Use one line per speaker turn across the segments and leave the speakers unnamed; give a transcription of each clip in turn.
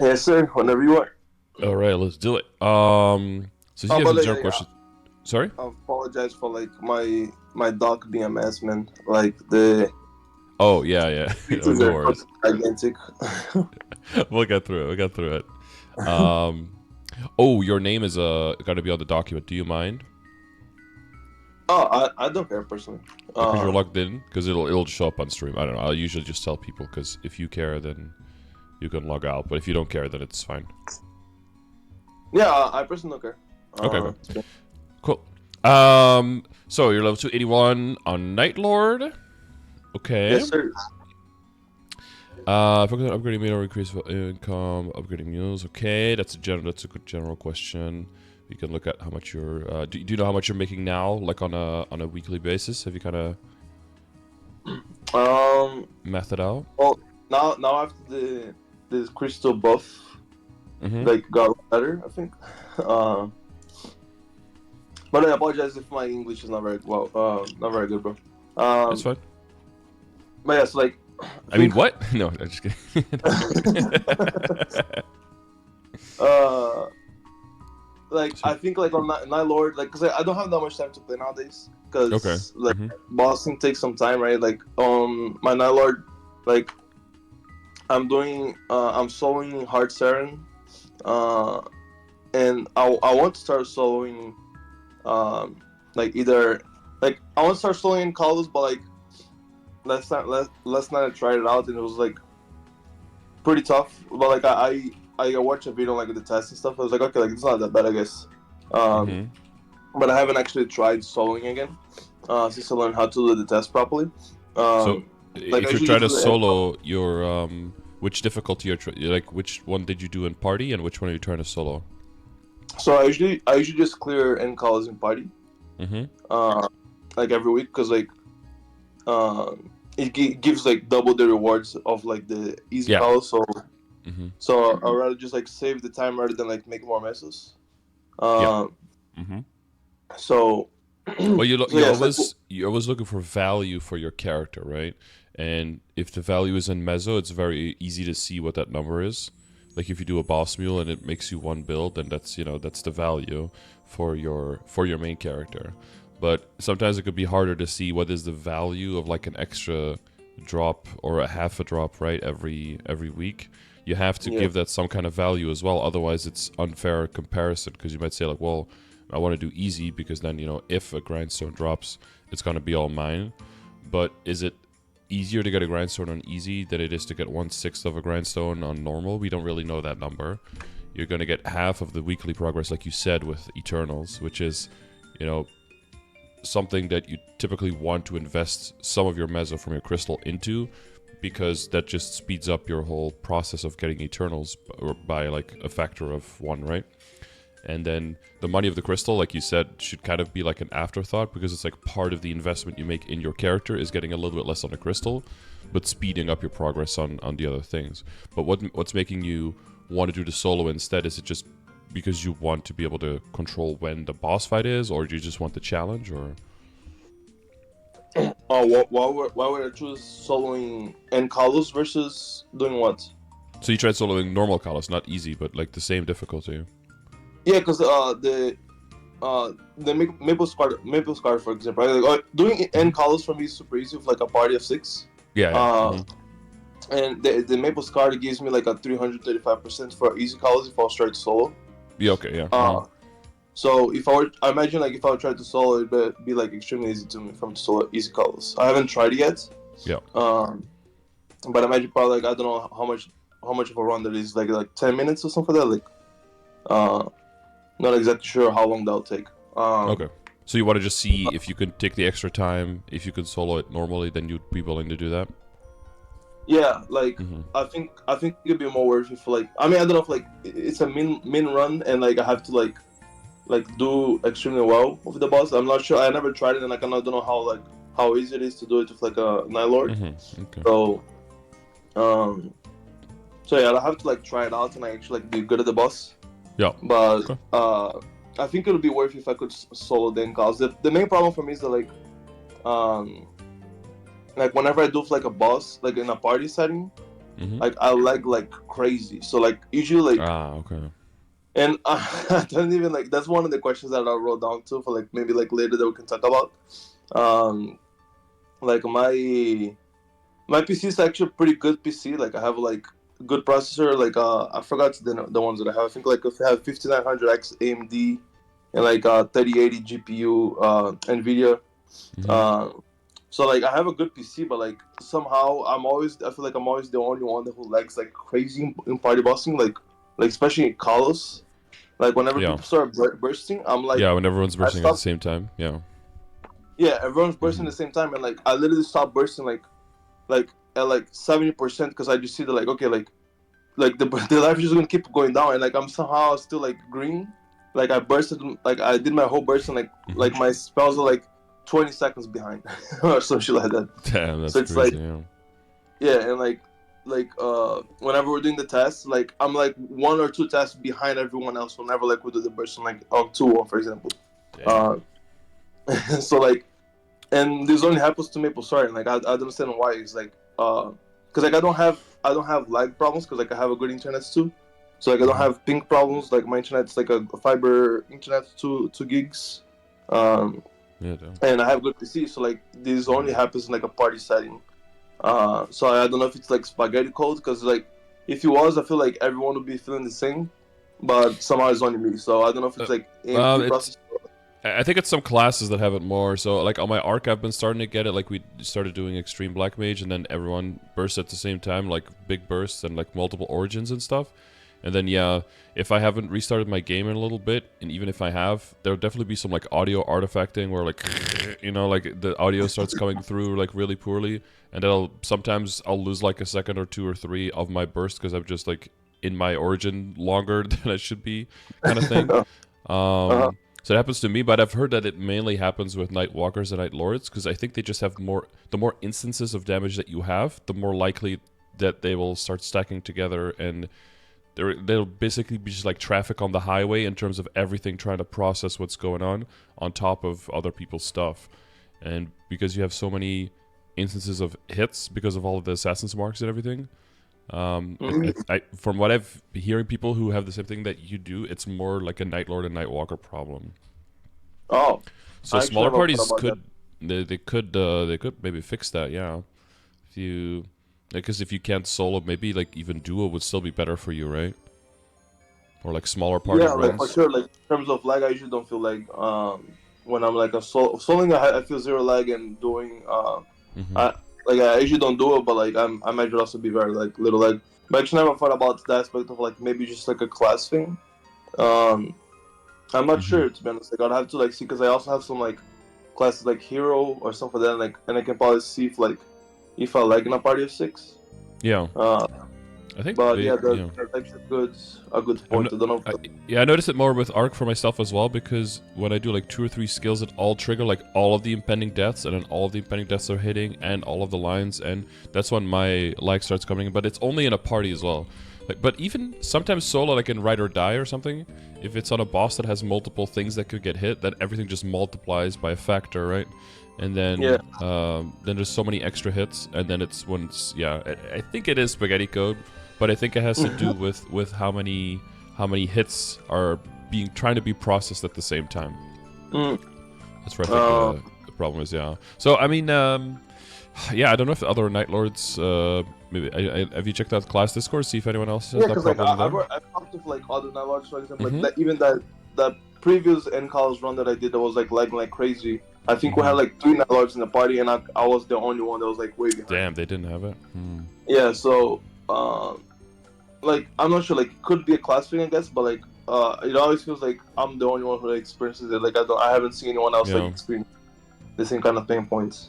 Yes, sir. Whenever you are.
All right, let's do it. So you
Oh,
have
but
some general
yeah,
questions. Sorry?
I apologize for like my dog being a mess, man. Like the
Oh yeah, yeah. no,
pieces
no
are
worries.
fucking gigantic.
We'll get through it. We'll get through it. Oh, your name is gonna be on the document. Do you mind?
Oh, I don't care personally.
Because you're
Um,
logged in. Because it'll show up on stream. I don't know. I'll usually just tell people. Because if you care, then you can log out. But if you don't care, then it's fine.
yeah, I personally don't care.
Okay, okay,
It's been-
cool. So you're level 281 on NightLord. Okay.
yes, sir.
Focus on upgrading meal or increase income, upgrading meals. Okay, that's a good general question. You can look at how much you're. Do you know how much you're making now, like on a weekly basis? Have you kind of
Um,
mathed it out?
well, now after the crystal buff,
Mm-hmm.
like got better, I think. Um, but I apologize if my English is not very well, not very good, bro.
That's
Um,
fine.
but yes, like I
I mean,
think.
what? No, I'm just kidding.
uh like
So-
I think like on Night Lord, like because I don't have that much time to play nowadays
okay.
because like
Mm-hmm.
bossing takes some time, right? Like my Night Lord, like I'm soloing Hard Saren, uh and I want to start soloing um like either like I want to start soloing Kalos, but like last night I tried it out and it was like pretty tough. But like I watched a video like the test and stuff. I was like, okay, like it's not that bad, I guess. Um,
Mm-hmm.
but I haven't actually tried soloing again since I learned how to do the test properly.
So
Like I
if you're
usually
trying
just
to
do the end.
solo your which difficulty like which one did you do in party and which one are you trying to solo?
So I usually just clear end calls in party,
Mm-hmm.
uh, like every week, because like gives like double the rewards of like the easy
Yeah.
calls. So
Mm-hmm.
I'd rather just like save the time rather than like make more messes.
Yeah.
Um,
Mm-hmm.
so
Well,
so yes, like
you're always looking for value for your character, right? And if the value is in Mezzo, it's very easy to see what that number is. Like if you do a boss mule and it makes you one build, then that's the value for your main character. But sometimes it could be harder to see what is the value of like an extra drop or a half a drop, right? Every week. You have to
yeah.
give that some kind of value as well. Otherwise, it's unfair comparison because you might say like, well, I want to do easy because then, if a grindstone drops, it's going to be all mine. But is it easier to get a grindstone on easy than it is to get 1/6 of a grindstone on normal? We don't really know that number. You're going to get half of the weekly progress, like you said, with Eternals, which is, you know, something that you typically want to invest some of your mezzo from your crystal into because that just speeds up your whole process of getting Eternals by like a factor of one, right? And then the money of the crystal, like you said, should kind of be like an afterthought because it's like part of the investment you make in your character is getting a little bit less on the crystal, but speeding up your progress on the other things. But what's making you want to do the solo instead? Is it just because you want to be able to control when the boss fight is, or do you just want the challenge? Or
Oh, why would I choose soloing and Carlos versus doing what?
so you tried soloing normal Kalos, not easy, but like the same difficulty.
Yeah, because the Maple Scar for example, right? Like, doing
Mm-hmm.
end Carlos for me is super easy with like a party of six.
Yeah, yeah.
Uh,
Mm-hmm.
and the Maple Scar gives me like a 335% for easy Carlos if I was trying to solo.
Yeah. Okay. Yeah. Mm-hmm.
Uh, so I imagine like if I would try to solo, it'd be like extremely easy to me from to solo easy Carlos. I haven't tried it yet.
Yeah.
Um, but I imagine probably like I don't know how much of a run that is like 10 minutes or something like that. Like uh, not exactly sure how long that'll take.
Okay. So you want to just see if you can take the extra time, if you could solo it normally, then you'd be willing to do that.
Yeah, like
Mm-hmm.
I think it'd be more worth it for like I mean I don't know if like it's a min run and like I have to like do extremely well with the boss. I'm not sure. I never tried it and like I don't know how easy it is to do it with like a Night
Mm-hmm. Okay.
So um so yeah, I have to like try it out and I actually like be good at the boss.
Yeah.
But
Okay.
I think it would be worth if I could solo the cause. The main problem for me is that um like whenever I do like a boss like in a party setting,
Mm-hmm.
like I lag like crazy. So like usually like,
Ah, okay.
and I don't even like. That's one of the questions that I wrote down too for like maybe like later that we can talk about. Um, like my PC is actually a pretty good PC. Like I have like good processor. Like I forgot the ones that I have. I think like if I have 5900X AMD and like 3080 GPU Nvidia.
Mm-hmm.
Uh, so like I have a good PC, but like somehow I feel like I'm always the only one who lags like crazy in party bossing. Like especially in Carlos. Like whenever
Yeah.
people start bursting, I'm like
Yeah, when everyone's
I
bursting at the
stop.
same time. Yeah.
Yeah, everyone's bursting
Mm-hmm.
at the same time, and like I literally stop bursting like at like 70% because I just see that like okay like the life is just gonna keep going down, and like I'm somehow still like green. Like I bursted, like I did my whole burst, and
Mm-hmm.
like my spells are like 20 seconds behind or some shit like that.
Damn,
So
that's
it's like
crazy. Yeah.
yeah, and like whenever we're doing the tests, like I'm like one or two tests behind everyone else. Whenever like we do the burst, like on 2-1 for example.
Damn.
Uh, so like, and this only happens to MapleStory. And, like I don't understand why. It's like because like I don't have lag problems because like I have a good internet too. So like I don't
Mm-hmm.
have ping problems. Like my internet's like a fiber internet, two gigs, um,
Yeah. Damn.
and I have good PC. So like this
Mm-hmm.
only happens in like a party setting. So I don't know if it's like spaghetti code because like if it was, I feel like everyone would be feeling the same, but somehow it's only me. So I don't know if it's like AMD
It's.
processor.
I think it's some classes that have it more. So, like on my arc, I've been starting to get it. Like we started doing Extreme Black Mage, and then everyone bursts at the same time, like big bursts and like multiple origins and stuff. And then yeah, if I haven't restarted my game in a little bit, and even if I have, there'll definitely be some like audio artifacting where like like the audio starts coming through like really poorly, and sometimes I'll lose like a second or two or three of my burst because I'm just like in my origin longer than I should be, kind of thing.
Uh-huh.
So it happens to me, but I've heard that it mainly happens with Nightwalkers and Nightlords because I think they just have the more instances of damage that you have, the more likely that they will start stacking together, and they'll basically be just like traffic on the highway in terms of everything trying to process what's going on top of other people's stuff. And because you have so many instances of hits because of all of the assassin's marks and everything, from what I've been hearing people who have the same thing that you do, it's more like a Nightlord and Nightwalker problem.
Oh,
So
I actually
smaller
never thought
parties
about that.
they could maybe fix that. Yeah, if you because if you can't solo, maybe like even duo would still be better for you, right? Or like smaller party
Yeah, like for
runs.
sure. Like in terms of lag, I usually don't feel like when I'm like a soloing, I feel zero lag, and doing
Mm-hmm.
I like I usually don't do it, but like I might also be very like little lag. But actually, never thought about the aspect of like maybe just like a class thing. Um, I'm not
Mm-hmm.
sure to be honest. Like I'd have to like see because I also have some like classes like hero or something like that, and I can probably see if I lag in a party of six.
Yeah,
Uh,
I think
but
they
yeah,
yeah.
that's actually a good
I've
point.
no,
I don't know.
I, yeah, I noticed it more with Arc for myself as well because when I do like 2 or 3 skills that all trigger like all of the impending deaths, and then all of the impending deaths are hitting and all of the lines, and that's when my lag starts coming in. But it's only in a party as well. Like, but even sometimes solo, like in Ride or Die or something, if it's on a boss that has multiple things that could get hit, then everything just multiplies by a factor, right? And
Yeah.
then there's so many extra hits, and then it's when it's yeah. I think it is spaghetti code, but I think it has to do with how many hits are trying to be processed at the same time.
Mm.
That's where I think
Uh,
the problem is. Yeah. So I mean, yeah, I don't know if the other Night Lords. Maybe have you checked out class Discord? See if anyone else has
yeah,
that
because like
problem there.
I've talked to like other NightLords, for example, like
Mm-hmm.
that even that previous end calls run that I did that was like lagging like crazy. I think we
Mm-hmm.
had like three NightLords in the party, and I was the only one that was like way behind.
Damn, they didn't have it. Hmm.
Yeah, so like I'm not sure, like it could be a class thing, I guess, but like it always feels like I'm the only one who experiences it. Like I haven't seen anyone else like
Yeah.
experience the same kind of pain points.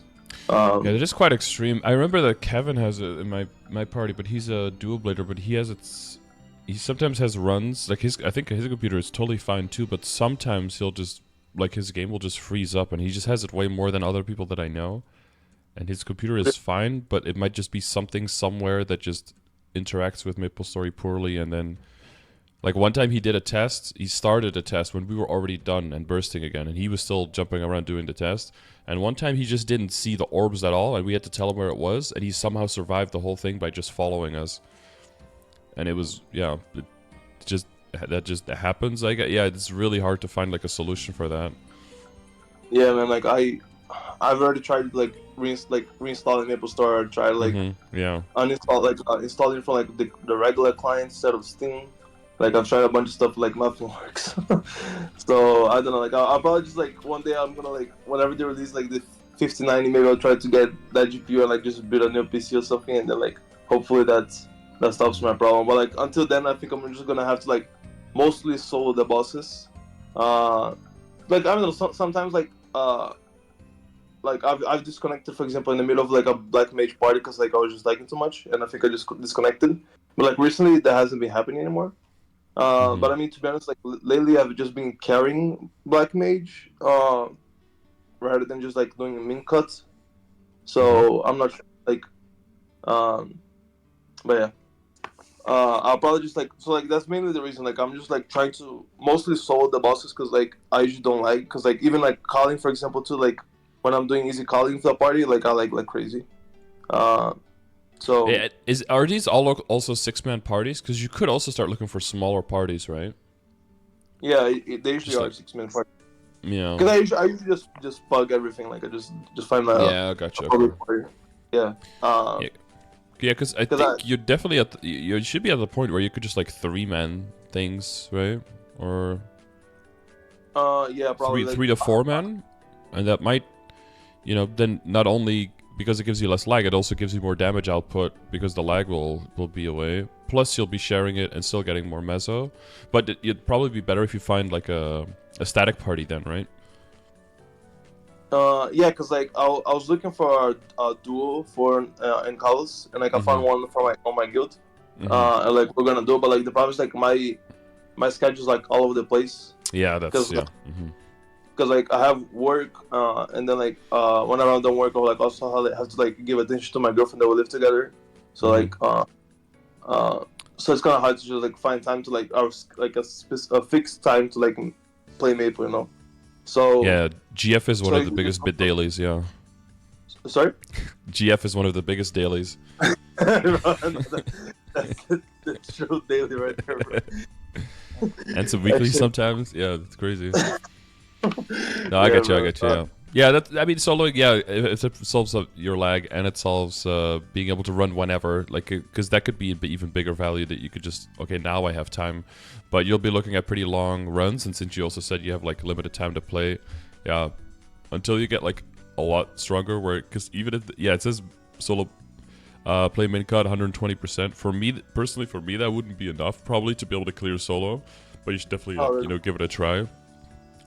Yeah, they're just quite extreme. I remember that Kevin has it in my party, but he's a dual blader, but he sometimes has runs. Like I think his computer is totally fine too, but sometimes he'll just like his game will just freeze up, and he just has it way more than other people that I know. And his computer is fine, but it might just be something somewhere that just interacts with MapleStory poorly, and then Like one time he did a test. He started a test when we were already done and bursting again, and he was still jumping around doing the test. And one time he just didn't see the orbs at all, and we had to tell him where it was, and he somehow survived the whole thing by just following us. And it was that just happens. It's really hard to find like a solution for that.
Yeah, man. Like I've already tried like reinstalling MapleStory. Tried like uninstall installing from like the regular client instead of Steam. Like I've tried a bunch of stuff like nothing works. So I don't know. Like I'll probably just like one day I'm gonna like whenever they release like the 5090, maybe I'll try to get that GPU and like just build a new PC or something, and then like hopefully that stops my problem. But like until then, I think I'm just gonna have to like mostly solo the bosses. Like I don't know. Sometimes like I've disconnected, for example, in the middle of like a black mage party because like I was just liking too much, and I think I just disconnected. But like recently, that hasn't been happening anymore. But I mean, to be honest, like lately I've just been carrying black mage rather than just like doing a min cut. So I'm not sure, like, but yeah. I'll probably just like that's mainly the reason. Like I'm just like trying to mostly solo the bosses because like I usually don't like because like even like calling, for example, too, like when I'm doing easy calling for the party, like I like crazy. So
are these all also 6-man parties? Because you could also start looking for smaller parties, right?
Yeah, they usually are 6-man parties.
Yeah.
Because I usually just bug everything. Like I just find my
I gotcha. Okay.
Yeah.
Yeah, because I think you're definitely you should be at the point where you could just like 3-man things, right? Or
yeah, probably
three to 4-man, and that might, then not only because it gives you less lag, it also gives you more damage output because the lag will be away. Plus, you'll be sharing it and still getting more meso. But it'd probably be better if you find like a static party then, right?
Yeah, because like I was looking for a duo for Encalos, and like I found one for on my guild. And like we're gonna do it, but like the problem is like my schedule's like all over the place.
Yeah, that's
because like I have work, and then like whenever I'm done work, I like also have to like give attention to my girlfriend that we live together. So like so it's kind of hard to just like find time to like a fixed time to like play Maple, So
yeah, GF is one of the biggest bit dailies. Yeah.
Sorry.
GF is one of the biggest dailies.
That's true daily right there, bro.
And some weekly sometimes. Yeah, it's crazy. No, I get you. Yeah. Yeah, I mean, soloing. Yeah, it solves your lag and it solves being able to run whenever. Like, because that could be an even bigger value that you could just now I have time, but you'll be looking at pretty long runs. And since you also said you have like limited time to play, yeah, until you get like a lot stronger. Because even if it says solo play min cut 120%. For me personally, that wouldn't be enough probably to be able to clear solo, but you should definitely give it a try.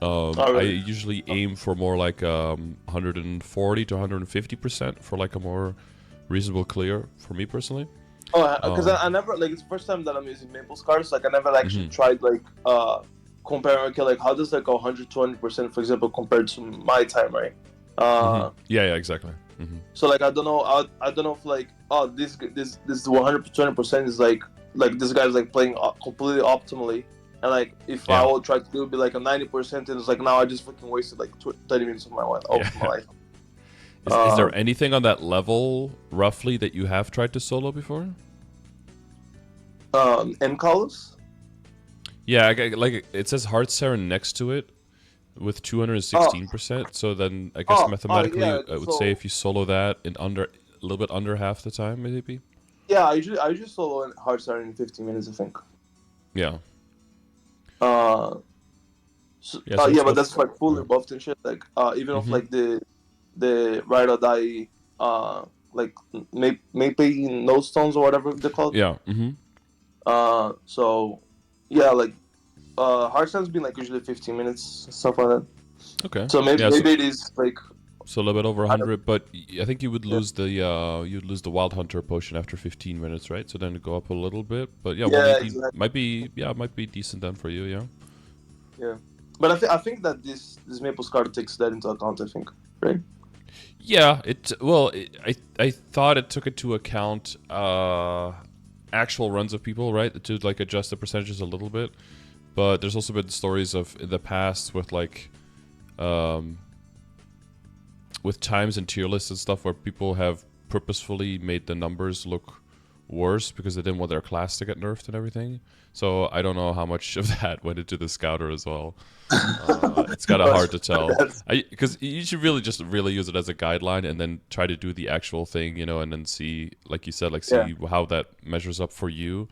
I usually aim for more like 140 to 150% for like a more reasonable clear for me personally.
Oh, because I never like it's the first time that I'm using MapleStory, so like I never actually tried like comparing. Okay, like how does like 120%, for example, compared to my time, right?
Yeah, exactly.
So like I don't know if like this 120% is like this guy's like playing completely optimally. And like, if I will try to do it, be like a 90%, and it's like now I just fucking wasted like 30 minutes of my life.
Is there anything on that level roughly that you have tried to solo before?
Encalos?
Yeah, like it says Heart Siren next to it with 216%. So then I guess mathematically, I would say if you solo that in a little bit under half the time, maybe.
Yeah, I usually solo Heart Siren in 15 minutes, I think.
Yeah.
But that's like fully buffed and shit. Like even if like the ride or die like maybe no stones or whatever they're called.
Yeah.
So yeah, like Hearthstone's been like usually 15 minutes, stuff like that.
Okay.
So maybe it is like
so a little bit over 100, but I think you would lose the Wild Hunter potion after 15 minutes, right? So then go up a little bit, but
exactly.
might be decent then for you, yeah.
Yeah, but I think that this MapleStory takes that into account. I think, right?
Yeah, I thought it took into account actual runs of people, right, to like adjust the percentages a little bit. But there's also been stories of in the past with like with times and tier lists and stuff where people have purposefully made the numbers look worse because they didn't want their class to get nerfed and everything. So I don't know how much of that went into the Scouter as well. It's kind of hard to tell. Because you should really just use it as a guideline and then try to do the actual thing, you know, and then see, like you said, like see how that measures up for you.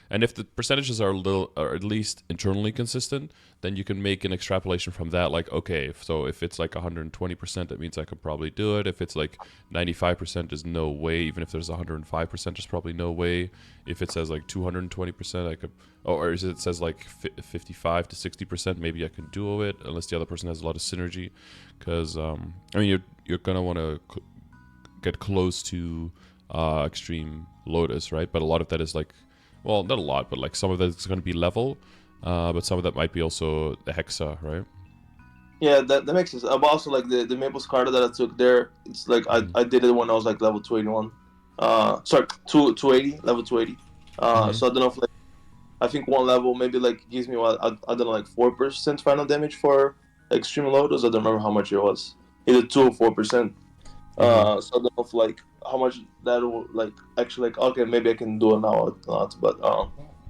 And if the percentages are or at least internally consistent, then you can make an extrapolation from that. Like, okay, so if it's like 120%, that means I could probably do it. If it's like 95%, there's no way. Even if there's 105%, there's probably no way. If it says like 220%, I could, or if it says like 55 to 60%, maybe I can do it, unless the other person has a lot of synergy. Because I mean, you're gonna want to get close to Extreme Lotus, right? But a lot of that is like, well, not a lot, but like some of that is going to be level, but some of that might be also the Hexa, right?
Yeah, that makes sense. But also like the Maple Scardor that I took there, it's like I did it when I was like level 281. Sorry, 280, level 280. So I don't know if like, I think one level maybe like gives me what I don't know, like 4% final damage for Extreme Lotus. I don't remember how much it was. Either 2 or 4%. So I don't know if like how much that will like actually like, okay, maybe I can do it now or not. But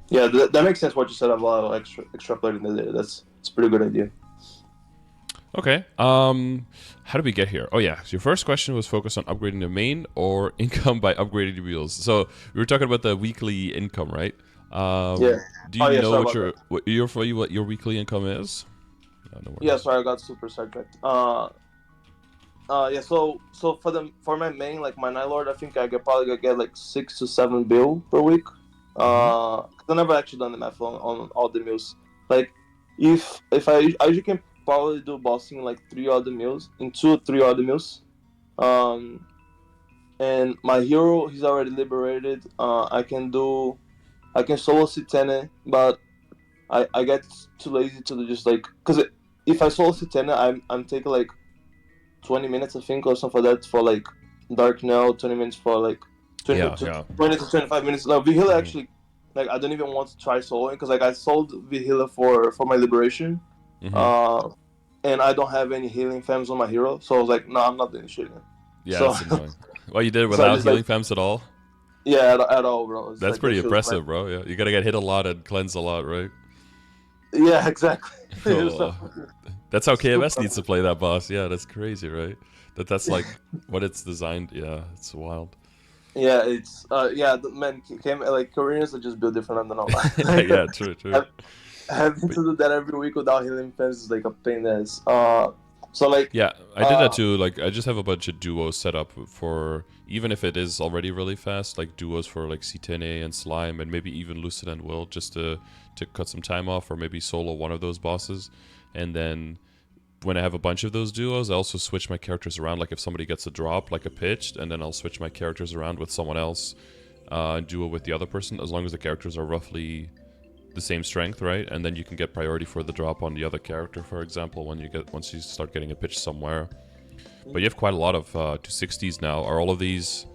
yeah, that makes sense what you said about extrapolating the data. It's a pretty good idea.
Okay. How did we get here? Oh yeah. So your first question was focused on upgrading the main or income by upgrading the wheels. So we were talking about the weekly income, right?
Yeah.
Do you know what your weekly income is?
No, yeah. Sorry, I got super sidetracked. Yeah. So for my main, like my NightLord, I think I could probably get like 6 to 7 bill per week. Cause I never actually done the math on all the meals. Like if I usually can probably do bossing like 3 other meals in 2 or 3 other meals. And my hero, he's already liberated. I can solo Citene, but I get too lazy to just like, cause if I solo Citene, I'm taking like 20 minutes, I think, or something like that for like Dark Knell, 20 minutes for like 20 to 25 minutes. Like Vihila actually, like I don't even want to try soloing because like I sold Vihila for my liberation, and I don't have any healing femmes on my hero, so I was like, no, I'm not doing shit.
Yeah, so, that's annoying. Well, you did it without healing like, femmes at all?
Yeah, at all, bro.
That's like, pretty impressive, bro. Yeah, you gotta get hit a lot and cleanse a lot, right?
Yeah, exactly.
Oh. That's how KMS needs to play that boss. Yeah, that's crazy, right? That's like what it's designed. Yeah, it's wild.
Yeah, it's man, like Koreans are just built different. I don't know.
Yeah, true.
Having to do that every week without healing fence is like a pain in the ass. So like
yeah, I did that too. Like I just have a bunch of duos set up for, even if it is already really fast, like duos for like Citene and Slime and maybe even Lucid and Will, just to cut some time off, or maybe solo one of those bosses. And then when I have a bunch of those duos, I also switch my characters around. Like if somebody gets a drop, like a pitched, and then I'll switch my characters around with someone else, and duo with the other person, as long as the characters are roughly the same strength, right? And then you can get priority for the drop on the other character, for example, once you start getting a pitch somewhere. But you have quite a lot of 260s now. Are all of these?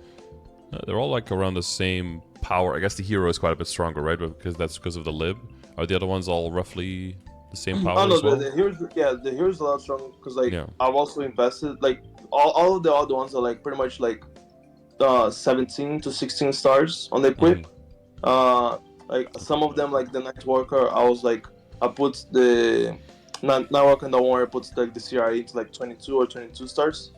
They're all like around the same power. I guess the hero is quite a bit stronger, right? Because of the lib. Are the other ones all roughly the same power as well?
The hero's a lot stronger because like I've also invested like all of the other ones are like pretty much like 17 to 16 stars on the equip. Like some of them, like the Nightworker, I put the Nightworker in the one I put like the CRE to like 22 or 22 stars.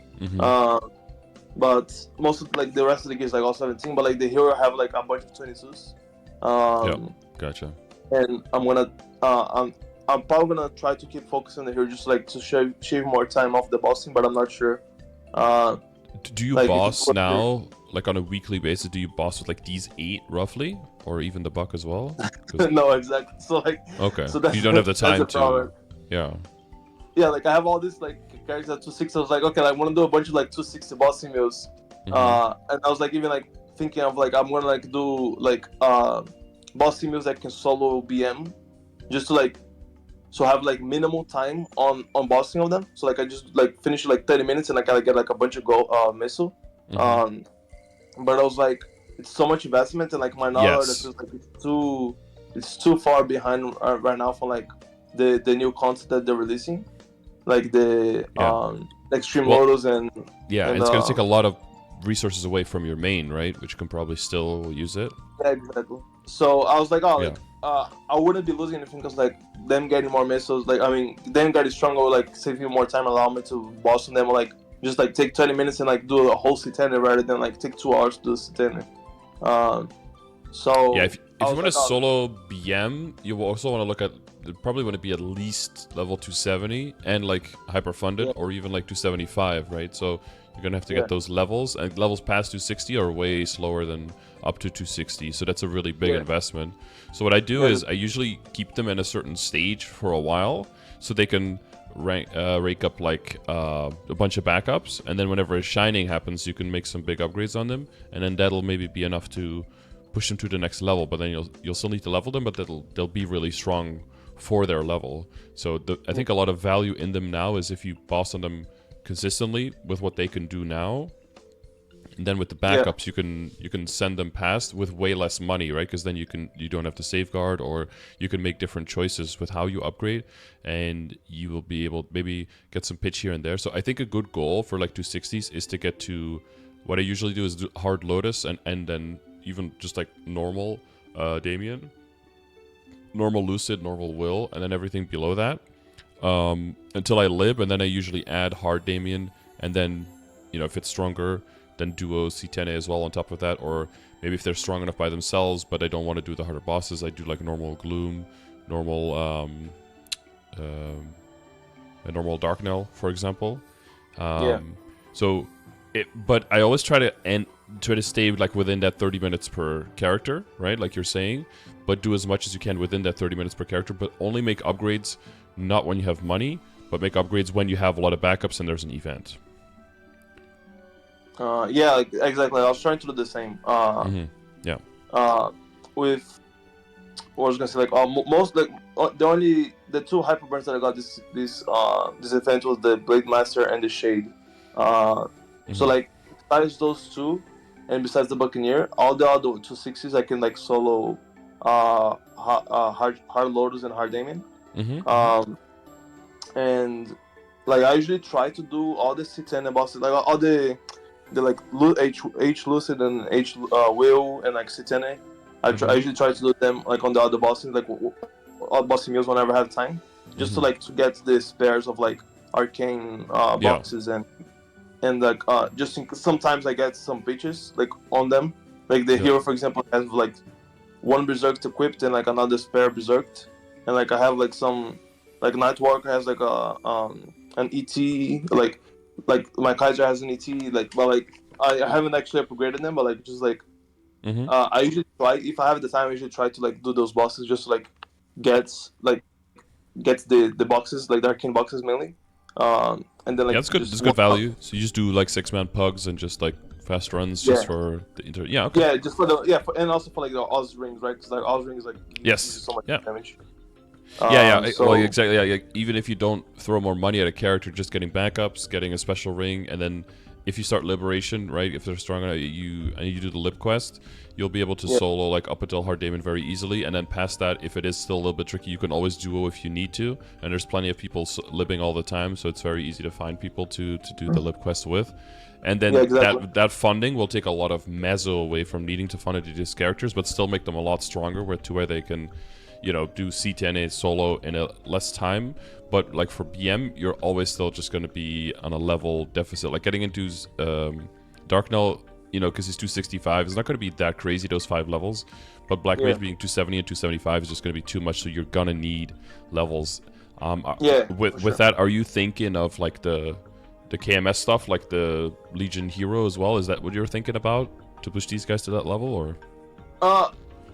But most of like the rest of the gears like all 17. But like the hero have like a bunch of 22s.
Gotcha.
And I'm probably gonna try to keep focusing on the hero just like to shave more time off the bossing, but I'm not sure.
Do you like, boss now? Like on a weekly basis, do you boss with like these 8 roughly, or even the buck as well?
No, exactly. So like,
okay,
so that's,
you don't have the time to.
Problem.
Yeah.
Yeah, like I have all this like characters at 260. I was like, okay, like, I want to do a bunch of like 260 bossing meals. And I was like even like thinking of like I'm gonna like do like bossing meals that can solo BM, just to like have like minimal time on bossing of them. So like I just like finish like 30 minutes and I gotta get like a bunch of missile. But I was like, it's so much investment, and like my NightLord is
Yes.
just like it's too far behind right now for like the new content that they're releasing, like the
Yeah.
extreme
Well,
models and
yeah, and it's going to take a lot of resources away from your main, right? Which you can probably still use it.
yeah, exactly. So I was like, oh,
Yeah.
like I wouldn't be losing anything because like them getting more missiles, like I mean, them getting stronger, would, like save you more time, allow me to boss on them, or like just like take 20 minutes and like do a whole C10 rather than like take 2 hours to do C10. Um,
Yeah,
so I
if you
was
want to
like, oh,
solo BM, you will also want to look at probably want to be at least level 270 and like hyper funded,
yeah,
or even like 275, right? So you're gonna have to
yeah,
get those levels, and levels past 260 are way slower than up to 260. So that's a really big
yeah,
investment. So what I do
yeah,
is I usually keep them in a certain stage for a while, so they can rake up like a bunch of backups, and then whenever a shining happens, you can make some big upgrades on them, and then that'll maybe be enough to push them to the next level. But then you'll still need to level them, but they'll be really strong for their level. So I think a lot of value in them now is if you boss on them consistently with what they can do now, and then with the
yeah,
backups you can send them past with way less money, right? Because then you don't have to safeguard, or you can make different choices with how you upgrade, and you will be able to maybe get some pitch here and there. So I think a good goal for like 260s is to get to what I usually do is do hard Lotus, and then even just like normal Damien, normal Lucid, normal Will, and then everything below that until I lib, and then I usually add hard Damien, and then if it's stronger, then duo C10A as well on top of that, or maybe if they're strong enough by themselves, but I don't want to do the harder bosses, I do like normal Gloom, normal a normal Darknell, for example.
yeah.
So, but I always try to stay like within that 30 minutes per character, right? Like you're saying, but do as much as you can within that 30 minutes per character, but only make upgrades not when you have money, but make upgrades when you have a lot of backups and there's an event.
Yeah, like, exactly. I was trying to do the same.
Yeah.
With what I was gonna say, like most like the two hyperburns that I got this event was the Blade Master and the Shade. So like besides those two, and besides the Buccaneer, all the other 260s I can like solo, hard Lotus and hard Damien. And like I usually try to do all the C10 bosses, like all the like H Lucid and H Will and like C10A. I usually try to do them like on the other bosses, like all bossing meals whenever I have time, just to get the spares of like arcane boxes and like sometimes I get some pitches like on them, like the hero for example has like one berserk equipped and like another spare berserk, and like I have like some like Nightwalker has like an ET, like my Kaiser has an ET, like, but like I haven't actually upgraded them, but like just like I usually try, if I have the time, I usually try to like do those bosses just to like get the boxes, like the arcane boxes mainly, and then like
that's good.
just
That's good value. So you just do like 6-man pugs and just like fast runs just for the Yeah. Okay.
Yeah, just for the and also for like the Oz rings, right? Because like Oz rings like
Yes.
so much
Yeah.
damage.
Well, exactly. Yeah, like, even if you don't throw more money at a character, just getting backups, getting a special ring, and then if you start liberation, right? If they're strong enough, you do the lib quest, you'll be able to solo like up until hard Damon very easily, and then past that, if it is still a little bit tricky, you can always duo if you need to. And there's plenty of people libbing all the time, so it's very easy to find people to do the lib quest with. And then that funding will take a lot of mezzo away from needing to fund these characters, but still make them a lot stronger, where they can do C10A solo in a less time. But like for BM, you're always still just going to be on a level deficit. Like getting into Darknell, because he's 265, is not going to be that crazy, those 5 levels. But Black Mage being 270 and 275 is just going to be too much, so you're going to need levels. With that, are you thinking of like the KMS stuff, like the Legion Hero as well? Is that what you're thinking about, to push these guys to that level, or?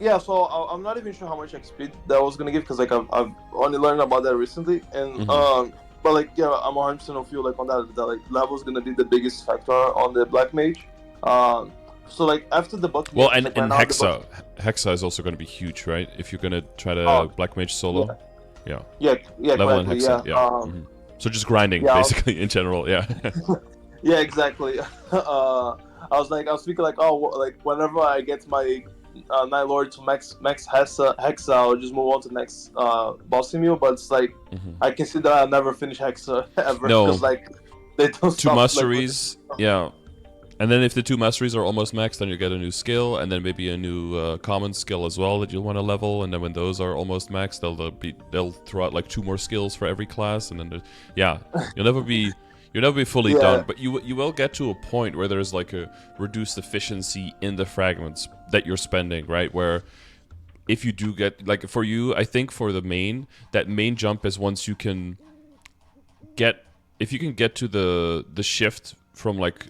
Yeah, so I'm not even sure how much XP that was gonna give, because like I've only learned about that recently, and but like I'm 100% of you like on that like level is gonna be the biggest factor on the Black Mage. So like after the book,
well, and Hexa is also gonna be huge, right? If you're gonna try to Black Mage solo, level in Hexa, So just grinding basically in general,
yeah, exactly. I was thinking like, oh, like whenever I get my NightLord to max Hexa, I'll just move on to the next boss emu. But it's like I can see that I never finish Hexa ever
No,
because like they don't
two
stop like with
masteries, yeah. And then if the two masteries are almost maxed, then you get a new skill, and then maybe a new common skill as well that you'll want to level. And then when those are almost maxed, they'll throw out like 2 more skills for every class, and then yeah, you'll never be fully
yeah.
done. But you will get to a point where there's like a reduced efficiency in the fragments that you're spending, right? Where if you do get like for you, I think for the main, that main jump is once you can get if you can get to the shift from like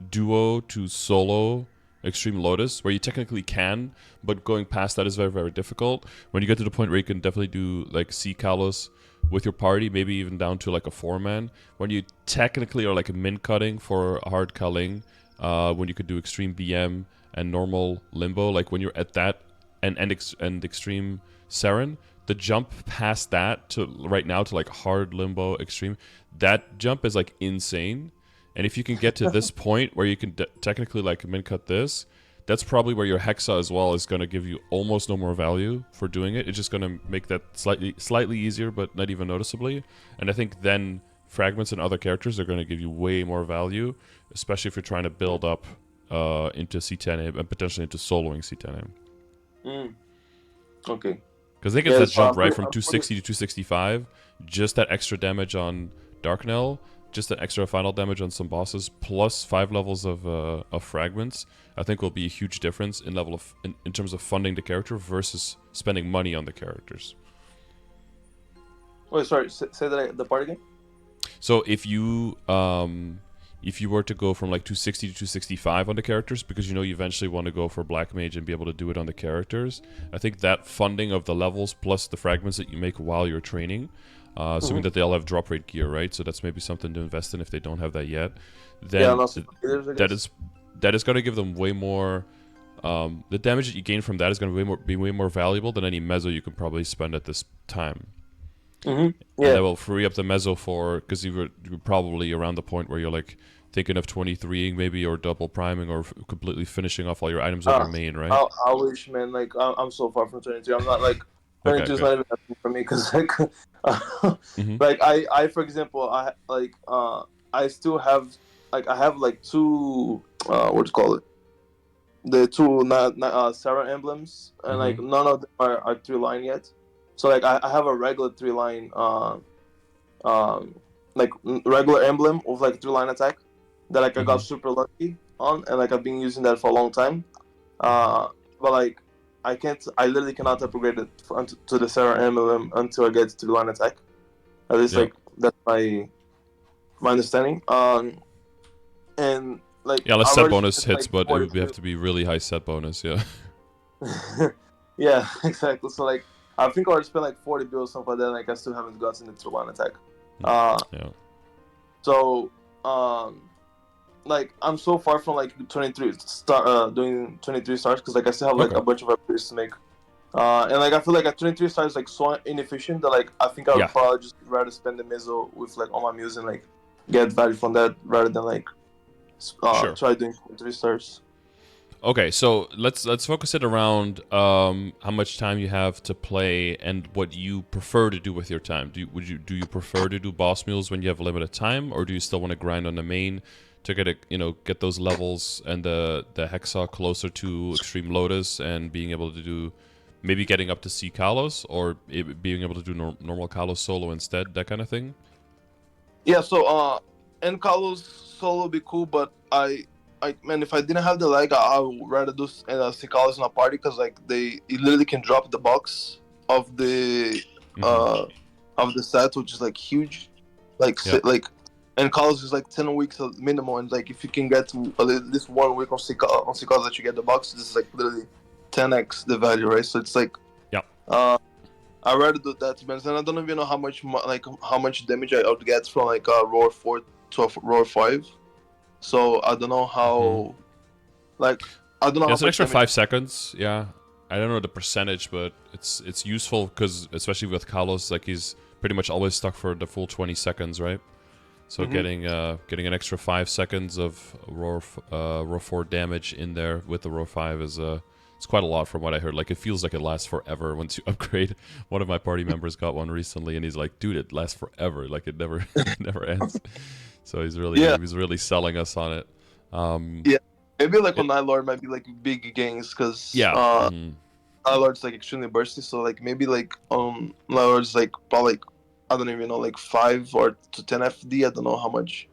duo to solo extreme lotus, where you technically can, but going past that is very, very difficult. When you get to the point where you can definitely do like C Kalos with your party, maybe even down to like a 4-man, when you technically are like a min cutting for a hard culling, when you could do extreme BM and normal limbo, like when you're at that and extreme Seren, the jump past that to right now to like hard limbo extreme, that jump is like insane. And if you can get to this point where you can technically like min cut this, that's probably where your Hexa as well is going to give you almost no more value for doing it. It's just going to make that slightly easier, but not even noticeably. And I think then fragments and other characters are going to give you way more value, especially if you're trying to build up into C10A and potentially into soloing C10A.
Okay.
Because I think it's that jump, right, from 260 to 265, just that extra damage on Darknell, just that extra final damage on some bosses, plus 5 levels of fragments, I think will be a huge difference in level of in terms of funding the character versus spending money on the characters.
Wait, sorry. Say that the part again.
So if you were to go from like 260 to 265 on the characters, because you know you eventually want to go for Black Mage and be able to do it on the characters, I think that funding of the levels plus the fragments that you make while you're training, assuming that they all have drop rate gear, right? So that's maybe something to invest in if they don't have that yet. Then that is going to give them way more. The damage that you gain from that is going to be way more valuable than any mezzo you could probably spend at this time.
Yeah.
And that will free up the mezzo for, because you're probably around the point where you're like thinking of 23ing maybe, or double priming, or completely finishing off all your items on your main, right?
I wish, man. Like I'm so far from 23. I'm not like 22 is not even happening for me because like like I for example I still have like I have like 2 what do you call it, the 2 Sarah emblems, and like none of them are 3-line yet. So like I have a regular 3-line like regular emblem with like 3-line attack that like I got super lucky on, and like I've been using that for a long time. But like I literally cannot upgrade it to the Sarah emblem until I get 3-line attack. At least like that's my understanding. And like
yeah, less set bonus
spent,
hits,
like,
but it would have to be really high set bonus, yeah.
yeah, exactly. So like I think I already spent like 40 bills, something like that. Like I still haven't gotten the 3-line attack.
Yeah.
So like I'm so far from like 23 doing 23 stars because like I still have like a bunch of upgrades to make. And like I feel like at 23 stars is like so inefficient that like I think I would probably just rather spend the mezzo with like all my meals and like get value from that rather than like try doing 23 stars.
Okay, so let's focus it around how much time you have to play and what you prefer to do with your time. Do you prefer to do boss mules when you have limited time, or do you still want to grind on the main to get those levels and the Hexa closer to Extreme Lotus and being able to do maybe getting up to C Kalos, or being able to do normal Kalos solo instead, that kind of thing?
Yeah, so and Kalos solo would be cool, but man, if I didn't have the lag, I would rather do C Kalos in a party because like you literally can drop the box of the set, which is like huge, like and Kalos is like 10 weeks minimum, and like if you can get to at least 1 week on C Kalos that you get the box, this is like literally 10x the value, right? So it's like I'd rather do that, to be honest. And I don't even know how much damage I would get from like roar 4 to a roar 5. So I don't know how I don't know.
It's an extra 5 seconds. Yeah, I don't know the percentage, but it's useful because especially with Kalos, like he's pretty much always stuck for the full 20 seconds, right? So getting an extra 5 seconds of roar 4 damage in there with the roar 5 is it's quite a lot from what I heard. Like it feels like it lasts forever once you upgrade. One of my party members got one recently, and he's like, "Dude, it lasts forever. Like it never it never ends." So he's really selling us on it.
Yeah, maybe like on NightLord might be like big gains because NightLord's like extremely bursty. So like maybe like NightLord's like probably like, I don't even know, like 5 or to 10 FD. I don't know how much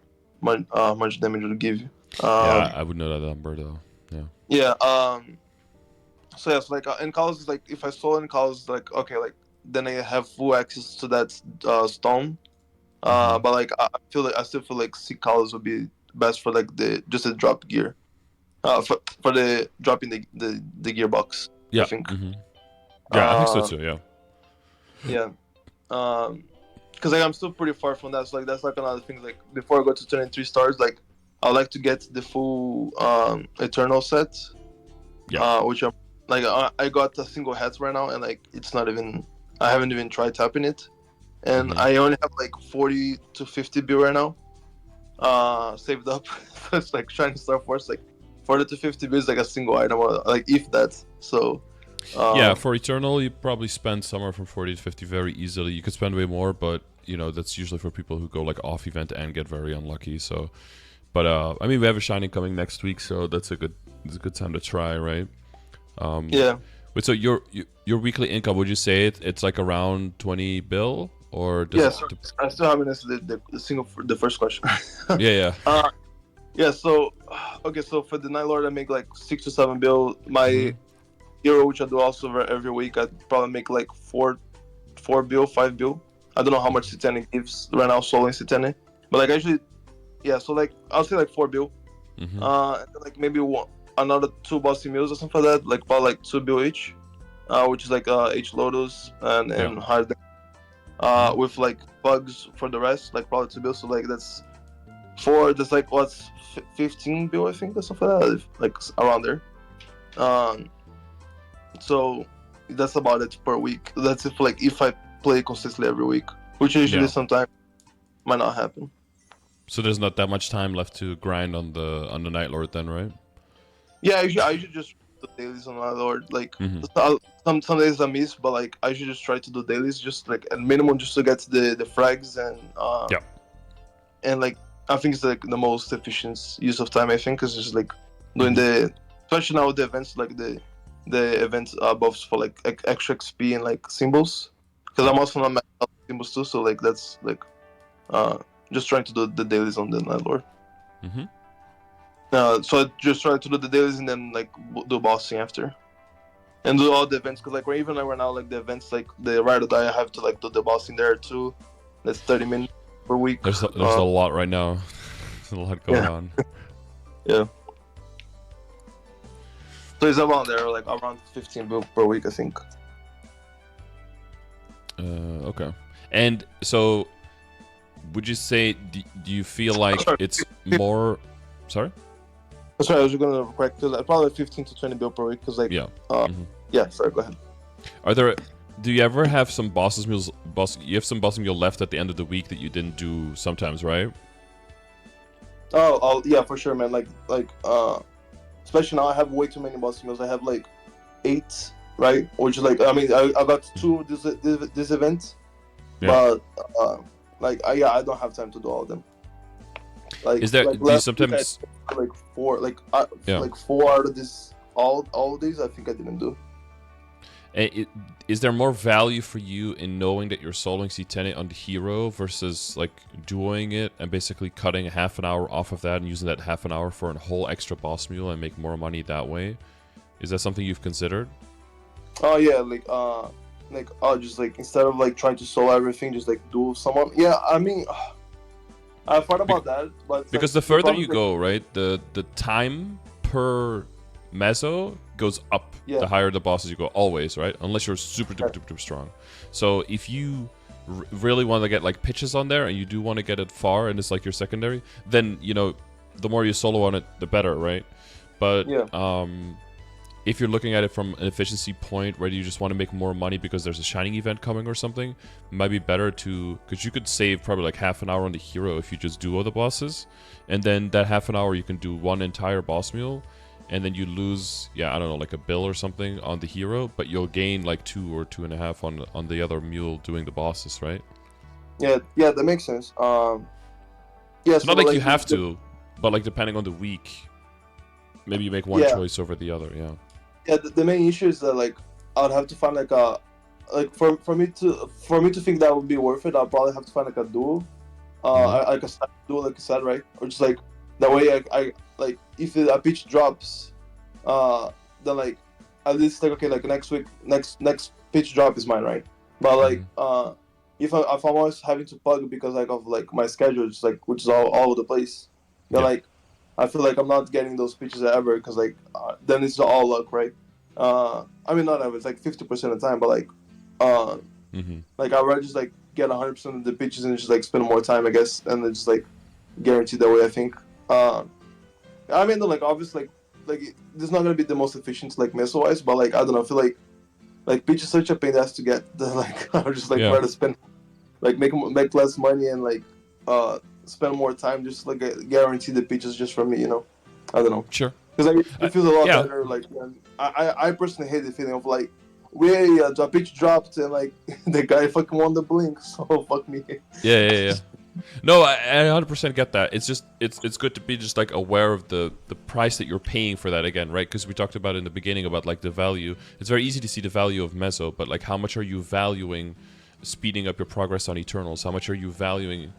damage it'll give you.
Yeah, I would know that number though. Yeah.
Yeah. So yeah, so like in college, like if I stole in college, like okay, like then I have full access to that stone. But like I still feel like C collars would be best for like the drop gear. For the dropping the gearbox.
Yeah.
I think.
Yeah, I think so too. Yeah.
Yeah. Because like I'm still pretty far from that. So like that's like another thing. Like before I go to 23 stars, like I like to get the full Eternal set.
Yeah.
Which I'm like I got a single hat right now, and like it's not even, I haven't even tried tapping it, and I only have like 40 to 50 bill right now saved up. So it's like trying to start first, like 40 to 50 bill is like a single item, or like if that. So
yeah, for Eternal you probably spend somewhere from 40 to 50 very easily. You could spend way more, but you know that's usually for people who go like off event and get very unlucky. So but I mean we have a shining coming next week, so it's a good time to try, right?
Yeah.
But so your weekly income, would you say it's like around 20 bill, or does
I still haven't answered the first question.
yeah.
Yeah. So okay, so for the NightLord I make like 6 to 7 bill. My hero, which I do also every week, I probably make like 4 bill, 5 bill. I don't know how much Citane gives right now, solo in Citane, but like actually, yeah. So like I'll say like 4 bill. And like maybe another 2 bossy meals or something like that, like about like 2 bill each, which is like XLotus and hard, with like bugs for the rest, like probably 2 bill. So like that's 4. That's like what's 15 bill, I think, or something like that, like around there. So that's about it per week. That's if I play consistently every week, which usually sometimes might not happen.
So there's not that much time left to grind on the NightLord then, right?
Yeah, I usually just do dailies on NightLord. Like some days I miss, but like I should just try to do dailies, just like at minimum, just to get the frags and like I think it's like the most efficient use of time. I think is just like doing especially now with the events, like the events buffs for like extra XP and like symbols, because I'm also not maxed out symbols too. So like that's like just trying to do the dailies on the NightLord. So I just try to do the dailies and then like do bossing after, and do all the events. Cause like even like right now, like the events, like the ride or die, I have to like do the bossing there too. That's 30 minutes per week.
There's a lot right now. There's a lot going on.
Yeah. So it's around there, like around 15 bill per week, I think.
Okay. And so, would you say do you feel like it's more? Sorry.
Sorry, I was just gonna correct, because probably 15 to 20 bill per week. Because like yeah. Sorry, go ahead.
Do you ever have some you have some boss meal left at the end of the week that you didn't do sometimes, right?
Oh yeah, for sure, man. Like especially now I have way too many boss meals. I have like 8, right? Which is like, I mean, I got 2 this event, but like I don't have time to do all of them. Like,
is there?
Like,
do you sometimes
like 4, like 4 out of this all of these I think I didn't do.
Is there more value for you in knowing that you're soloing C10 on the hero versus like doing it and basically cutting half an hour off of that and using that half an hour for a whole extra boss meal and make more money that way? Is that something you've considered?
Oh yeah, like just like instead of like trying to solo everything, just like do someone. Yeah, I mean, I thought about that, but
because
like,
the further you go, right, the time per meso goes up the higher the bosses you go, always, right? Unless you're super duper strong. So if you really want to get like pitches on there and you do want to get it far and it's like your secondary, then you know the more you solo on it the better, right? But if you're looking at it from an efficiency point where you just want to make more money because there's a shining event coming or something, it might be better to, because you could save probably like half an hour on the hero if you just duo the bosses, and then that half an hour you can do one entire boss mule, and then you lose, yeah, I don't know, like a bill or something on the hero, but you'll gain like 2 or 2.5 on the other mule doing the bosses, right?
Yeah, that makes sense. Yeah,
So
so
not like
like
you have to, but like depending on the week, maybe you make one
yeah,
choice over the other. Yeah.
yeah. The main issue is that like I'd have to find like a like for me to think that would be worth it. I'll probably have to find like a duo,
Hmm.
like a stack duo, like you said, right? Or just like that way I like if a pitch drops, then like at least like okay, like next pitch drop is mine, right? But like
Hmm.
if I'm always having to plug because like of like my schedule, just like which is all over the place, then
Yeah.
like I feel like I'm not getting those pitches ever because like then it's all luck, right? I mean not ever, it's like 50% of the time, but uh,
Hmm.
like I'd rather just like get 100% of the pitches and just like spend more time, I guess, and then just like guaranteed that way. I think. I mean, like obviously, this is not gonna be the most efficient like missile wise, but like I don't know, I feel like pitch is such a pain ass to get that like I would just like
Yeah.
rather spend like make less money and like spend more time just like guarantee the pitches just for me, you know. I don't know.
Sure.
Because like, it feels a lot
Yeah.
better. Like when I personally hate the feeling of like, we the pitch dropped and like the guy fucking won the blink, so fuck me.
Yeah. No, I 100% get that. It's just it's good to be just like aware of the price that you're paying for that again, right? Because we talked about in the beginning about like the value. It's very easy to see the value of Meso, but like how much are you valuing speeding up your progress on Eternals? How much are you valuing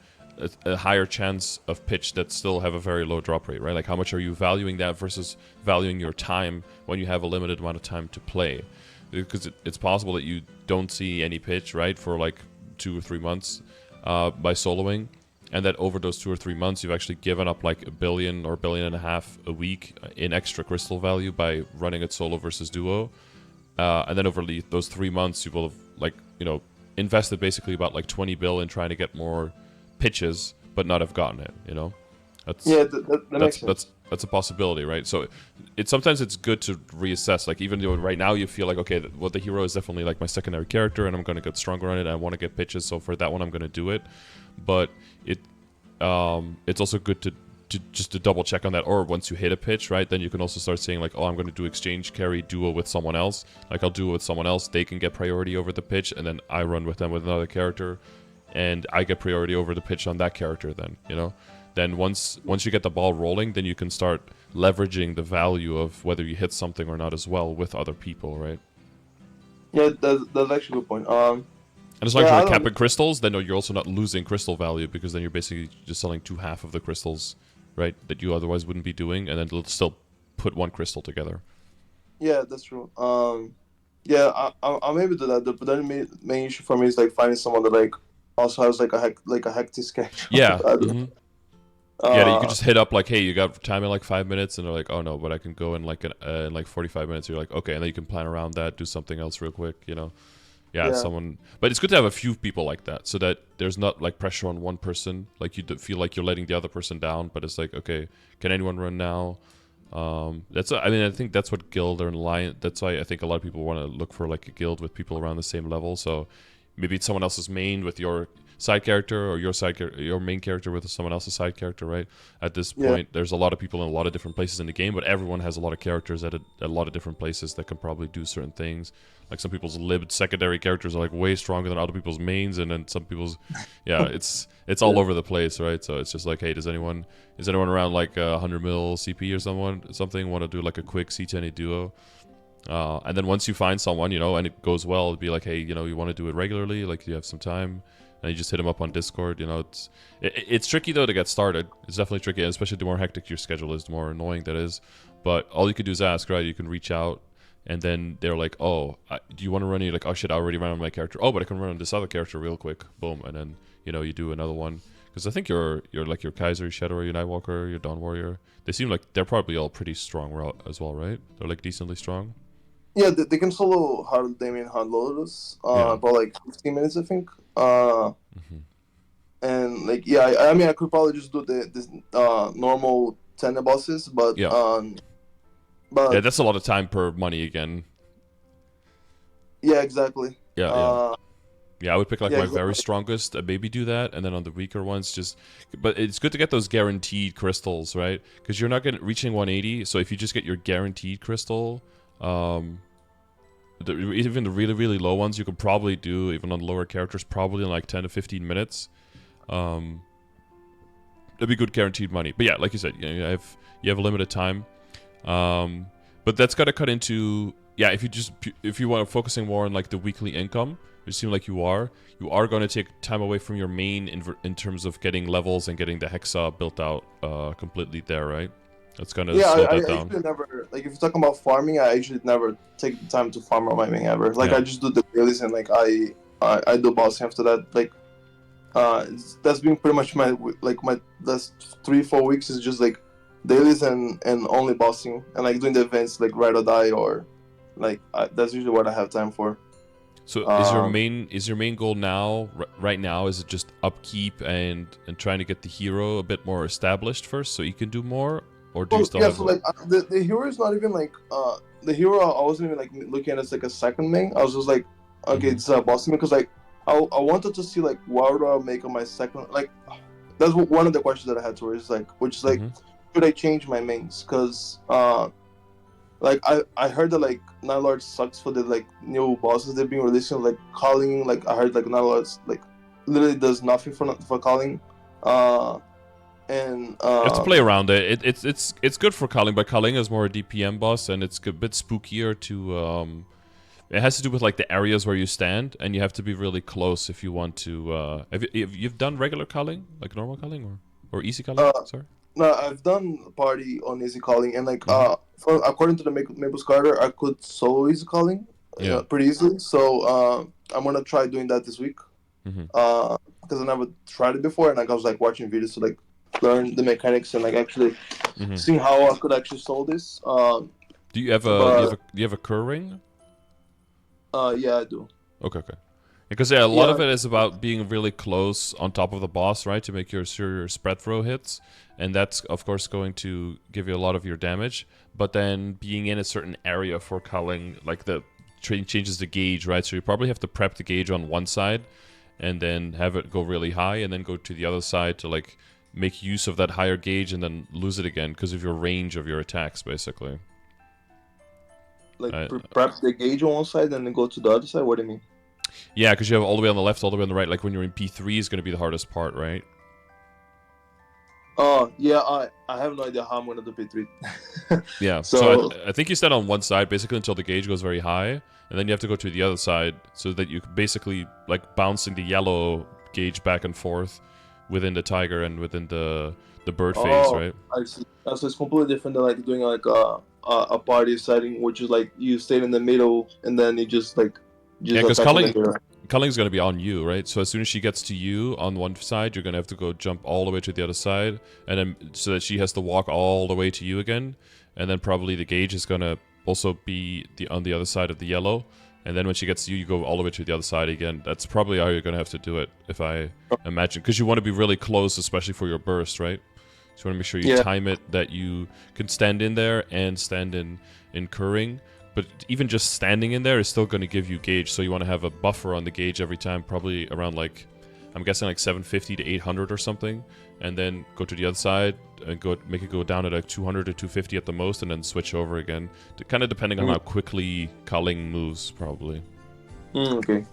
a higher chance of pitch that still have a very low drop rate, right? Like how much are you valuing that versus valuing your time when you have a limited amount of time to play? Because it's possible that you don't see any pitch, right, for like 2 or 3 months by soloing, and that over those 2 or 3 months you've actually given up like 1 billion or 1.5 billion a week in extra crystal value by running it solo versus duo, and then over those 3 months you will have like invested basically about like 20 bill in trying to get more pitches but not have gotten it. That's
Yeah, that
that's
makes
that's
sense.
that's a possibility, right? So sometimes it's good to reassess. Like even though right now you feel like okay, well the hero is definitely like my secondary character, and I'm going to get stronger on it. And I want to get pitches, so for that one I'm going to do it. But it's also good to just to double check on that. Or once you hit a pitch, right, then you can also start saying like, oh, I'm going to do exchange carry duo with someone else. Like I'll duo with someone else, they can get priority over the pitch, and then I run with them with another character, and I get priority over the pitch on that character. Then once you get the ball rolling, then you can start leveraging the value of whether you hit something or not as well with other people, right?
Yeah, that's actually a good point.
And as long as
Yeah,
you're
I
not
don't.
capping crystals, then you're also not losing crystal value because then you're basically just selling half of the crystals, right, that you otherwise wouldn't be doing, and then it'll still put one crystal together.
Yeah, that's true. Yeah, I'll maybe do that. But then main issue for me is like finding someone that like also has like a hectic schedule.
Yeah.
I don't know.
Hmm. Yeah, that you could
Uh,
just hit up like, hey, you got time in like 5 minutes, and they're like, oh no, but I can go in like in like 45 minutes. You're like, okay, and then you can plan around that, do something else real quick. Yeah,
yeah,
someone. But it's good to have a few people like that, so that there's not like pressure on one person. Like you feel like you're letting the other person down, but it's like, okay, can anyone run now? I mean, I think that's what guild or alliance. That's why I think a lot of people want to look for like a guild with people around the same level. So maybe it's someone else's main with your side character, or your main character with someone else's side character, right? At this
yeah,
point, there's a lot of people in a lot of different places in the game, but everyone has a lot of characters at a lot of different places that can probably do certain things. Like some people's libbed secondary characters are like way stronger than other people's mains, and then some people's, yeah, it's all
yeah,
over the place, right? So it's just like, hey, is anyone around like 100 mil CP or something want to do like a quick C10 duo? And then once you find someone, and it goes well, it'd be like, hey, you want to do it regularly, like you have some time, and you just hit them up on Discord. It's tricky though to get started. It's definitely tricky, especially the more hectic your schedule is, the more annoying that is. But all you could do is ask, right? You can reach out, and then they're like, oh, do you want to run? You're like, oh shit, I already ran on my character. Oh, but I can run on this other character real quick. Boom, and then you do another one. Because I think you're like your Kaiser, your Shadow, your Nightwalker, your Dawn Warrior. They seem like they're probably all pretty strong as well, right? They're like decently strong.
yeah. They can solo hard Damien hard lotus.
Yeah.
About like 15 minutes, I think.
Hmm.
And like yeah, I mean I could probably just do this normal 10 bosses,
Yeah. Yeah,
But
that's a lot of time per money again.
yeah, exactly.
Yeah, yeah. Yeah, I would pick like
Yeah,
my very
exactly.
strongest, maybe do that, and then on the weaker ones, just. But it's good to get those guaranteed crystals, right? Because you're not getting reaching 180. So if you just get your guaranteed crystal, um, even the really really low ones, you could probably do even on lower characters, probably in like 10 to 15 minutes. Um, that'd be good guaranteed money. But yeah, like you said, you have a limited time. But that's got to cut into if you want to focusing more on like the weekly income, which seem like you are going to take time away from your main in terms of getting levels and getting the hexa built out completely there, right? That's gonna
Yeah,
slow
I
that down.
usually never like if you're talking about farming, I usually never take the time to farm on my main ever. Like
Yeah.
I just do the dailies and like I do bossing after that. Like that's been pretty much my last 3-4 weeks is just like dailies and only bossing and like doing the events like ride or die or like that's usually what I have time for.
So
Um,
is your main goal now right now is it just upkeep and trying to get the hero a bit more established first so you can do more, or do you
well,
still
yeah,
have
so like the hero is not even like the hero I wasn't even like looking at as like a second main. I was just like okay,
Mhm.
it's bossing because like I wanted to see like what do I make on my second like that's one of the questions that I had to raise like which is like
Mhm.
should I change my mains because like I heard that like NightLord sucks for the like new bosses they've been releasing like calling like I heard like NightLord's like literally does nothing for calling uh and
You have to play around it. It's good for Culling, but Culling is more a DPM boss, and it's a bit spookier to. It has to do with like the areas where you stand, and you have to be really close if you want to. Have you've done regular Culling, like normal Culling, or easy Culling?
uh
Sorry.
no, I've done party on easy calling and like
Mm-hmm.
according to the Maple Scardor I could solo easy calling
Yeah.
pretty easily so I'm gonna try doing that this week
Mm-hmm.
because I never tried it before and like I was like watching videos to like learn the mechanics and like actually
Mm-hmm.
seeing how I could actually solve this.
Do you have a
But
do you have a cur ring?
yeah, I do.
Okay, okay. Because yeah, a lot of
Yeah,
it is about being really close on top of the boss, right, to make sure your spread throw hits, and that's of course going to give you a lot of your damage. But then being in a certain area for culling, like the changes the gauge, right? So you probably have to prep the gauge on one side, and then have it go really high, and then go to the other side to like make use of that higher gauge, and then lose it again because of your range of your attacks, basically.
like
Uh,
prep the gauge on one side and then go to the other side. What do you mean?
yeah, because you have all the way on the left, all the way on the right. Like when you're in P3 is going to be the hardest part, right?
Oh yeah, I have no idea how I'm gonna do P3.
Yeah, so
So
I think you stand on one side basically until the gauge goes very high, and then you have to go to the other side so that you basically like bouncing the yellow gauge back and forth within the tiger and within the bird phase,
oh
right?
I see. So it's completely different than like doing like a party setting, which is like you stay in the middle and then you
Yeah,
just
because
attack from the middle.
Culling's going to be on you, right? So as soon as she gets to you on one side, you're going to have to go jump all the way to the other side, and then so that she has to walk all the way to you again, and then probably the gauge is going to also be on the other side of the yellow, and then when she gets to you, you go all the way to the other side again. That's probably how you're going to have to do it, if I imagine, because you want to be really close, especially for your burst, right? So you want to make sure you
Yeah.
time it that you can stand in there and stand in curring. But even just standing in there is still going to give you gauge, so you want to have a buffer on the gauge every time, probably around like, I'm guessing like 750 to 800 or something, and then go to the other side and go make it go down at like 200 to 250 at the most, and then switch over again. Kind of depending on how quickly Culling moves, probably.
Okay,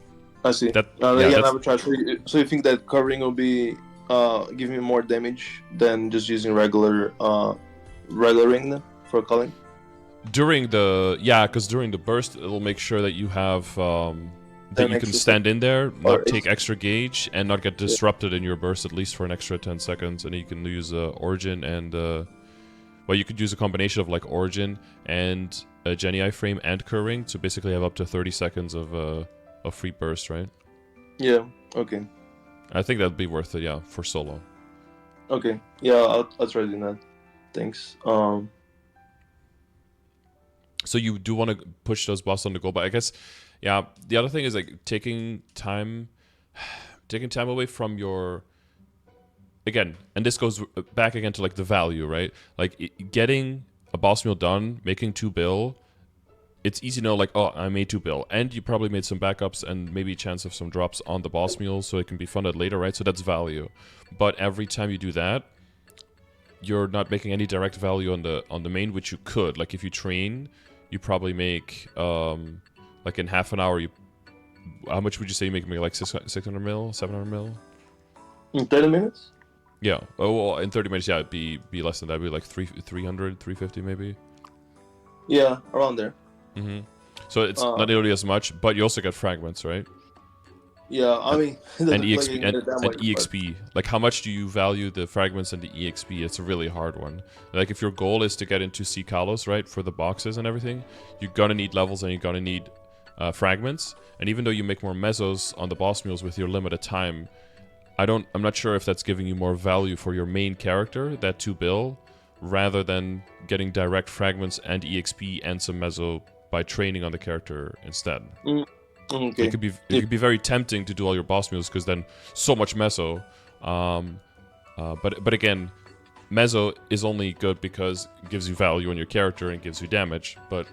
I see.
That yeah,
Yeah, I
that's
never tried. So you think that covering will be give me more damage than just using regular ring for calling?
during because during the burst it'll make sure that you have that
Ten
you can
extra seconds
stand in there,
or
not take extra gauge, and not get
yeah.
disrupted in your burst at least for an extra 10 seconds. And you can use Origin and well, you could use a combination of like Origin and a Genii frame and curring to basically have up to 30 seconds of free burst, right?
Yeah. Okay.
I think that'd be worth it, yeah, for solo.
Okay. Yeah, I'll try doing that. Thanks.
So you do want to push those bosses on the goal, but I guess, yeah. The other thing is like taking time away from your, again, and this goes back again to like the value, right? Like getting a boss meal done, making 2 bill, it's easy to know, like, oh, I made 2 bill. And you probably made some backups and maybe a chance of some drops on the boss meal so it can be funded later, right? So that's value. But every time you do that, you're not making any direct value on the main, which you could. Like, if you train, you probably make, like, in half an hour, how much would you say you make? Like 600 mil? 700 mil?
In 30 minutes?
Yeah. Oh, well, in 30 minutes, yeah, it'd be less than that. It'd be like 300, 350 maybe.
Yeah, around there.
Mm-hmm. So it's not nearly as much, but you also get fragments, right?
Yeah, I mean,
And
like
exp and exp. Like, how much do you value the fragments and the exp? It's a really hard one. Like, if your goal is to get into Kalos, right, for the boxes and everything, you're gonna need levels and you're gonna need fragments. And even though you make more mesos on the boss mules with your limited time, I'm not sure if that's giving you more value for your main character, that 2 bill, rather than getting direct fragments and exp and some meso by training on the character instead.
Okay.
It could be very tempting to do all your boss mules because then so much meso. But again, meso is only good because it gives you value on your character and gives you damage. But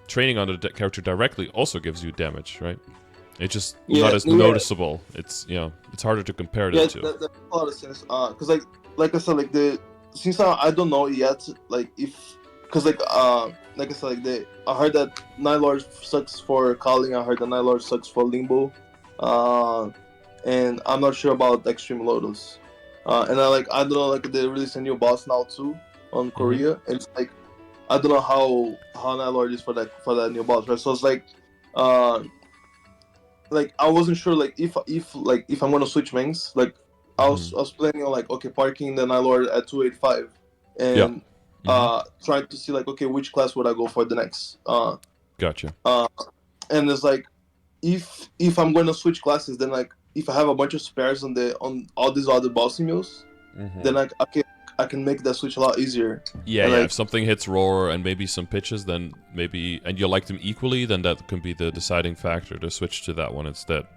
training on the character directly also gives you damage, right? It's just not as noticeable. It's it's harder to compare the two.
That makes a lot of sense. Cause like I said, like since I don't know yet, like if, cause like I said, like I heard that NightLord sucks for calling. I heard that NightLord sucks for Limbo, and I'm not sure about Extreme Lotus. And I don't know, like they released a new boss now too on Korea, and it's like I don't know how NightLord is for that new boss, right? So it's like I wasn't sure like if I'm gonna switch mains. Like I was planning on like, okay, parking the NightLord at 285 and trying to see like, okay, which class would I go for the next.
Gotcha.
And it's like if I'm gonna switch classes, then like if I have a bunch of spares on all these other boss meals, then like I can make that switch a lot easier.
Yeah,
and,
yeah.
like,
If something hits roar and maybe some pitches, then maybe, and you like them equally, then that can be the deciding factor to switch to that one instead.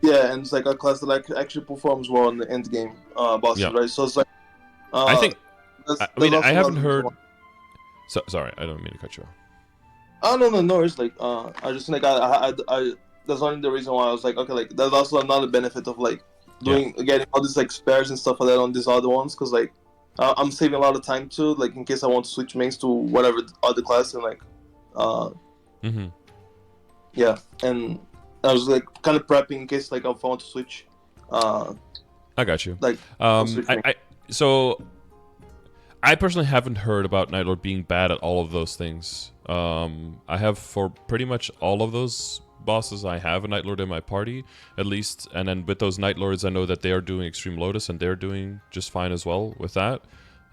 Yeah, and it's like a class that like actually performs well in the end game bosses, right? So it's like
I think I haven't heard.
So,
sorry, I don't mean to cut you off.
Oh no, it's like I just like I that's only the reason why I was like, okay, like that's also another benefit of like getting all these like spares and stuff like that on these other ones, because like I'm saving a lot of time too, like in case I want to switch mains to whatever other class, and like yeah, and I was like kind of prepping in case like if I want to switch.
I got you.
Like
so I personally haven't heard about NightLord being bad at all of those things. I have for pretty much all of those bosses, I have a NightLord in my party, at least. And then with those NightLords, I know that they are doing Extreme Lotus, and they're doing just fine as well with that.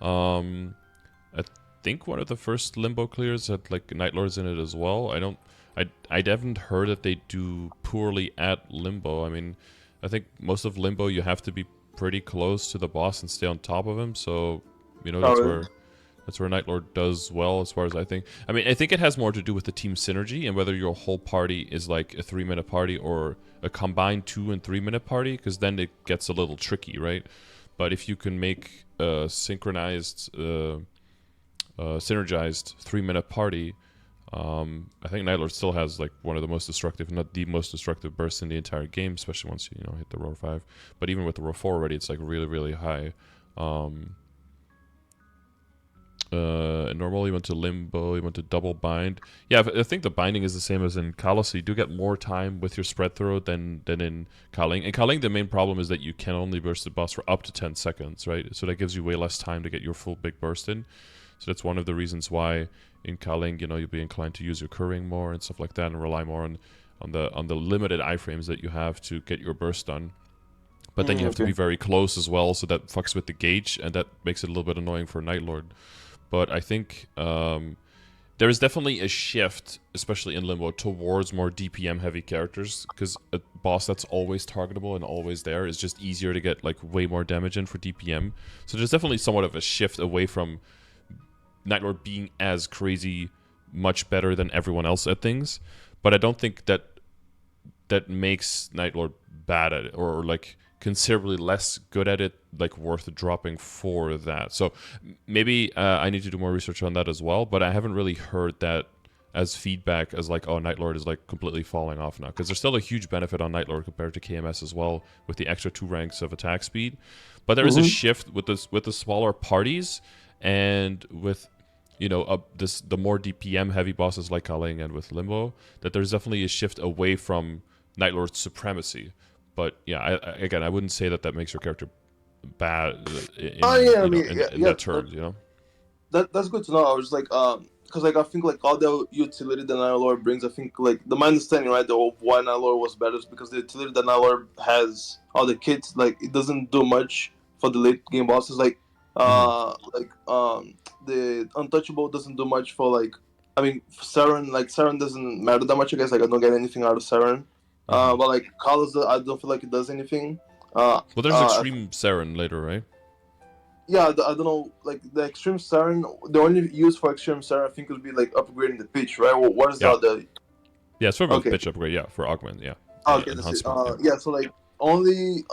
I think one of the first Limbo clears had like NightLords in it as well. I haven't heard that they do poorly at Limbo. I mean, I think most of Limbo you have to be pretty close to the boss and stay on top of him. So that's where NightLord does well, as far as I think. I mean, I think it has more to do with the team synergy and whether your whole party is like a 3-minute party or a combined 2 and 3-minute party, because then it gets a little tricky, right? But if you can make a synchronized, synergized 3-minute party, I think NightLord still has like one of the most destructive, if not the most destructive bursts in the entire game, especially once you hit the roar 5. But even with the roar 4 already, it's like really, really high. Normal, you went to Limbo, you went to double bind. Yeah, I think the binding is the same as in Kalos, so you do get more time with your spread throw than in Kaling. In Kaling, the main problem is that you can only burst the boss for up to 10 seconds, right? So that gives you way less time to get your full big burst in. So that's one of the reasons why in Kaling, you'll be inclined to use your curring more and stuff like that, and rely more on the limited iframes that you have to get your burst done. But then you have to be very close as well, so that fucks with the gauge, and that makes it a little bit annoying for NightLord. But I think there is definitely a shift, especially in Limbo, towards more DPM-heavy characters, because a boss that's always targetable and always there is just easier to get like way more damage in for DPM. So there's definitely somewhat of a shift away from NightLord being as crazy, much better than everyone else at things. But I don't think that makes NightLord bad at it, or like considerably less good at it, like worth dropping for that. So maybe I need to do more research on that as well. But I haven't really heard that as feedback as like, oh, NightLord is like completely falling off now, because there's still a huge benefit on NightLord compared to KMS as well, with the extra 2 ranks of attack speed. But there is a shift with the smaller parties, and with the more DPM heavy bosses like Kaling and with Limbo, that there's definitely a shift away from NightLord's supremacy. But yeah, I wouldn't say that makes your character bad in that terms,
That's good to know. I was like, because like I think like all the utility that NightLord brings, I think like my understanding, right, of why NightLord was better is because the utility that NightLord has, all the kits, like it doesn't do much for the late game bosses. Like, the Untouchable doesn't do much for like, I mean, Saren, like Saren doesn't matter that much. I guess like I don't get anything out of Saren. But like Carlos, I don't feel like it does anything.
Well, there's Extreme Saren later, right?
Yeah, I don't know. Like the Extreme Saren, the only use for Extreme Saren, I think, would be like upgrading the pitch, right? Well, what is the?
Yeah, sort of a pitch upgrade. Yeah, for Augment. Yeah.
Okay, that's it. Yeah, so like only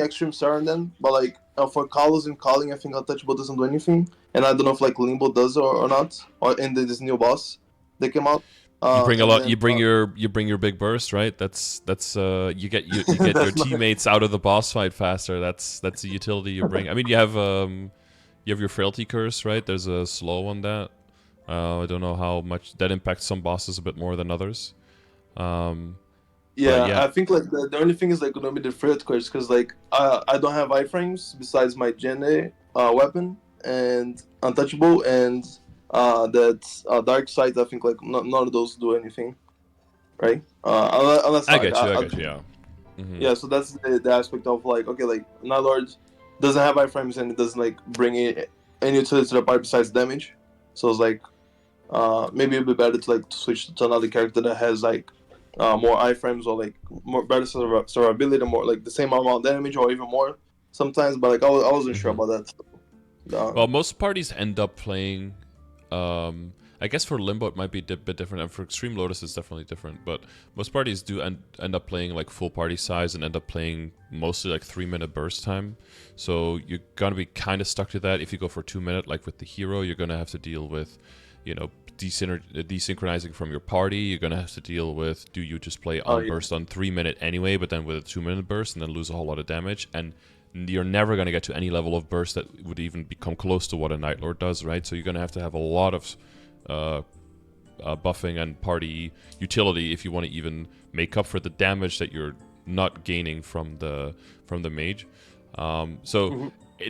Extreme Saren then, but like for Carlos and Calling, I think Untouchable doesn't do anything, and I don't know if like Limbo does or not, or in this new boss that came out.
You bring a lot. Then, you bring your big burst, right? That's you get your teammates out of the boss fight faster. That's the utility you bring. I mean, you have your frailty curse, right? There's a slow on that. I don't know how much that impacts some bosses a bit more than others.
Yeah, I think like the only thing is like gonna be the frailty curse, because like I don't have iframes besides my Gen A weapon and Untouchable and. That Dark Side, I think like none of those do anything, right? Unless
I get you. Yeah.
Mm-hmm. Yeah, so that's the aspect of like, okay, like NightLord doesn't have iframes and it doesn't like bring any utility to the party besides damage. So it's like maybe it'd be better to like switch to another character that has like more iframes or like more better survivability, more like the same amount of damage or even more sometimes. But like I wasn't sure about that. So,
well, most parties end up playing. I guess for Limbo it might be a bit different, and for Extreme Lotus it's definitely different, but most parties do end up playing like full party size and end up playing mostly like 3-minute burst time, so you're gonna be kind of stuck to that. If you go for 2-minute, like with the hero, you're gonna have to deal with desynchronizing from your party. You're gonna have to deal with, do you just play on burst on 3-minute anyway, but then with a 2-minute burst and then lose a whole lot of damage, and you're never going to get to any level of burst that would even become close to what a NightLord does, right? So you're going to have a lot of buffing and party utility if you want to even make up for the damage that you're not gaining from the mage.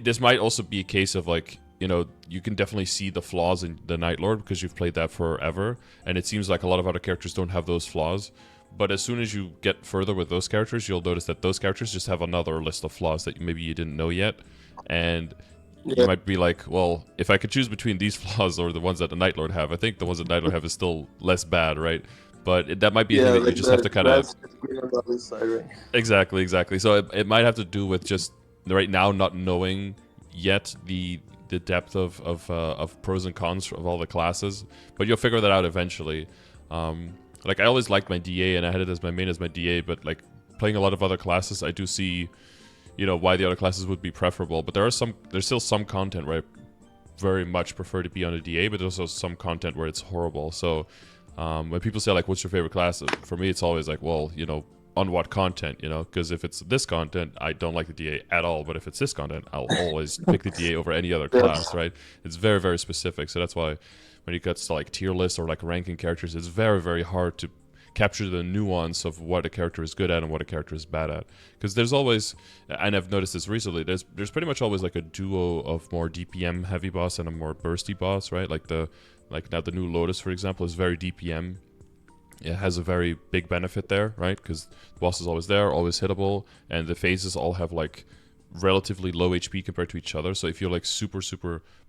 This might also be a case of like, you can definitely see the flaws in the NightLord because you've played that forever, and it seems like a lot of other characters don't have those flaws. But as soon as you get further with those characters, you'll notice that those characters just have another list of flaws that maybe you didn't know yet. And you might be like, well, if I could choose between these flaws or the ones that the NightLord have, I think the ones that NightLord have is still less bad, right? But that might be a thing that you just have to kind of... Exactly. So it might have to do with just right now not knowing yet the depth of pros and cons of all the classes. But you'll figure that out eventually. Like, I always liked my DA, and I had it as my main as my DA, but, like, playing a lot of other classes, I do see, why the other classes would be preferable. But there's still some content where I very much prefer to be on a DA, but there's also some content where it's horrible. So, when people say, like, what's your favorite class? For me, it's always like, well, on what content, Because if it's this content, I don't like the DA at all. But if it's this content, I'll always pick the DA over any other class, right? It's very, very specific. So that's why... when it gets to like tier lists or like ranking characters, it's very, very hard to capture the nuance of what a character is good at and what a character is bad at. Because there's always, and I've noticed this recently, there's pretty much always like a duo of more DPM heavy boss and a more bursty boss, right? Like now the new Lotus, for example, is very DPM. It has a very big benefit there, right? Because the boss is always there, always hittable, and the phases all have like relatively low HP compared to each other. So if you're like super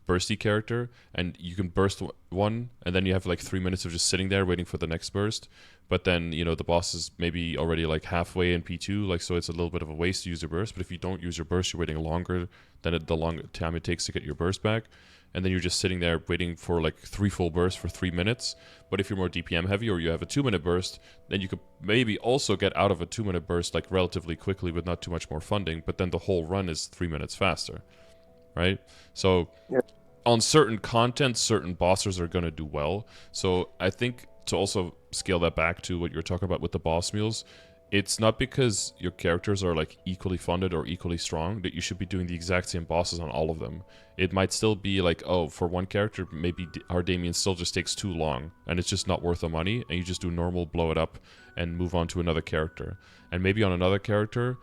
bursty character and you can burst one, and then you have like 3 minutes of just sitting there waiting for the next burst. But then, you know, the boss is maybe already like halfway in P2, like, so it's a little bit of a waste to use your burst. But if you don't use your burst, you're waiting longer than the long time it takes to get your burst back. And then you're just sitting there waiting for like 3 full bursts for 3 minutes. But if you're more DPM heavy or you have a 2-minute burst, then you could maybe also get out of a 2-minute burst like relatively quickly with not too much more funding. But then the whole run is 3 minutes faster, right? So on certain content, certain bosses are going to do well. So I think to also scale that back to what you're talking about with the boss meals, it's not because your characters are like equally funded or equally strong that you should be doing the exact same bosses on all of them. It might still be like, oh, for one character, maybe Hardamian still just takes too long and it's just not worth the money, and you just do normal, blow it up, and move on to another character. And maybe on another character,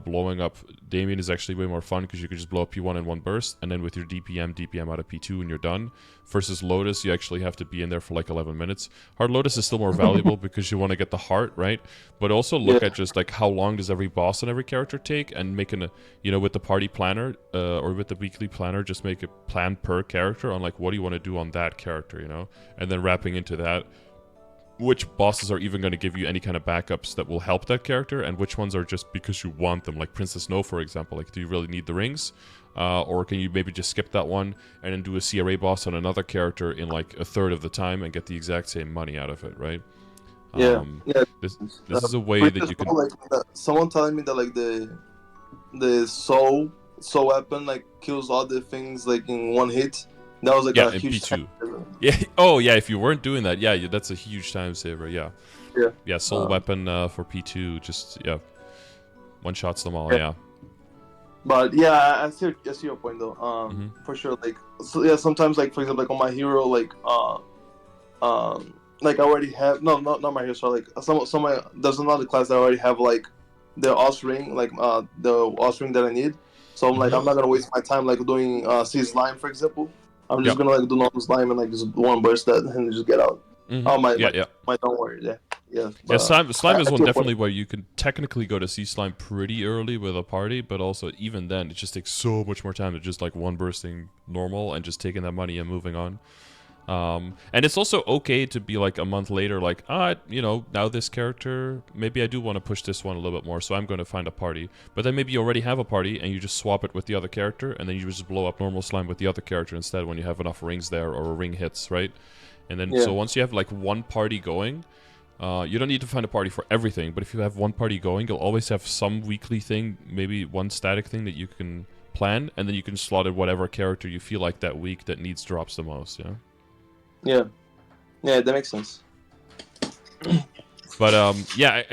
blowing up Damien is actually way more fun because you could just blow up P1 in one burst, and then with your DPM out of P2 and you're done. Versus Lotus, you actually have to be in there for like 11 minutes. Hard Lotus is still more valuable because you want to get the heart, right? But also look at just like how long does every boss and every character take, and making a, you know, with the party planner or with the weekly planner, just make a plan per character on like what do you want to do on that character, you know? And then wrapping into that, which bosses are even going to give you any kind of backups that will help that character, and which ones are just because you want them, like Princess Snow, for example. Like, do you really need the rings? Or can you maybe just skip that one and then do a CRA boss on another character in like a third of the time and get the exact same money out of it, right? This is a way that you can...
Like, someone telling me that like the soul weapon like kills all the things like in one hit. That was like a huge
P2. Yeah. Oh, yeah. If you weren't doing that, yeah, that's a huge time saver. Yeah. Yeah. Soul weapon for P2, just one shots them all. Yeah.
But yeah, I see your point though. For sure. Like, so, yeah, sometimes like for example, like on my hero, like like I already have not my hero. So like there's another class that I already have like the Os ring, like the Os ring that I need. So I'm like, I'm not gonna waste my time like doing Sea Slime, for example. I'm just gonna like do normal slime and like just one burst that and just get out. Oh my don't worry,
slime is one definitely where you can technically go to sea slime pretty early with a party, but also even then it just takes so much more time to just like one bursting normal and just taking that money and moving on. And it's also okay to be like a month later, like, you know, now this character, maybe I do want to push this one a little bit more, so I'm going to find a party. But then maybe you already have a party and you just swap it with the other character, and then you just blow up normal slime with the other character instead when you have enough rings there or a ring hits, right? And then so once you have like one party going, you don't need to find a party for everything, but if you have one party going, you'll always have some weekly thing, maybe one static thing that you can plan, and then you can slot in whatever character you feel like that week that needs drops the most, you know?
Yeah, that makes sense.
But I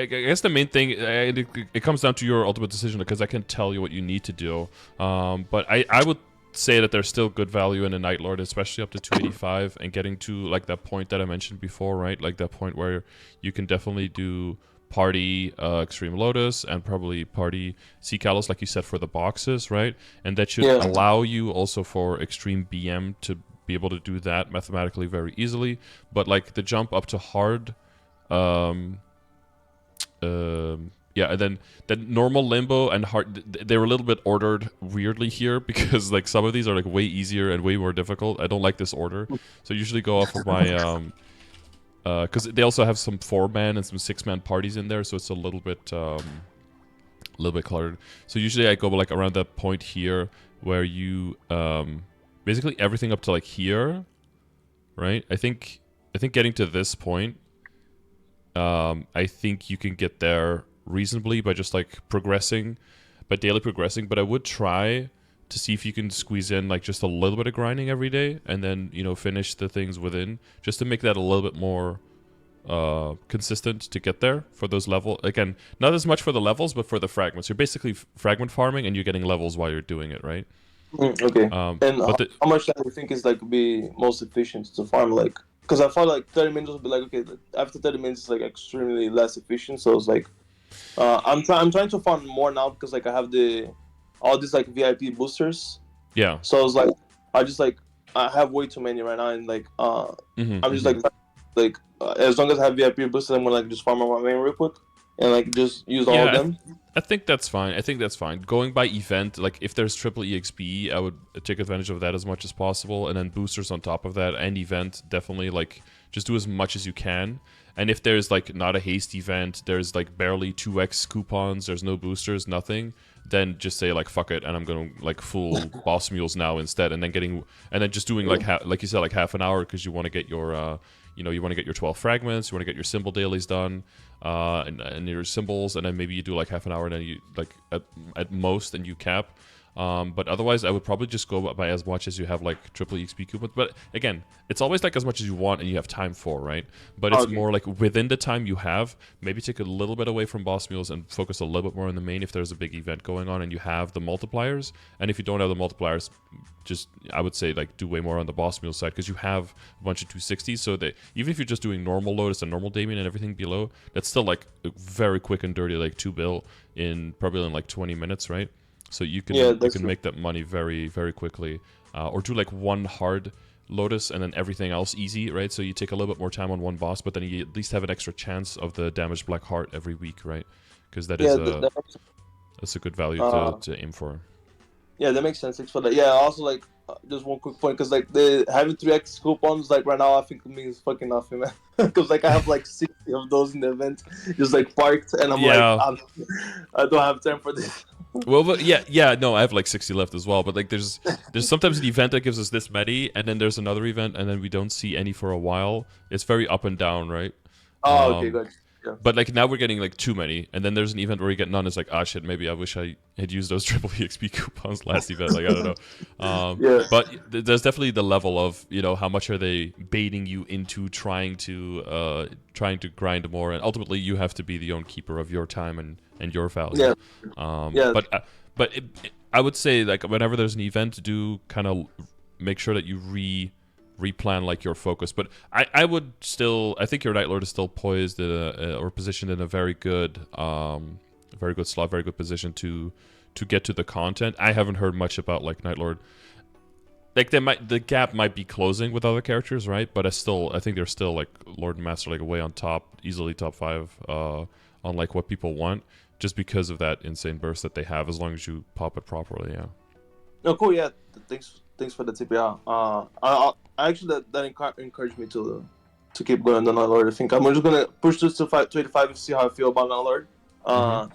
guess the main thing, it comes down to your ultimate decision, because I can tell you what you need to do. But I would say that there's still good value in a NightLord, especially up to 285, and getting to like that point that I mentioned before, right? Like that point where you can definitely do party Extreme Lotus and probably party Sea Callus, like you said, for the boxes, right? And that should allow you also for Extreme BM to be able to do that mathematically very easily. But like the jump up to hard, and then the normal limbo and hard, they were a little bit ordered weirdly here, because like some of these are like way easier and way more difficult. I don't like this order, so I usually go off of my because they also have some 4-man and some 6-man parties in there, so it's a little bit cluttered. So usually I go like around that point here where you basically everything up to like here, right? I think getting to this point, I think you can get there reasonably by just like daily progressing. But I would try to see if you can squeeze in like just a little bit of grinding every day, and then, you know, finish the things within, just to make that a little bit more consistent to get there for those levels. Again, not as much for the levels, but for the fragments. You're basically fragment farming, and you're getting levels while you're doing it, right?
Okay. And how much time do you think is like be most efficient to farm? Like, because I thought like 30 minutes would be like, okay, after 30 minutes it's like extremely less efficient. So it's like, I'm trying to farm more now, because like I have all these like VIP boosters. Yeah. So it's like I have way too many right now, and like I'm just as long as I have VIP boosters, I'm gonna like just farm on my main real quick and like just use all of them.
I think that's fine. I think that's fine. Going by event, like if there's triple EXP, I would take advantage of that as much as possible, and then boosters on top of that, and event definitely like just do as much as you can. And if there's like not a haste event, there's like barely 2x coupons, there's no boosters, nothing, then just say like fuck it, and I'm gonna like full boss mules now instead, and then just doing like like you said, like half an hour because you want to get your you want to get your 12 fragments, you want to get your symbol dailies done, and your symbols, and then maybe you do like half an hour, and then you like at most, and you cap. But otherwise, I would probably just go by as much as you have like triple EXP coupons. But again, it's always like as much as you want and you have time for, right? But it's more like within the time you have, maybe take a little bit away from boss mules and focus a little bit more on the main if there's a big event going on and you have the multipliers. And if you don't have the multipliers, just I would say like do way more on the boss mule side because you have a bunch of 260s. So that even if you're just doing normal Lotus and normal Damien and everything below, that's still like a very quick and dirty like 2 bill in probably in like 20 minutes, right? So you can make that money very, very quickly. Or do like one hard Lotus and then everything else easy, right? So you take a little bit more time on one boss, but then you at least have an extra chance of the damaged black heart every week, right? Because that is that's a good value to aim for.
Yeah, that makes sense. Thanks for that. Yeah, also like just one quick point, because like the having 3x coupons like right now I think it means fucking nothing, man. Because like I have like 60 of those in the event, just like parked, and I'm like I don't have time for this.
Well, but no, I have like 60 left as well. But like, there's sometimes an event that gives us this many, and then there's another event, and then we don't see any for a while. It's very up and down, right?
Oh, okay, good. Yeah.
But like now we're getting like too many, and then there's an event where you get none. It's like, ah, shit, maybe I wish I had used those triple EXP coupons last event. Like I don't know. But there's definitely the level of how much are they baiting you into trying to grind more, and ultimately you have to be the own keeper of your time and your value. But I would say like whenever there's an event, do kind of make sure that you replan like your focus. But I would still, I think your NightLord is still poised or positioned in a very good slot, very good position to get to the content. I haven't heard much about like NightLord. Like the gap might be closing with other characters, right? But I think they're still like Lord and Master like way on top, easily top 5 on like what people want, just because of that insane burst that they have. As long as you pop it properly, yeah.
Oh, cool. Yeah, thanks for the tip. Yeah, I actually that encouraged me to keep going on NightLord. I think I'm just gonna push this to 85 and see how I feel about NightLord.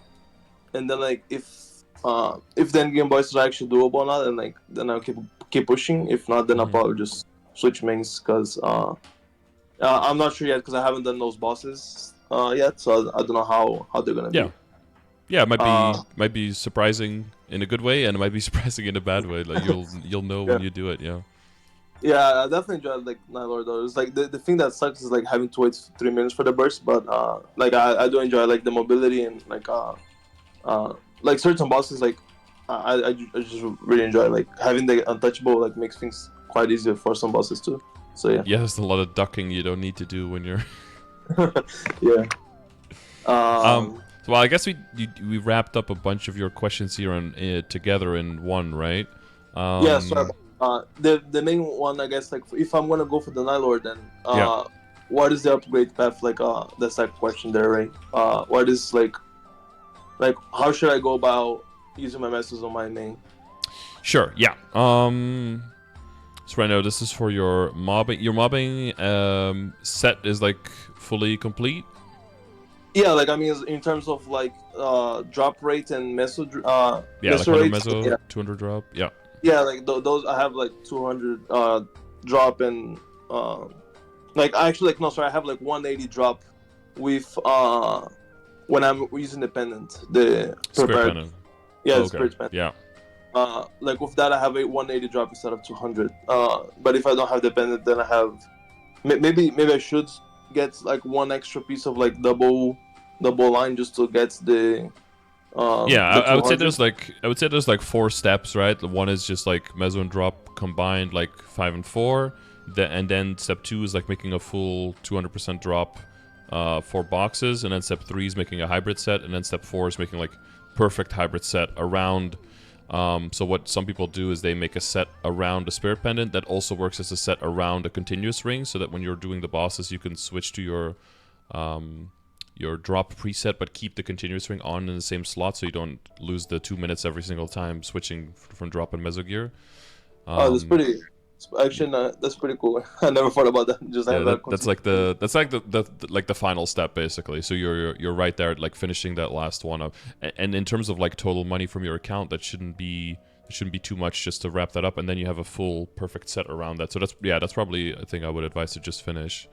And then like if the Endgame boys are actually doable or not, and like then I'll keep pushing. If not, then I'll probably just switch mains because I'm not sure yet because I haven't done those bosses yet, so I don't know how they're gonna be.
Yeah, it might be surprising in a good way, and it might be surprising in a bad way. Like you'll know when you do it. Yeah.
Yeah, I definitely enjoyed like NightLord though. It's like the thing that sucks is like having to wait 3 minutes for the burst, but like I do enjoy like the mobility and like certain bosses like I just really enjoy like having the untouchable like makes things quite easier for some bosses too. So yeah.
Yeah, there's a lot of ducking you don't need to do when you're.
Yeah.
Well, I guess we wrapped up a bunch of your questions here together in one, right?
Yeah. So the main one, I guess, like if I'm gonna go for the NightLord, then what is the upgrade path? Like that's that question there, right? What is like how should I go about using my messages on my main?
Sure. Yeah. So right now this is for your mobbing. Your mobbing set is like fully complete.
Yeah, like I mean, in terms of like drop rate and meso,
like 100 meso, 200 drop, yeah.
Yeah, like those I have like 200 drop and like actually like no, sorry, I have like 180 drop with when I'm using the pendant, the
Spirit pendant.
Yeah, the Spirit pendant.
Yeah.
Like with that I have a 180 drop instead of 200. But if I don't have the pendant, then I have maybe I should get like one extra piece of like double line just to get the
I would say there's like 4 steps, right? One is just like meso and drop combined, like 5 and 4, and then step 2 is like making a full 200% drop 4 boxes, and then step 3 is making a hybrid set, and then step 4 is making like perfect hybrid set around. So what some people do is they make a set around a Spirit pendant that also works as a set around a continuous ring, so that when you're doing the bosses, you can switch to your your drop preset, but keep the continuous ring on in the same slot, so you don't lose the 2 minutes every single time switching from drop and meso gear.
Oh, that's pretty. Actually, no, that's pretty cool. I never thought about that. Just
Yeah,
have that.
that's like the final step basically. So you're right there at like finishing that last one up. And in terms of like total money from your account, that shouldn't be too much just to wrap that up, and then you have a full perfect set around that. So that's probably a thing I would advise to just finish.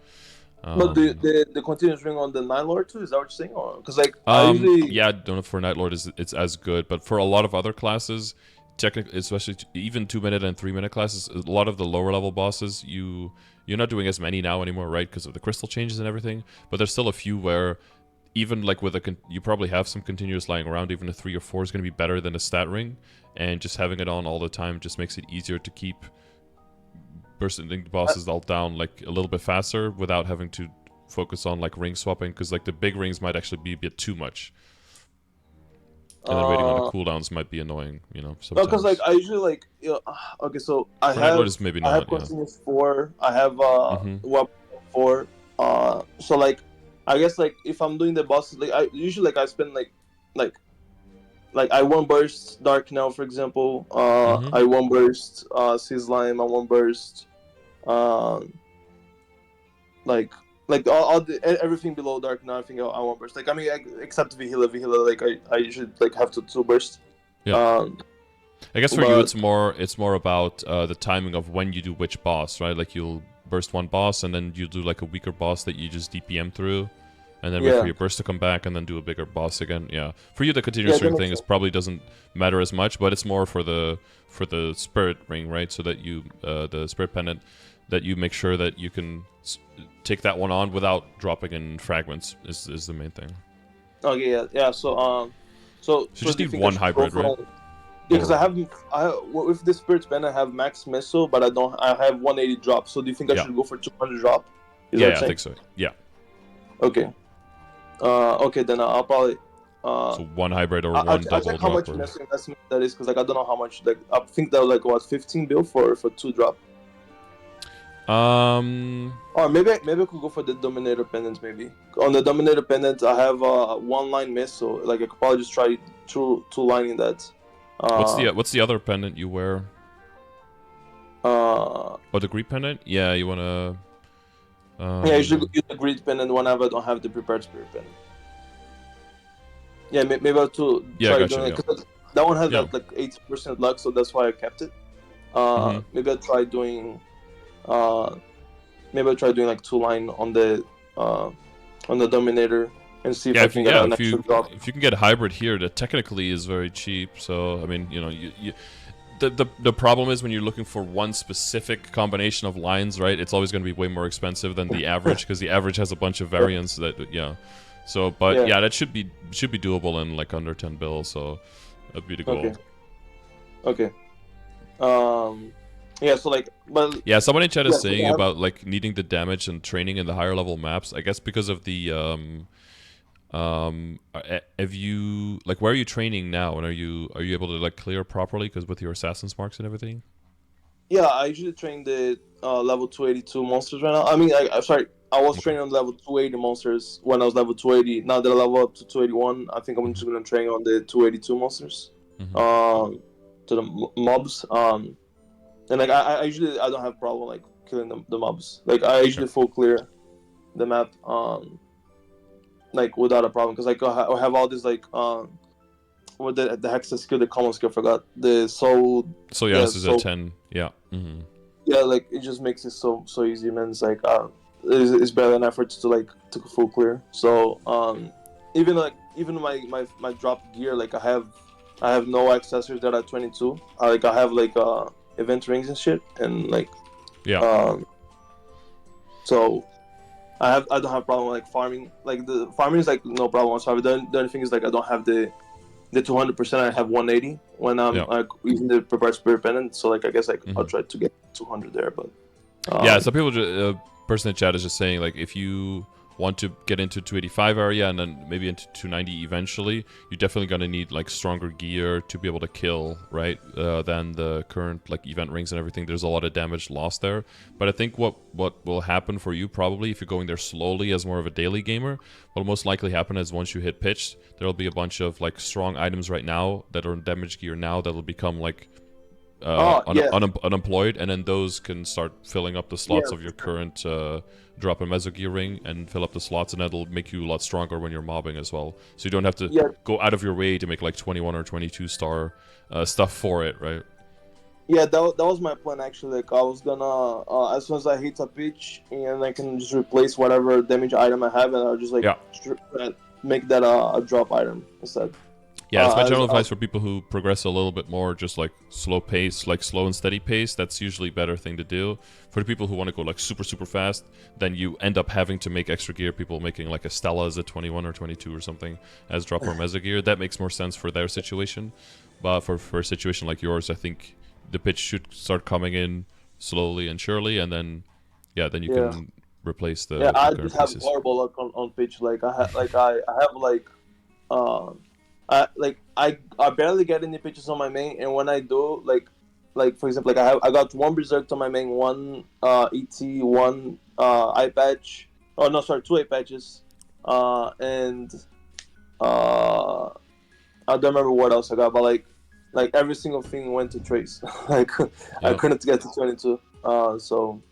But the continuous ring on the NightLord too, is that what you're saying? Or because like I usually
yeah, I don't know if for NightLord it's as good, but for a lot of other classes, technically, especially even 2-minute and 3-minute classes, a lot of the lower level bosses you're not doing as many now anymore, right? Because of the crystal changes and everything. But there's still a few where even like with you probably have some continuous lying around. Even a 3 or 4 is going to be better than a stat ring, and just having it on all the time just makes it easier to keep bursting the bosses all down like a little bit faster without having to focus on like ring swapping, because like the big rings might actually be a bit too much, and then waiting on the cooldowns might be annoying, you know,
no,
sometimes.
because like I usually like okay, so
For NightLord is maybe
I have
not, yeah.
continuous 4, I have
Mhm.
weapon 4, so like I guess like if I'm doing the bosses, like I usually like I spend like I one burst Dark Knell, for example.
Mhm.
I one burst Sea Slime. I one burst like all the everything below Dark Knell. I think I one burst. Like I mean, except Vihila. Like I usually like have to two burst.
Yeah.
Um,
I guess for you
but
it's more about the timing of when you do which boss, right? Like you'll burst one boss and then you do like a weaker boss that you just DPM through, and then wait for
yeah,
your burst to come back and then do a bigger boss again. Yeah. For you, the
yeah,
continuous
that
ring
makes
thing is
sense.
probably doesn't matter as much, but it's more for the spirit ring, right? So that you the spirit pendant, that you make sure that you can take that one on without dropping in fragments is the main thing.
Okay, yeah. So
So just
do you
need
think I
one
should go
hybrid, right?
from? Yeah, because
Or
with the Spirit's Band I have max missile, but I don't. I have 180 drop. So do you think I
yeah,
should go for 200 drop? Is that what
yeah,
you're
I
saying?
think so. Yeah.
Okay. Okay, then I'll probably.
So one hybrid or one
I
double
check how
drop
much
or
investment that is, because like I don't know how much. Like I think that like what 15 bill for 2 drop, or maybe I could go for the Dominator pendant. Maybe on the Dominator pendant I have one line missile. Like I could probably just try two lining that. Uh,
what's the other pendant you wear?
uh,
Oh, the greed pendant? Yeah, you wanna
yeah, you should use the grid pendant whenever I don't have the prepared spirit pendant. Yeah, maybe I'll to
yeah,
try
gotcha,
doing it
yeah.
because that one has
Yeah.
like 80% luck, so that's why I kept it.
Mm-hmm.
Maybe I'll try doing uh maybe I'll try doing like 2 line on the Dominator and see if I can get an extra drop.
if you can get hybrid here, that technically is very cheap. So I mean, you know, the problem is when you're looking for one specific combination of lines, right? It's always going to be way more expensive than the average, because the average has a bunch of variants that yeah. So, but
Yeah.
yeah, that should be doable in like under 10 bill. So that'd be the goal.
Okay. Okay. Yeah. So like, but
Yeah, someone in chat
yeah.
is
So
saying
I have,
about like needing the damage and training in the higher level maps. I guess because of the have you like where are you training now, and are you able to like clear properly because with your assassin's marks and everything?
yeah. I usually train the level 282 monsters right now. I mean, I'm sorry. I was
Okay.
training on level 280 monsters when I was level 280. Now that I level up to 281, I think I'm
Mm-hmm.
just gonna train on the 282 monsters.
Mm-hmm.
To the mobs. And like I usually I don't have problem like killing the mobs. Like I
Okay.
usually full clear the map like without a problem, because like I have all these like what the hexa skill, the common skill, I forgot the soul.
So yeah,
Yeah,
this is a
so
10. Yeah. Mm-hmm.
yeah, like it just makes it so easy, man. It's like it's better than effort to like to full clear. So even my drop gear, like I have no accessories that are 22. I have like event rings and shit, and like
Yeah.
um so I don't have problem like farming. Like the farming is like no problem whatsoever. The only thing is like I don't have the 200%. I have 180 when I'm
Yeah.
like using the prepared spirit pendant. So like I guess like I'll
Mm-hmm.
try to get 200 there, but
Yeah. Some people, person in chat is just saying like if you want to get into 285 area and then maybe into 290 eventually, you're definitely gonna need like stronger gear to be able to kill, right? Than the current like event rings and everything. There's a lot of damage lost there. But I think what will happen for you probably if you're going there slowly as more of a daily gamer, what'll most likely happen is once you hit pitch, there'll be a bunch of like strong items right now that are damage gear now that'll become like unemployed, and then those can start filling up the slots of your current drop and meso gear ring and fill up the slots, and that'll make you a lot stronger when you're mobbing as well. So you don't have to go out of your way to make like 21 or 22 star stuff for it, right?
Yeah, that was my plan actually. Like I was gonna as soon as I hit a pitch, and I can just replace whatever damage item I have, and I'll just like make that a drop item instead.
Yeah, that's my general advice for people who progress a little bit more, just like slow pace, like slow and steady pace. That's usually a better thing to do. For the people who want to go like super fast, then you end up having to make extra gear. People making like a Stella as a 21 or 22 or something as drop or meso gear. That makes more sense for their situation. But for a situation like yours, I think the pitch should start coming in slowly and surely, and then you can replace the
I
the
just have
pieces.
horrible luck on pitch. Like I have like I barely get any pitches on my main, and when I do, like for example, like I got one berserk on my main, one ET, one eye patch. Oh no, sorry, two eye patches, and I don't remember what else I got, but like every single thing went to trace. Like I couldn't get to 22. So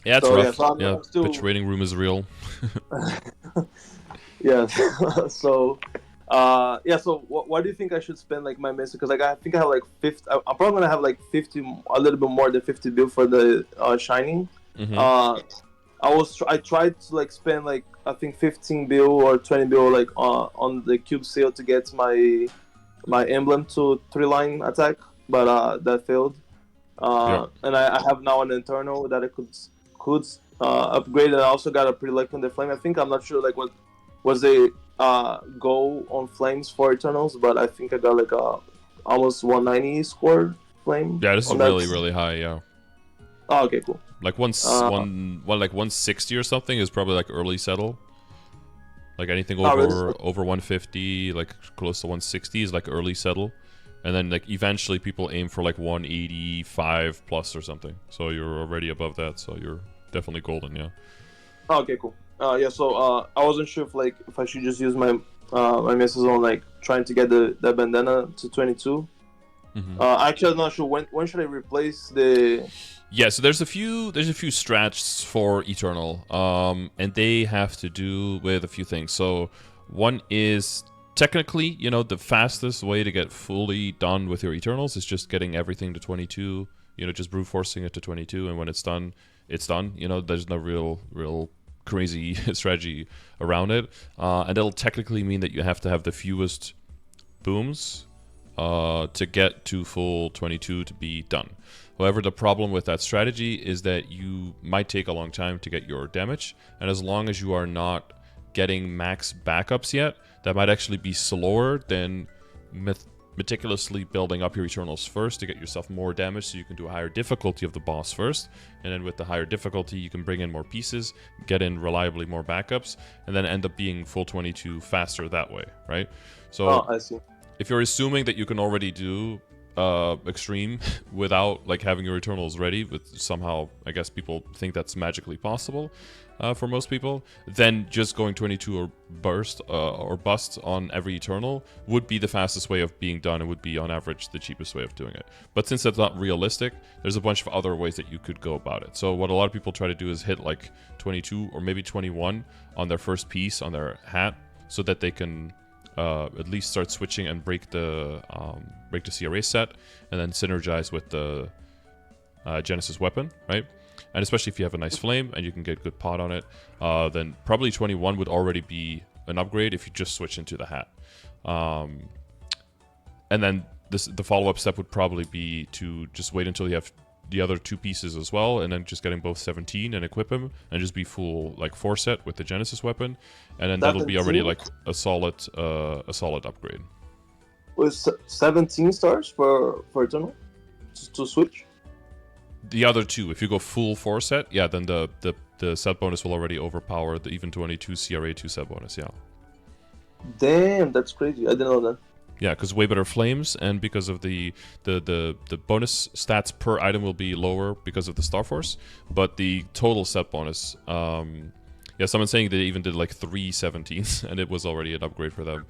yeah, it's rough.
I'm still...
pitch waiting room is real.
Yeah. So so what do you think I should spend like my meso? Because like I think I have like 50. I'm probably gonna have like 50, a little bit more than 50 bill for the shining. I tried to like spend like I think 15 bill or 20 bill like on the cube sale to get my emblem to 3-line attack, but that failed. And I have now an internal that I could upgrade, and I also got a pretty lucky on the flame. I think I'm not sure like what was the goal on flames for Eternals, but I think I got like a almost 190 score flame.
Yeah, this is really high. Yeah.
Oh, okay, cool.
Like like 160 or something is probably like early settle. Like anything over 150, like close to 160 is like early settle, and then like eventually people aim for like 185 plus or something. So you're already above that, so you're definitely golden. Yeah.
Oh, okay, cool. So I wasn't sure if I should just use my my misses on like trying to get the bandana to 22. Actually, I'm not sure when should I replace the.
Yeah, so there's a few strats for Eternal, and they have to do with a few things. So one is technically, the fastest way to get fully done with your Eternals is just getting everything to 22. Just brute forcing it to 22, and when it's done, it's done. There's no real crazy strategy around it, and that'll technically mean that you have to have the fewest booms to get to full 22 to be done. However, the problem with that strategy is that you might take a long time to get your damage, and as long as you are not getting max backups yet, that might actually be slower than meticulously building up your Eternals first to get yourself more damage so you can do a higher difficulty of the boss first, and then with the higher difficulty you can bring in more pieces, get in reliably more backups, and then end up being full 22 faster that way, right? So
I see.
If you're assuming that you can already do extreme without like having your Eternals ready, but somehow I guess people think that's magically possible for most people, then just going 22 or burst or bust on every Eternal would be the fastest way of being done and would be on average the cheapest way of doing it. But since that's not realistic, there's a bunch of other ways that you could go about it. So what a lot of people try to do is hit like 22 or maybe 21 on their first piece on their hat so that they can at least start switching and break the CRA set, and then synergize with the Genesis weapon, right? And especially if you have a nice flame and you can get good pot on it, then probably 21 would already be an upgrade if you just switch into the hat. And then the follow-up step would probably be to just wait until you have the other two pieces as well, and then just getting both 17 and equip him, and just be full like 4 set with the Genesis weapon, and then that'll be already like a solid upgrade.
With 17 stars for Eternal to switch?
the other two, if you go full 4 set, yeah, then the set bonus will already overpower the even 22 CRA 2 set bonus, yeah.
Damn, that's crazy. I didn't know that.
Yeah, because way better flames, and because of the bonus stats per item will be lower because of the Star Force, but the total set bonus, yeah, someone's saying they even did like 3 17s, and it was already an upgrade for them.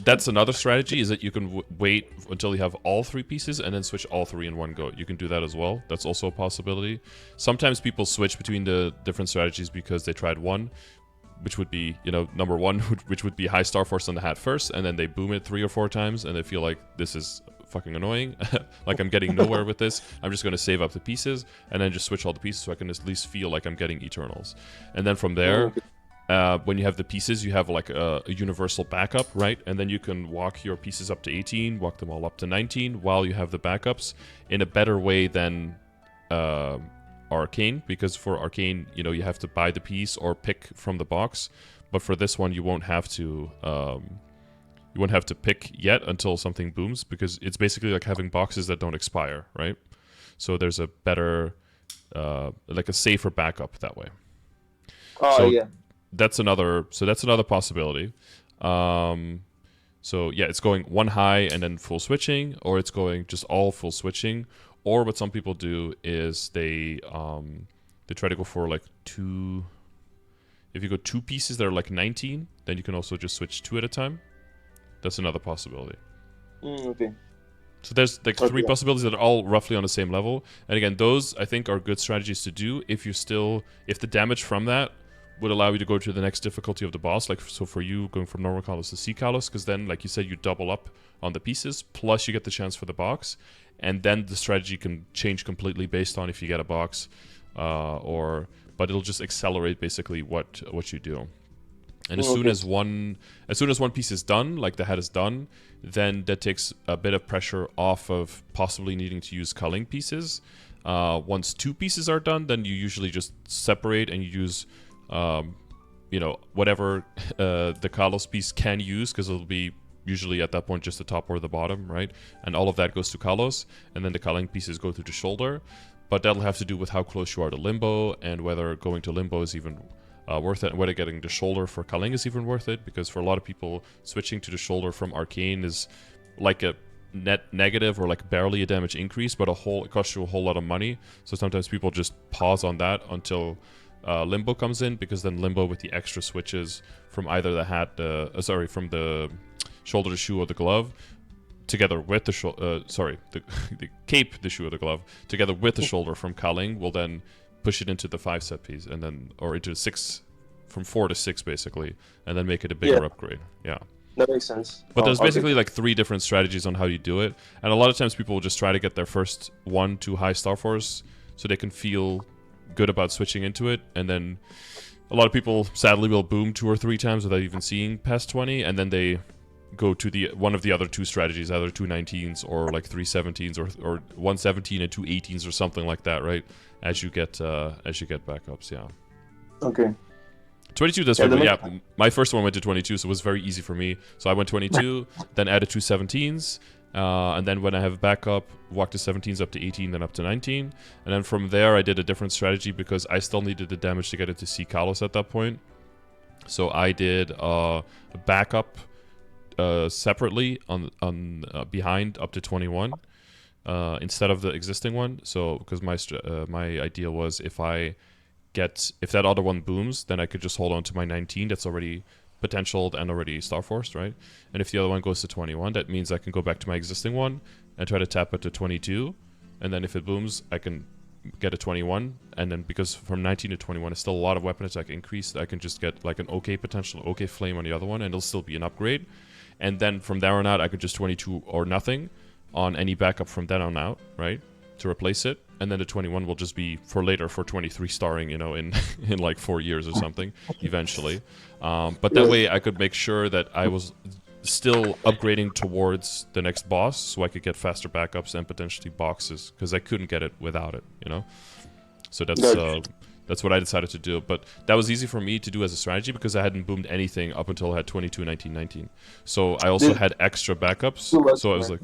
That's another strategy, is that you can wait until you have all 3 pieces and then switch all 3 in one go. You can do that as well. That's also a possibility. Sometimes people switch between the different strategies because they tried one, which would be, you know, number 1, which would be high Star Force on the hat first, and then they boom it 3 or 4 times, and they feel like this is fucking annoying. Like, I'm getting nowhere with this. I'm just going to save up the pieces, and then just switch all the pieces so I can at least feel like I'm getting Eternals. And then from there, when you have the pieces, you have like a universal backup, right? And then you can walk your pieces up to 18, walk them all up to 19, while you have the backups in a better way than Arcane, because for Arcane, you know, you have to buy the piece or pick from the box, but for this one you won't have to pick yet until something booms, because it's basically like having boxes that don't expire, right? So there's a better like a safer backup that way.
Yeah,
that's another possibility. So yeah, it's going 1 high and then full switching, or it's going just all full switching. Or what some people do is they try to go for like 2. If you go 2 pieces that are like 19, then you can also just switch 2 at a time. That's another possibility.
Okay.
So there's like 3 possibilities that are all roughly on the same level. And again, those I think are good strategies to do if the damage from that would allow you to go to the next difficulty of the boss. Like, so for you, going from normal Kalos to Sea Kalos, because then, like you said, you double up on the pieces, plus you get the chance for the box. And then the strategy can change completely based on if you get a box, but it'll just accelerate basically what you do. And as soon as one piece is done, like the head is done, then that takes a bit of pressure off of possibly needing to use culling pieces. Once 2 pieces are done, then you usually just separate and you use, you know, whatever the Kalos piece can use, because it'll be usually at that point just the top or the bottom, right? And all of that goes to Kalos, and then the culling pieces go through the shoulder. But that'll have to do with how close you are to Limbo, and whether going to Limbo is even worth it, and whether getting the shoulder for culling is even worth it, because for a lot of people, switching to the shoulder from Arcane is like a net negative or like barely a damage increase, but it costs you a whole lot of money. So sometimes people just pause on that until Limbo comes in, because then Limbo with the extra switches from either the hat, from the shoulder, the shoe, or the glove, together with the cape, the shoe, or the glove, together with the shoulder from culling, will then push it into the 5 set piece, and then, or into 6, from 4 to 6 basically, and then make it a bigger upgrade. Yeah,
that makes sense.
But there's basically like 3 different strategies on how you do it, and a lot of times people will just try to get their first 1 to high Star Force so they can feel good about switching into it, and then a lot of people sadly will boom 2 or 3 times without even seeing past 20, and then they go to one of the other 2 strategies, either 2 19s or like 3 17s, or 1 17 and 2 18s or something like that, right? As you get backups, yeah.
Okay.
22 does fit, yeah. My first one went to 22, so it was very easy for me. So I went 22, then added 2 17s, and then when I have backup, walked the 17s up to 18, then up to 19, and then from there I did a different strategy because I still needed the damage to get into Sea Kalos at that point. So I did a backup separately on behind up to 21 instead of the existing one. So because my idea was if that other one booms, then I could just hold on to my 19 that's already potentialed and already Star Forced, right? And if the other one goes to 21, that means I can go back to my existing one and try to tap it to 22, and then if it booms, I can get a 21, and then because from 19 to 21 is still a lot of weapon attack increase, I can just get like an okay potential, okay flame on the other one, and it'll still be an upgrade. And then from there on out, I could just 22 or nothing on any backup from then on out, right? To replace it. And then the 21 will just be for later, for 23 starring, you know, in like 4 years or something, eventually. But that way I could make sure that I was still upgrading towards the next boss, so I could get faster backups and potentially boxes, because I couldn't get it without it, you know? So that's what I decided to do. But that was easy for me to do as a strategy because I hadn't boomed anything up until I had 22, 19, 19. So I also had extra backups. So I was like,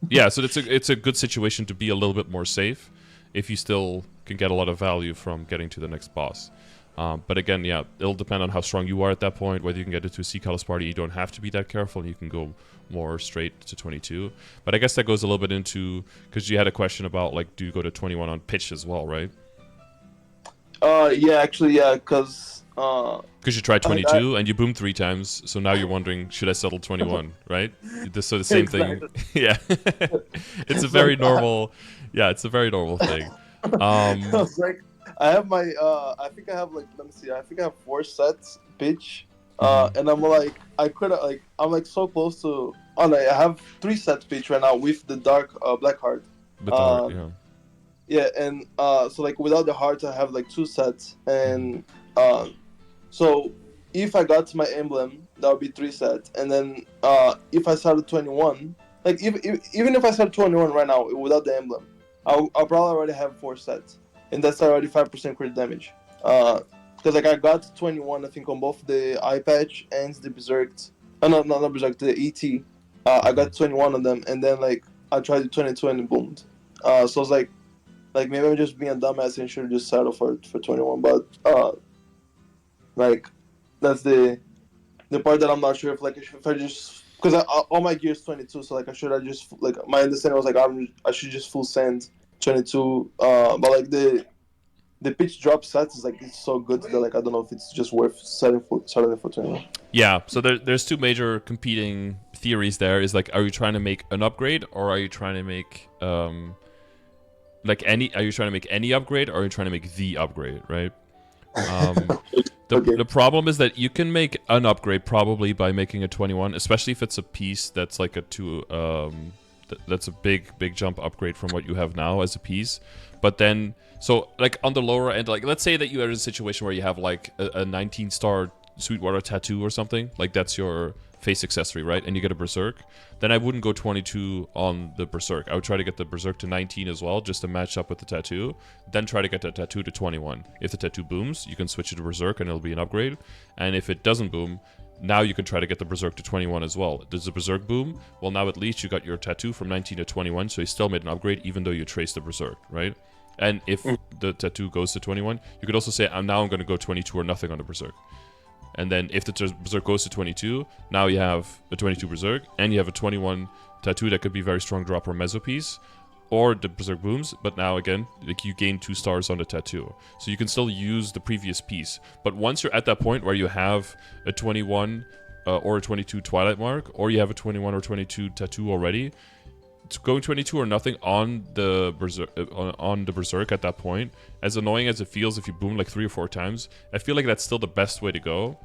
Yeah, so it's a good situation to be a little bit more safe if you still can get a lot of value from getting to the next boss. But again, yeah, it'll depend on how strong you are at that point, whether you can get it to a C-Colors party. You don't have to be that careful, and you can go more straight to 22. But I guess that goes a little bit into, because you had a question about, like, do you go to 21 on pitch as well, right?
Yeah, actually, yeah, because
Because you tried
like I
22 and you boomed 3 times, so now you're wondering, should I settle 21, right? So the same thing.
exactly.
Yeah. It's a
It's
very
like
normal, yeah, it's a very normal thing.
I
Um,
was like, I have my I think I have like, let me see, I think I have 4 sets pitch,
mhm.
and I'm like, I could like, I'm like so close to. Oh no, I have 3 sets pitch right now with the dark black heart.
But the heart,
Um,
yeah.
yeah, and so like without the heart, I have like 2 sets,
Mhm.
and so if I got to my emblem, that would be 3 sets, and then if I started 21, like even if I started 21 right now without the emblem, I'll probably already have 4 sets, and that's already 5% crit damage. Because like I got 21, I think on both the eye patch and the berserk. No, no, not berserk, the ET. I
Mhm.
got 21 on them, and then like I tried the 22 and it boomed. So it's like maybe I'm just being a dumbass and should just settle for 21, but like that's the part that I'm not sure if like if I just, because all my gear is 22, so like I just like my understanding was like I should just full send 22, but like the pitch drop sets is like it's so good that like I don't know if it's just worth selling it for 21.
Yeah, so there's two major competing theories there. Is like, are you trying to make an upgrade, or are you trying to make like any? Are you trying to make any upgrade, or are you trying to make the upgrade, right? Um,
Okay.
the problem is that you can make an upgrade probably by making a 21, especially if it's a piece that's like a two that's a big jump upgrade from what you have now as a piece. But then, so like on the lower end, like let's say that you are in a situation where you have like a 19-star Sweetwater tattoo or something, like that's your face accessory, right? And you get a berserk, then I wouldn't go 22 on the berserk. I would try to get the berserk to 19 as well, just to match up with the tattoo, then try to get the tattoo to 21. If the tattoo booms, you can switch it to berserk and it'll be an upgrade. And if it doesn't boom, now you can try to get the berserk to 21 as well. Does the berserk boom? Well, now at least you got your tattoo from 19 to 21, so you still made an upgrade even though you traced the berserk, right? And if the tattoo goes to 21, you could also say, now I'm going to go 22 or nothing on the berserk. And then if the berserk goes to 22, now you have a 22 berserk and you have a 21 tattoo that could be very strong drop or meso piece, or the berserk booms. But now again, like you gain 2 stars on the tattoo, so you can still use the previous piece. But once you're at that point where you have a 21 or a 22 Twilight mark, or you have a 21 or 22 tattoo already, going 22 or nothing on the berserk at that point, as annoying as it feels if you boom like 3 or 4 times, I feel like that's still the best way to go.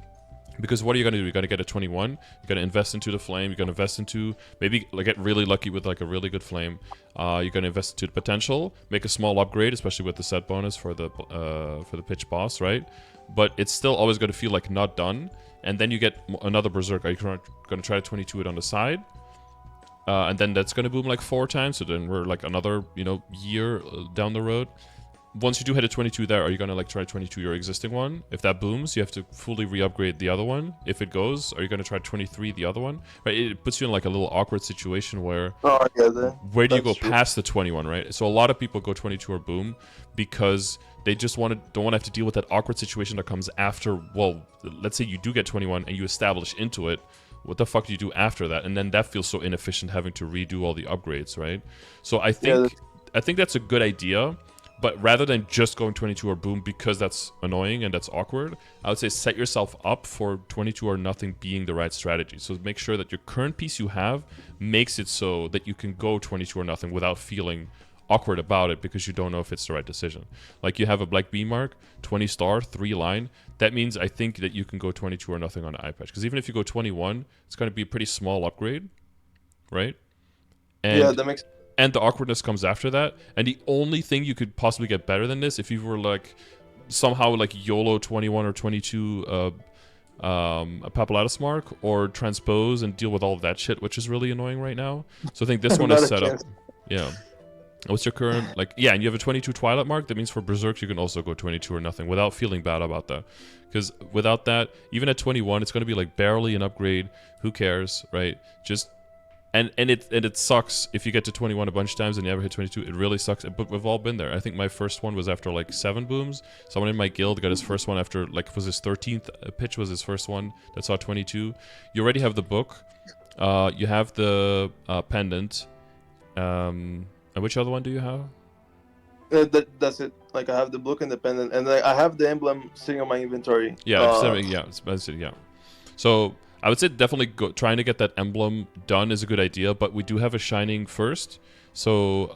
Because what are you going to do? You're going to get a 21, you're going to invest into the flame, you're going to invest into, maybe like get really lucky with like a really good flame, you're going to invest into the potential, make a small upgrade, especially with the set bonus for the pitch boss, right? But it's still always going to feel like not done, and then you get another berserk. Are you going to try to 22 it on the side? And then that's going to boom like 4 times, so then we're like another, year down the road. Once you do hit a 22 there, are you going to like try 22 your existing one? If that booms, you have to fully re-upgrade the other one. If it goes, are you going to try 23 the other one? Right? It puts you in like a little awkward situation where
Oh yeah,
where do you
that's
go
true.
past the 21, right? So a lot of people go 22 or boom because they just don't want to have to deal with that awkward situation that comes after. Well, let's say you do get 21 and you establish into it. What the fuck do you do after that? And then that feels so inefficient having to redo all the upgrades, right? So I think that's a good idea, but rather than just going 22 or boom because that's annoying and that's awkward, I would say set yourself up for 22 or nothing being the right strategy. So make sure that your current piece you have makes it so that you can go 22 or nothing without feeling awkward about it because you don't know if it's the right decision. Like you have a black B mark, 20 star, 3 line. That means I think that you can go 22 or nothing on the eye patch. Because even if you go 21, it's going to be a pretty small upgrade, right?
Yeah,
And
that makes.
and the awkwardness comes after that. And the only thing you could possibly get better than this, if you were like somehow like YOLO 21 or 22 a papulatus mark, or transpose and deal with all of that shit, which is really annoying right now. So I think this one
Not
is
a
set up.
chance.
Yeah. What's your current, like, yeah, and you have a 22 Twilight mark. That means for Berserk, you can also go 22 or nothing without feeling bad about that. Because without that, even at 21, it's going to be like barely an upgrade. Who cares, right? And it sucks if you get to 21 a bunch of times and you never hit 22. It really sucks. But we've all been there. I think my first one was after like 7 booms. Someone in my guild got his first one after like was his 13th pitch was his first one that saw 22. You already have the book. You have the pendant. And which other one do you have?
That's it. Like I have the book and the pendant, and I have the emblem sitting on my inventory.
Yeah, yeah. So I would say definitely trying to get that emblem done is a good idea, but we do have a shining first. So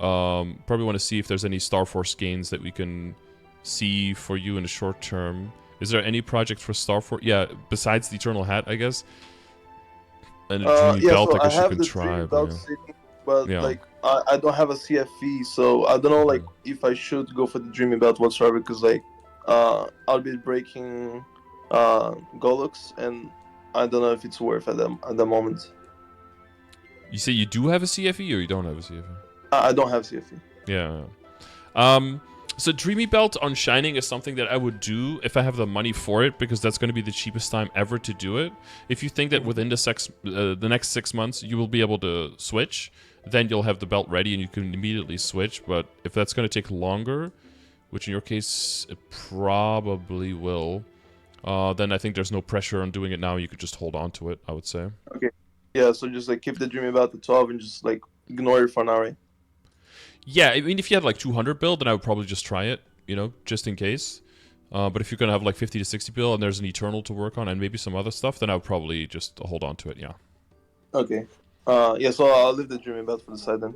probably want to see if there's any Star Force gains that we can see for you in the short term. Is there any project for Star Force? Yeah, besides the Eternal Hat, I guess. And a Dreamy Belt,
so
I guess you
have
can
the
try.
Dreamy
But,
Belt sitting, but like I don't have a CFE, so I don't know like if I should go for the Dreamy Belt whatsoever, because like I'll be breaking Golux, and I don't know if it's worth at the moment.
You say you do have a CFE or you don't have a CFE?
I don't have CFE.
Yeah. So Dreamy Belt on Shining is something that I would do if I have the money for it, because that's going to be the cheapest time ever to do it. If you think that within the next 6 months you will be able to switch, then you'll have the belt ready and you can immediately switch. But if that's going to take longer, which in your case it probably will, then I think there's no pressure on doing it now. You could just hold on to it, I would say.
Okay. Yeah, so just like keep the Dreamy Belt at 12 and just like ignore it for now, right?
Yeah, I mean, if you had like 200 build, then I would probably just try it, you know, just in case. But if you're going to have like 50 to 60 build and there's an Eternal to work on and maybe some other stuff, then I would probably just hold on to it, yeah.
Okay. Yeah, so I'll leave the Dreamy Belt for the side then.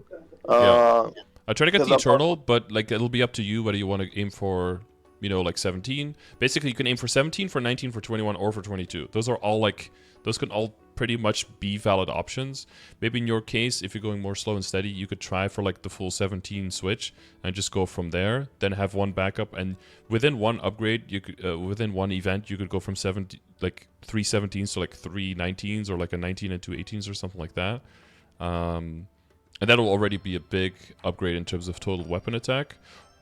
Yeah. I try to get the Eternal, but like it'll be up to you whether you want to aim for, you know, like 17. Basically, you can aim for 17, for 19, for 21, or for 22. Those are all like, those can all pretty much be valid options. Maybe in your case, if you're going more slow and steady, you could try for like the full 17 switch and just go from there. Then have one backup, and within one upgrade, you could within one event, you could go from 3 17s to like 3 19s, or like a 19 and 2 18s or something like that. And that'll already be a big upgrade in terms of total weapon attack.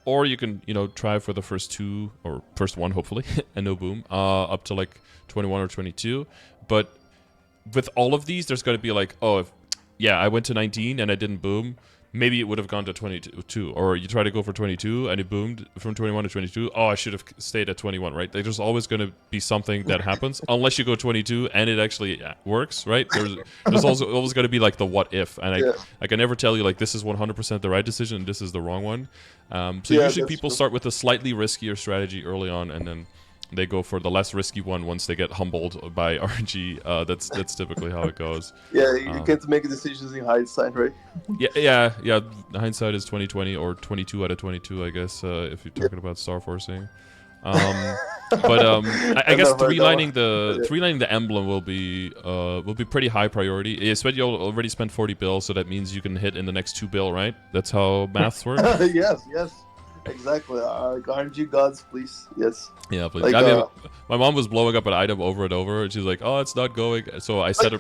Or you can, you know, try for the first 2, or first 1 hopefully, and no boom, up to like 21 or 22. But with all of these, there's going to be like, oh, yeah, I went to 19 and I didn't boom. Maybe it would have gone to 22. Or you try to go for 22 and it boomed from 21 to 22. Oh, I should have stayed at 21, right? There's always going to be something that happens, unless you go 22 and it actually works, right? There's also always going to be like the what if. And I can never tell you like this is 100% the right decision and this is the wrong one. So usually people start with a slightly riskier strategy early on, and then they go for the less risky one once they get humbled by RNG. That's typically how it goes.
Yeah, you can't make decisions in hindsight, right?
Yeah. Hindsight is 20/20 or 22 out of 22, I guess, if you're talking about Star Forcing. I guess three lining the emblem will be pretty high priority. You said you already spent 40 bill, so that means you can hit in the next 2 bill, right? That's how maths work.
Yes. Exactly. RNG gods, please. Yes.
Yeah, please. Like, I mean, my mom was blowing up an item over and over, and she's like, "Oh, it's not going." So I set a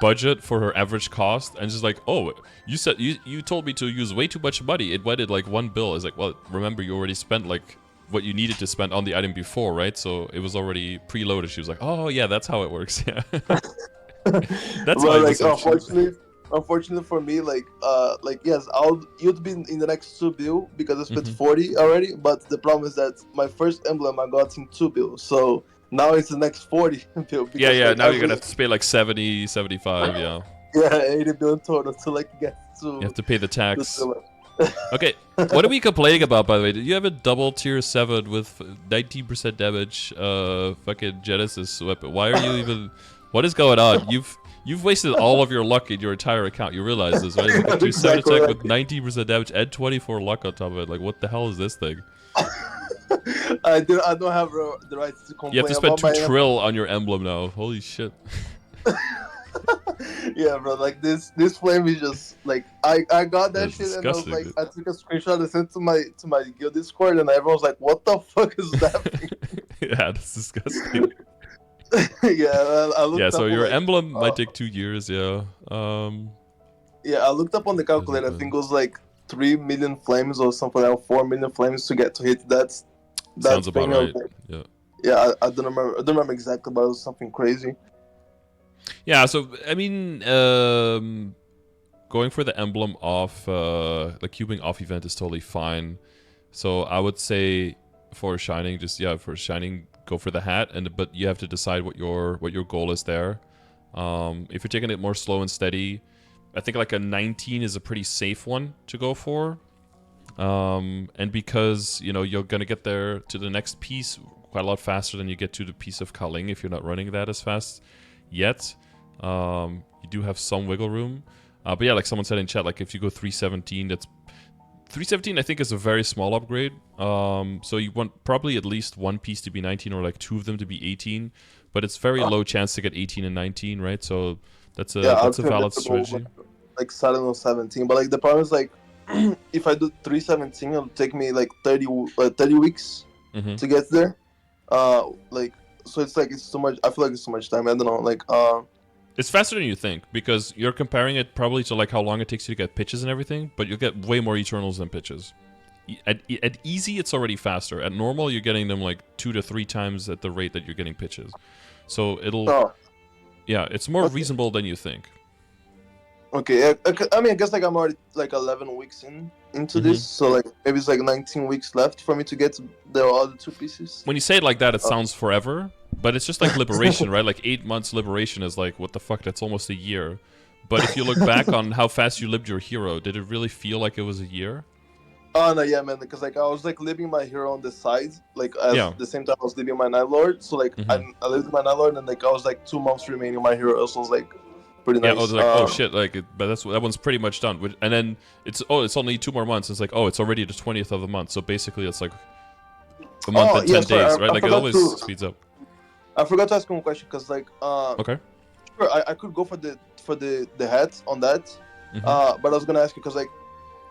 budget for her average cost, and she's like, "Oh, you told me to use way too much money. It went at like 1 bill." I was like, "Well, remember you already spent like what you needed to spend on the item before, right? So it was already preloaded." She was like, "Oh yeah, that's how it works." Yeah. That's
well, like unfortunately for me, yes, you'd be in the next 2 bill because I spent 40 already. But the problem is that my first emblem I got in 2 bill, so now it's the next 40 bill. Because,
yeah. Now you're gonna have to pay like 70, 75, yeah.
Yeah, 80 bill total to like get to.
You have to pay the tax. Okay, what are we complaining about, by the way? Did you have a double tier 7 with 19% damage, fucking Genesis weapon? Why are you even? What is going on? You've wasted all of your luck in your entire account. You realize this, right? Like a tier 7 attack with 19% damage and 24 luck on top of it. Like, what the hell is this thing?
I don't have the right to complain.
You have to spend 2 trill on your emblem now. Holy shit.
Yeah, bro. Like this flame is just like I got that shit and I was like, I took a screenshot and sent to my guild Discord, and everyone was like, "What the fuck is that thing?"
Yeah, that's disgusting.
I looked up
so your
like,
emblem might take 2 years, yeah.
Yeah, I looked up on the calculator. I think it was like 3 million flames or something like 4 million flames to hit that.
Sounds about right.
Like, yeah, I don't remember exactly, but it was something crazy.
Yeah, so I mean, going for the emblem off the cubing off event is totally fine. So I would say for shining, go for the hat, but you have to decide what your goal is there. If you're taking it more slow and steady, I think like a 19 is a pretty safe one to go for. And because you're gonna get there to the next piece quite a lot faster than you get to the piece of Kaling if you're not running that as fast yet. You do have some wiggle room. But yeah, like someone said in chat, like if you go 317, 317 I think is a very small upgrade. So you want probably at least one piece to be 19 or like two of them to be 18. But it's very low chance to get 18 and 19, right? So that's a valid strategy.
Like starting on 17, but like the problem is like if I do 317, it'll take me like 30 weeks to get there. Like so it's too much. I feel like it's too much time. I don't know. Like
it's faster than you think because you're comparing it probably to like how long it takes you to get pitches and everything, but you'll get way more Eternals than pitches. At easy, it's already faster. At normal, you're getting them like 2 to 3 times at the rate that you're getting pitches. So it'll, yeah, it's more reasonable than you think.
Okay, I mean, I guess like I'm already like 11 weeks into this, so like maybe it's like 19 weeks left for me to get the other 2 pieces.
When you say it like that, it sounds forever, but it's just like liberation, right? Like 8 months liberation is like, what the fuck, that's almost a year. But if you look back on how fast you lived your hero, did it really feel like it was a year?
Oh no, yeah, man, because like I was like living my hero on the side, like at the same time I was living my NightLord, so like I lived my NightLord and like I was like 2 months remaining my hero, so it was like pretty nice.
Yeah, I was like, oh shit, like, but that one's pretty much done. And then it's only 2 more months. It's like, it's already the 20th of the month. So basically, it's like a month and 10 days, right? Like it always speeds up.
I forgot to ask one question because like,
okay,
sure, I could go for the hat on that, but I was gonna ask you because like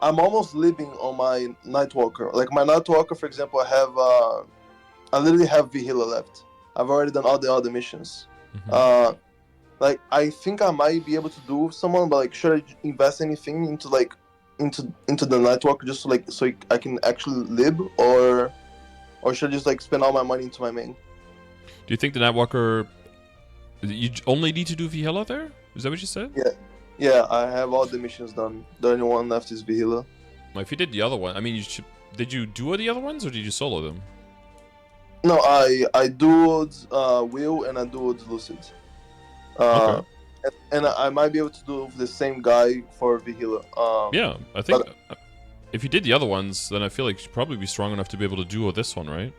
I'm almost living on my Nightwalker. Like my Nightwalker, for example, I literally have Vihila left. I've already done all the other missions. Like I think I might be able to do someone, but like should I invest anything into like into the Nightwalker just so I can actually live, or should I just like spend all my money into my main?
Do you think the Nightwalker? You only need to do Vihila there? Is that what you said?
Yeah, I have all the missions done. The only one left is Vihila.
Well, if you did the other one, I mean, did you do the other ones or did you solo them?
No, I duoed Will and I duoed Lucid.
Okay.
And I might be able to do the same guy for Vihila.
Yeah, I think if you did the other ones, then I feel like you'd probably be strong enough to be able to duo this one, right?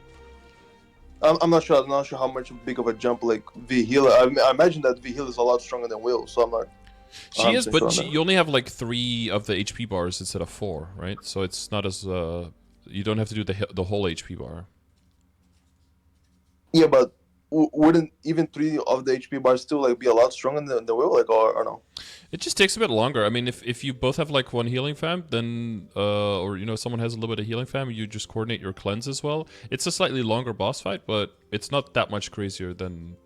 I'm not sure. I'm not sure how big of a jump like Vihila. I imagine that Vihila is a lot stronger than Will, so I'm not.
She is, but you only have like 3 of the HP bars instead of 4, right? So it's not as you don't have to do the whole HP bar.
Yeah, but wouldn't even 3 of the HP bars still like be a lot stronger than the Will, like or no?
It just takes a bit longer. I mean, if you both have like 1 healing fam, then or someone has a little bit of healing fam, you just coordinate your cleanse as well. It's a slightly longer boss fight, but it's not that much crazier than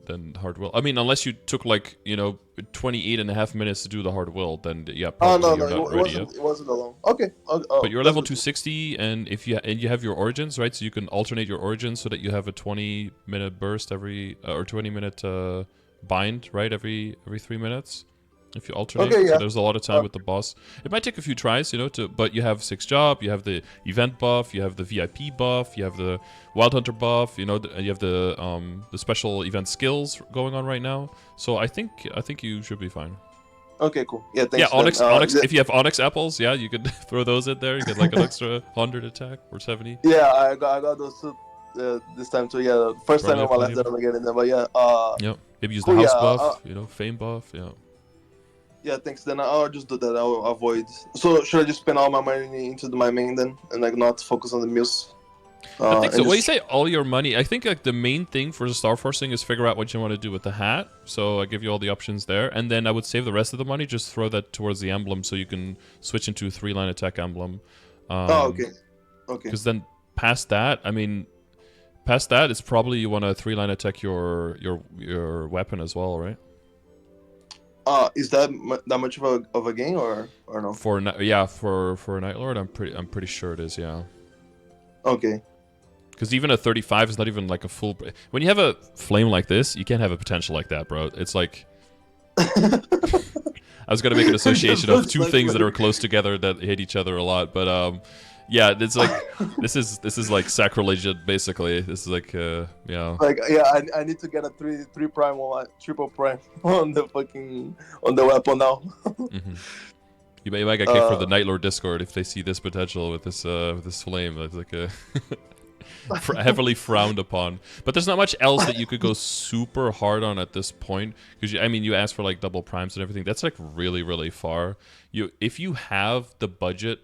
hard will. I mean, unless you took like 28.5 minutes to do the hard will, then yeah.
No, it wasn't that long. Okay.
But you're level 260, and if you have your origins, right? So you can alternate your origins so that you have a 20-minute burst every or 20-minute bind, right? Every 3 minutes. If you alternate, so there's a lot of time with the boss. It might take a few tries, but you have 6 job, you have the event buff, you have the VIP buff, you have the Wild Hunter buff, you have the special event skills going on right now. So I think you should be fine.
Okay, cool. Yeah, thanks.
Yeah, Onyx. If you have Onyx apples, yeah, you could throw those in there. You get like an extra 100 attack or 70.
Yeah, I got those too this time too. Yeah, first time in my life that I'm getting them, but yeah.
Yeah, maybe use the house buff, fame buff, yeah.
Yeah, thanks. Then I'll just do that. I'll avoid. So should I just spend all my money into my main then, and like not focus on the mills?
I think so. When you say all your money, I think like the main thing for the star forcing is figure out what you want to do with the hat. So I give you all the options there, and then I would save the rest of the money. Just throw that towards the emblem, so you can switch into a 3-line attack emblem.
Okay.
Because then past that, it's probably you want to 3-line attack your weapon as well, right?
Is that much of a gain or no?
For a NightLord, I'm pretty sure it is. Yeah.
Okay.
Because even a 35 is not even like a full. When you have a flame like this, you can't have a potential like that, bro. It's like I was gonna make an association of
looks
two
like
things that
money.
are close together that hit each other a lot, but yeah, it's like this is like sacrilege basically. This is like yeah.
Like, yeah, I need to get a three prime or a triple prime on the weapon now.
Hmm. You might get kicked from the NightLord Discord if they see this potential with this flame. That's like a heavily frowned upon. But there's not much else that you could go super hard on at this point, because I mean, you asked for like double primes and everything. That's like really, really far. If you have the budget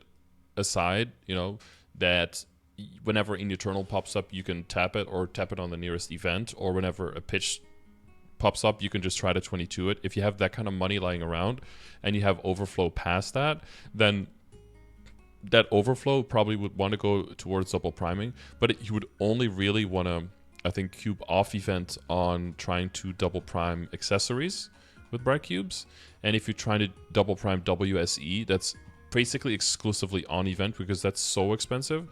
aside, you know, that whenever an Eternal pops up, you can tap it or tap it on the nearest event, or whenever a pitch pops up, you can just try to 22 it. If you have that kind of money lying around and you have overflow past that, then that overflow probably would want to go towards double priming, but you would only really want to, I think, cube off event on trying to double prime accessories with bright cubes. And if you're trying to double prime WSE, that's basically exclusively on event, because that's so expensive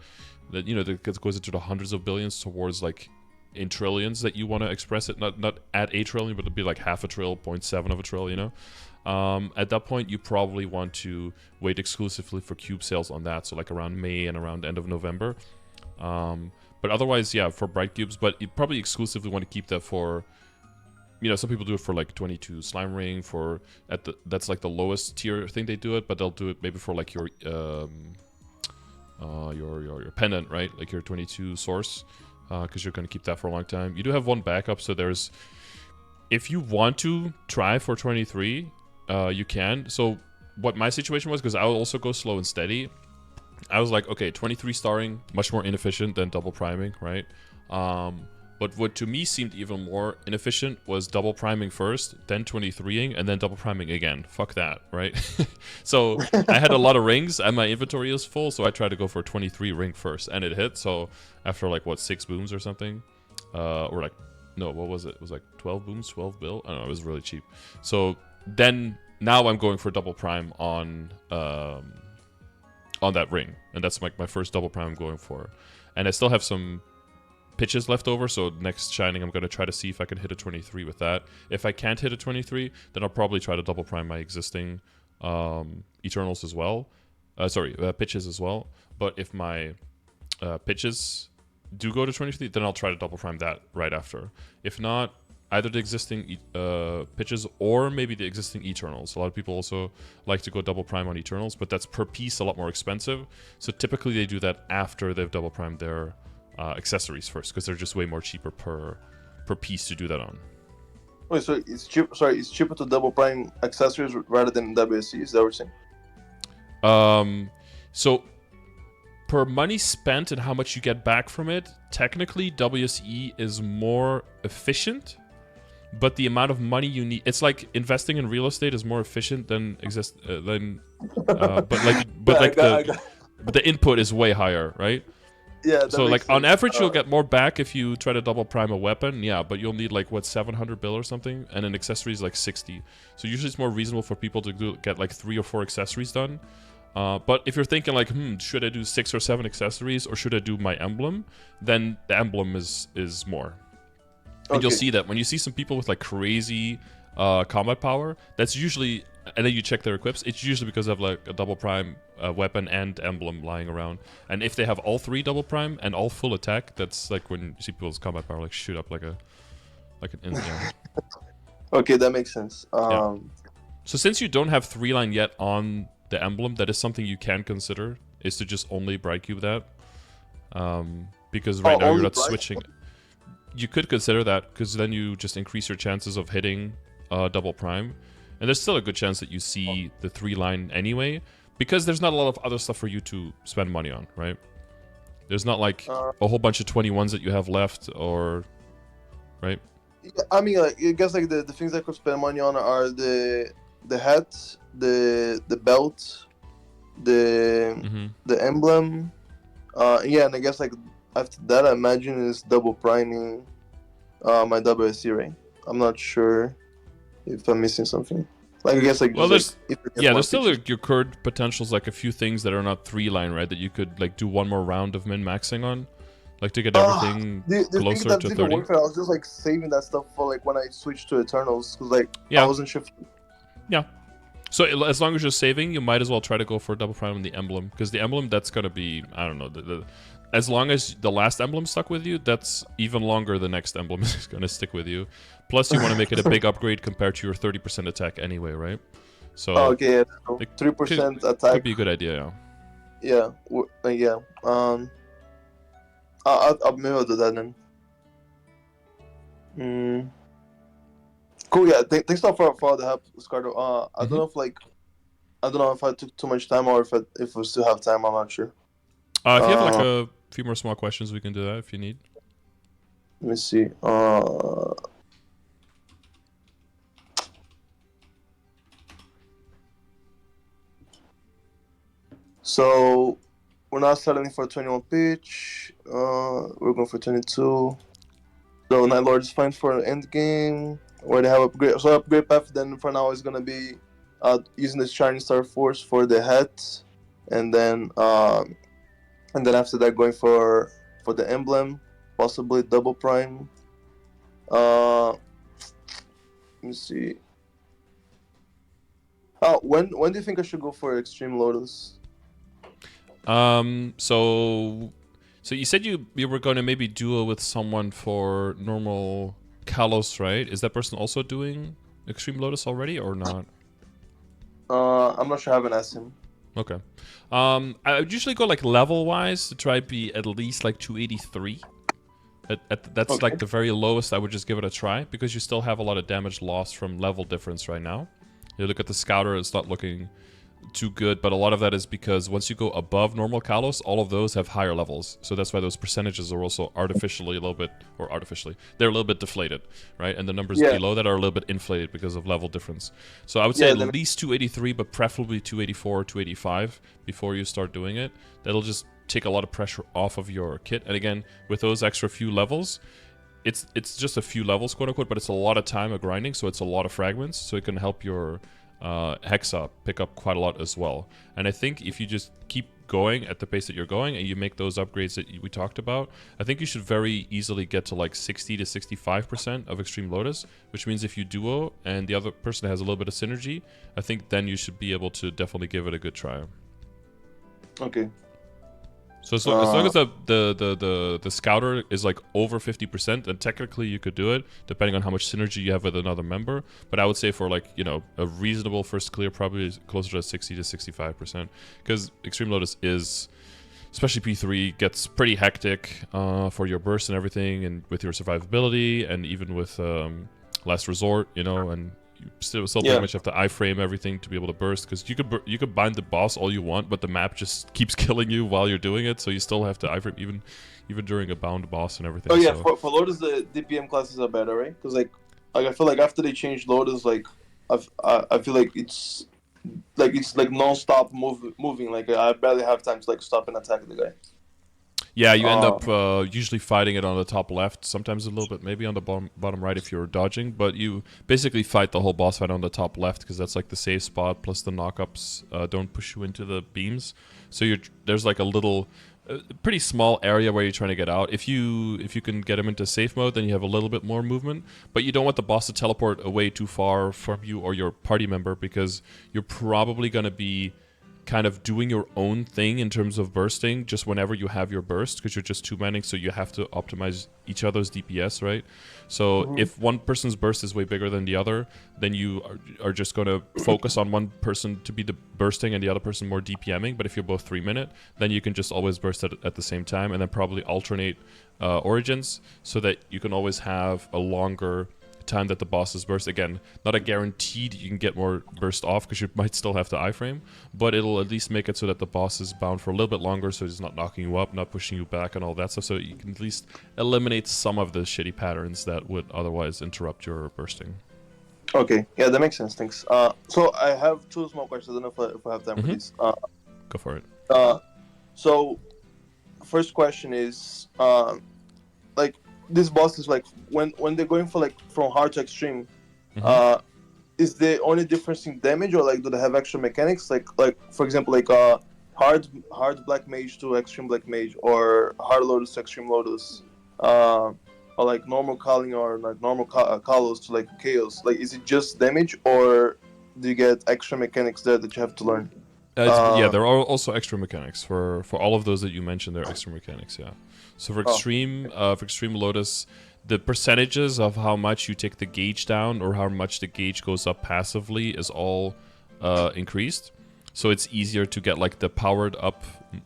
that, you know, that goes into the hundreds of billions towards like in trillions that you want to express it, not at a trillion, but it'd be like half a trill, 0.7 of a trill, you know. At that point, you probably want to wait exclusively for cube sales on that, so like around May and around end of November. But otherwise, yeah, for bright cubes, but you probably exclusively want to keep that for, you know, some people do it for like 22 slime ring, for that's like the lowest tier thing they do it, but they'll do it maybe for like your pendant, right? Like your 22 source, because you're going to keep that for a long time. You do have one backup, so there's, if you want to try for 23, you can. So what my situation was, because I will also go slow and steady, I was like, okay, 23 starring, much more inefficient than double priming, right? But what to me seemed even more inefficient was double priming first, then 23ing, and then double priming again. Fuck that, right? So I had a lot of rings, and my inventory was full, so I tried to go for a 23 ring first, and it hit. So after like, what, 6 booms or something? Or like, no, what was it? It was like 12 booms, 12 bill? I don't know, it was really cheap. So then, now I'm going for double prime on that ring, and that's like my first double prime I'm going for. And I still have some pitches left over, so next shining I'm going to try to see if I can hit a 23 with that. If I can't hit a 23, then I'll probably try to double prime my existing Eternals as well. Pitches as well. But if my pitches do go to 23, then I'll try to double prime that right after. If not, either the existing pitches or maybe the existing Eternals. A lot of people also like to go double prime on Eternals, but that's per piece a lot more expensive. So typically they do that after they've double primed their accessories first, because they're just way more cheaper per piece to do that on.
Wait, so it's cheap? Sorry, it's cheaper to double prime accessories rather than WSC. Is that what you're saying?
So per money spent and how much you get back from it, technically WSE is more efficient, but the amount of money you need, it's like investing in real estate is more efficient than but the input is way higher, right?
Yeah.
So like on average, you'll get more back if you try to double prime a weapon, yeah, but you'll need like, what, 700 bill or something, and an accessory is like 60. So usually it's more reasonable for people to get like 3 or 4 accessories done. But if you're thinking like, should I do 6 or 7 accessories, or should I do my emblem, then the emblem is more. And you'll see that when you see some people with like crazy combat power, that's usually, and then you check their equips, it's usually because of like a double prime weapon and emblem lying around. And if they have all 3 double prime and all full attack, that's like when you see people's combat power like shoot up like an instant.
Okay, that makes sense.
Yeah. So since you don't have 3-line yet on the emblem, that is something you can consider, is to just only bright cube that. Because right now you're not switching. You could consider that, because then you just increase your chances of hitting double prime. And there's still a good chance that you see the 3-line anyway, because there's not a lot of other stuff for you to spend money on, right? There's not like a whole bunch of 21s that you have left, or... right?
Yeah, I mean, like, I guess like the things I could spend money on are the hat, the belt, the emblem. Yeah, and I guess like after that, I imagine is double priming my WSC ring. I'm not sure if I'm missing something. Like, I guess like,
well,
there's
there's still your current potentials, like a few things that are not 3-line, right? That you could like do one more round of min maxing on, like to get everything closer to 30.
I was just like saving that stuff for like when I switched to Eternals, because like
Yeah.
I wasn't sure.
Yeah. So as long as you're saving, you might as well try to go for double prime on the emblem, because the emblem, that's gonna be, I don't know, as long as the last emblem stuck with you, that's even longer the next emblem is gonna stick with you. Plus, you want to make it a big upgrade compared to your 30% attack anyway, right? So
Okay, yeah, so
it
3%
could
attack.
be a good idea.
Yeah, yeah. Maybe I'll do that then. Mm. Cool. Yeah. Thanks a lot for all the help, Scardor. I don't
Mm-hmm.
know if I don't know if I took too much time or if we still have time. I'm not sure.
If you have like
Uh,
a few more small questions, we can do that if you need.
Let me see. So we're not settling for 21 pitch. We're going for 22. So NightLord is fine for Endgame, where they have upgrade. So upgrade path then for now is gonna be using the Shining Star Force for the hat, and then after that going for the emblem, possibly double prime. Let me see. When do you think I should go for Extreme Lotus?
So you said you were going to maybe duo with someone for normal Kalos, right? Is that person also doing Extreme Lotus already or not?
I'm not sure. I haven't asked him.
Okay. I would usually go like level wise to try be at least like 283. That's
Okay.
like the very lowest. I would just give it a try because you still have a lot of damage lost from level difference right now. You look at the Scouter; it's not looking too good, but a lot of that is because once you go above normal Kalos, all of those have higher levels. So that's why those percentages are also artificially a little bit, or artificially, they're a little bit deflated, right? And the numbers
Yeah.
below that are a little bit inflated because of level difference. So I would say
Yeah.
at least 283, but preferably 284 or 285 before you start doing it. That'll just take a lot of pressure off of your kit. And again, with those extra few levels, it's just a few levels, quote unquote, but it's a lot of time of grinding, so it's a lot of fragments, so it can help your Hexa pick up quite a lot as well. And I think if you just keep going at the pace that you're going and you make those upgrades that we talked about, I think you should very easily get to like 60 to 65% of Extreme Lotus, which means if you duo and the other person has a little bit of synergy, I think then you should be able to definitely give it a good try.
Okay.
So as long as the Scouter is like over 50%, then technically you could do it, depending on how much synergy you have with another member. But I would say for like, you know, a reasonable first clear, probably is closer to 60 to 65%. Because Extreme Lotus is, especially P3, gets pretty hectic for your burst and everything, and with your survivability, and even with Last Resort, you know, and you still pretty much have to iframe everything to be able to burst, because you could bind the boss all you want, but the map just keeps killing you while you're doing it, so you still have to iframe even during a bound boss and everything.
Oh yeah,
So
for Lotus the DPM classes are better, right? Because like I feel like after they changed Lotus, like I feel like it's like non-stop moving. Like I barely have time to like stop and attack the guy.
yeah, you end
Uh,
up usually fighting it on the top left, sometimes a little bit maybe on the bottom right if you're dodging, but you basically fight the whole boss fight on the top left because that's like the safe spot, plus the knockups don't push you into the beams. So there's like a little pretty small area where you're trying to get out. If you can get him into safe mode, then you have a little bit more movement, but you don't want the boss to teleport away too far from you or your party member, because you're probably going to be kind of doing your own thing in terms of bursting just whenever you have your burst, because you're just two-manning, so you have to optimize each other's DPS, right? So if one person's burst is way bigger than the other, then you are just going to focus on one person to be the bursting and the other person more DPMing. But if you're both 3-minute, then you can just always burst at the same time, and then probably alternate origins so that you can always have a longer time that the bosses burst. Again, not a guaranteed you can get more burst off, because you might still have to iframe, but it'll at least make it so that the boss is bound for a little bit longer, so he's not knocking you up, not pushing you back and all that stuff, so you can at least eliminate some of the shitty patterns that would otherwise interrupt your bursting.
okay, yeah, that makes sense. Thanks. So I have two small questions. I don't know if I have time for these.
Go for it.
So first question is like these bosses, like when they're going for like from hard to extreme, is the only difference in damage, or like do they have extra mechanics, like for example like hard black mage to extreme black mage, or hard lotus to extreme lotus, or like normal calling, or like normal kalos to like chaos? Like is it just damage, or do you get extra mechanics there that you have to learn?
Yeah,
Uh,
there are also extra mechanics for all of those that you mentioned. There are extra mechanics. Yeah. So
oh,
for extreme Lotus, the percentages of how much you take the gauge down or how much the gauge goes up passively is all increased. So it's easier to get like the powered up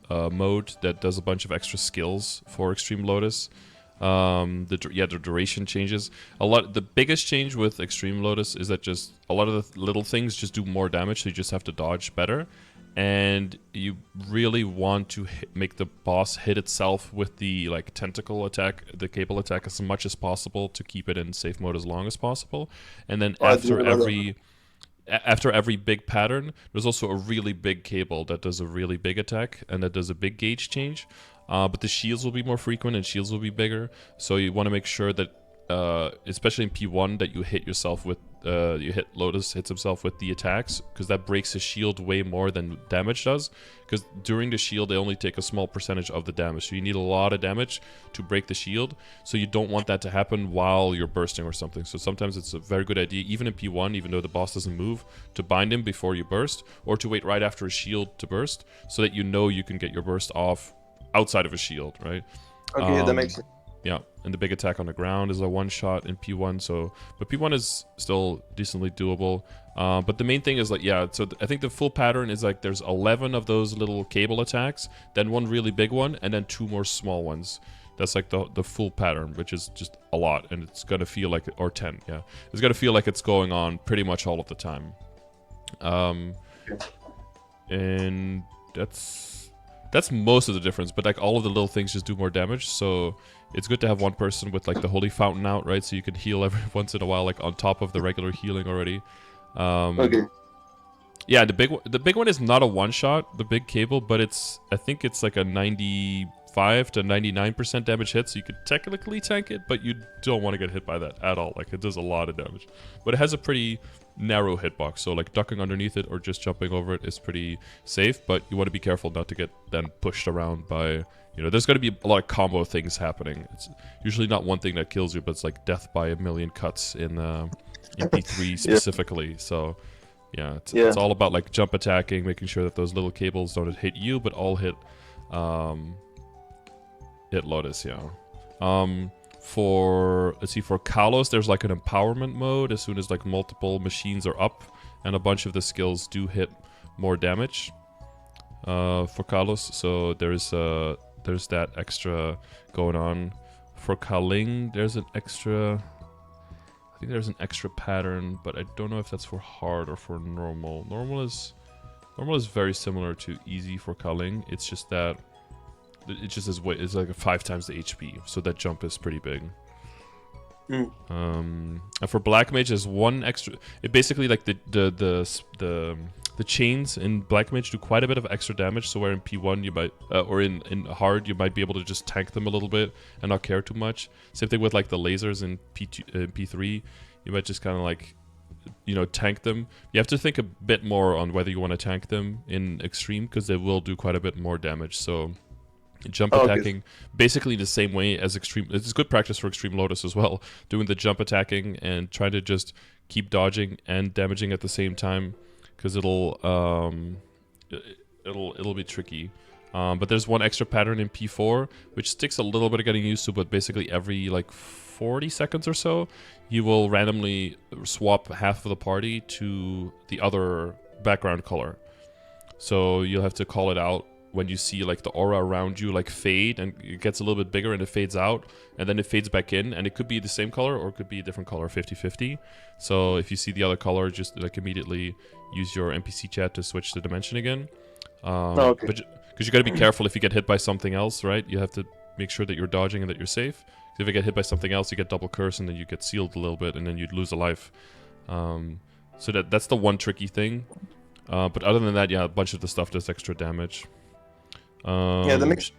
mode that does a bunch of extra skills for Extreme Lotus. The duration changes a lot. The biggest change with Extreme Lotus is that just a lot of the little things just do more damage, so you just have to dodge better. And you really want to make the boss hit itself with the like tentacle attack, the cable attack, as much as possible to keep it in safe mode as long as possible. And then
I didn't know that.
after every big pattern, there's also a really big cable that does a really big attack and that does a big gauge change. But the shields will be more frequent and shields will be bigger. So you want to make sure that, especially in P1, that you hit yourself with, Lotus hits himself with the attacks, because that breaks his shield way more than damage does. Because during the shield, they only take a small percentage of the damage. So you need a lot of damage to break the shield. So you don't want that to happen while you're bursting or something. So sometimes it's a very good idea, even in P1, even though the boss doesn't move, to bind him before you burst, or to wait right after his shield to burst, so that you know you can get your burst off outside of a shield, right?
Okay, that makes sense.
Yeah, and the big attack on the ground is a one-shot in P1, but P1 is still decently doable. But the main thing is like, yeah, so I think the full pattern is like there's 11 of those little cable attacks, then one really big one, and then 2 more small ones. That's like the full pattern, which is just a lot, and it's gonna feel like, or 10, yeah. It's gonna feel like it's going on pretty much all of the time. And that's most of the difference, but like all of the little things just do more damage, so it's good to have one person with like the holy fountain out, right? So you can heal every once in a while, like on top of the regular healing already.
Okay.
Yeah, the big one is not a one shot, the big cable, but I think it's like a 95 to 99% damage hit, so you could technically tank it, but you don't want to get hit by that at all. Like, it does a lot of damage, but it has a pretty narrow hitbox, so like ducking underneath it or just jumping over it is pretty safe, but you want to be careful not to get then pushed around by, there's going to be a lot of combo things happening. It's usually not one thing that kills you, but it's like death by a million cuts in P3 specifically. Yeah. So yeah, it's all about like jump attacking, making sure that those little cables don't hit you, but all hit Lotus. Yeah. For Kalos, there's like an empowerment mode as soon as like multiple machines are up, and a bunch of the skills do hit more damage for Kalos. So there's that extra going on. For Kaling, there's an extra. I think there's an extra pattern, but I don't know if that's for hard or for normal. Normal is very similar to easy for Kaling. It's just that. It just is it's like 5 times the HP, so that jump is pretty big. And for Black Mage, there's one extra. It basically like the chains in Black Mage do quite a bit of extra damage. So where in P1 you might, or in hard you might be able to just tank them a little bit and not care too much. Same thing with like the lasers in P3. You might just kind of like, tank them. You have to think a bit more on whether you want to tank them in extreme, because they will do quite a bit more damage. So. Jump attacking, basically the same way as extreme. It's good practice for Extreme Lotus as well. Doing the jump attacking and trying to just keep dodging and damaging at the same time, because it'll be tricky. But there's one extra pattern in P4 which takes a little bit of getting used to. But basically every like 40 seconds or so, you will randomly swap half of the party to the other background color. So you'll have to call it out when you see like the aura around you like fade, and it gets a little bit bigger and it fades out, and then it fades back in, and it could be the same color or it could be a different color, 50-50. So if you see the other color, just like immediately use your NPC chat to switch the dimension again. But because you got to be careful if you get hit by something else, right? You have to make sure that you're dodging and that you're safe. If you get hit by something else, you get double curse, and then you get sealed a little bit, and then you'd lose a life. So that's the one tricky thing. But other than that, yeah, a bunch of the stuff does extra damage.
Yeah, that makes.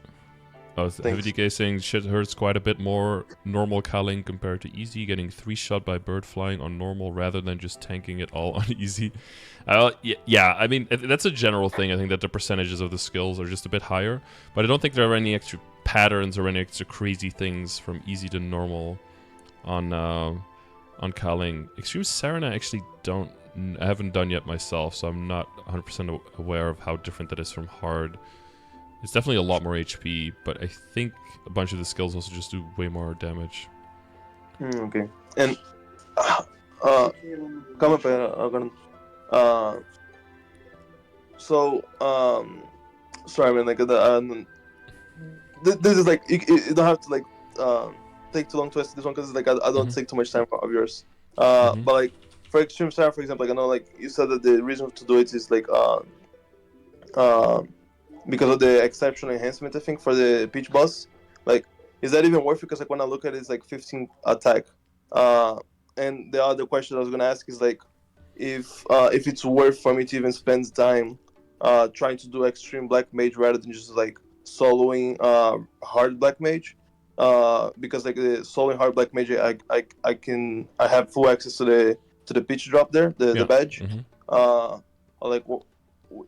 VDK saying shit hurts quite a bit more normal Kaling compared to easy, getting 3-shot by bird flying on normal rather than just tanking it all on easy. Yeah, I mean, that's a general thing. I think that the percentages of the skills are just a bit higher, but I don't think there are any extra patterns or any extra crazy things from easy to normal on Kaling. Extreme Sarana I actually don't I haven't done yet myself, so I'm not 100% aware of how different that is from hard. It's definitely a lot more HP, but I think a bunch of the skills also just do way more damage.
Okay. And calma, pera, agora. Uh, so sorry, man. Like this is like you don't have to like take too long to answer this one because like I don't take too much time of yours. But like for Extreme Star, for example, like I know like you said that the reason to do it is like because of the exceptional enhancement, I think, for the pitch boss. Like, is that even worth it? Because like when I look at it, it's like 15 attack. And the other question I was gonna ask is like, if it's worth for me to even spend time trying to do extreme black mage rather than just like soloing hard black mage. Because like the soloing hard black mage, I have full access to the pitch drop there, the badge. Or like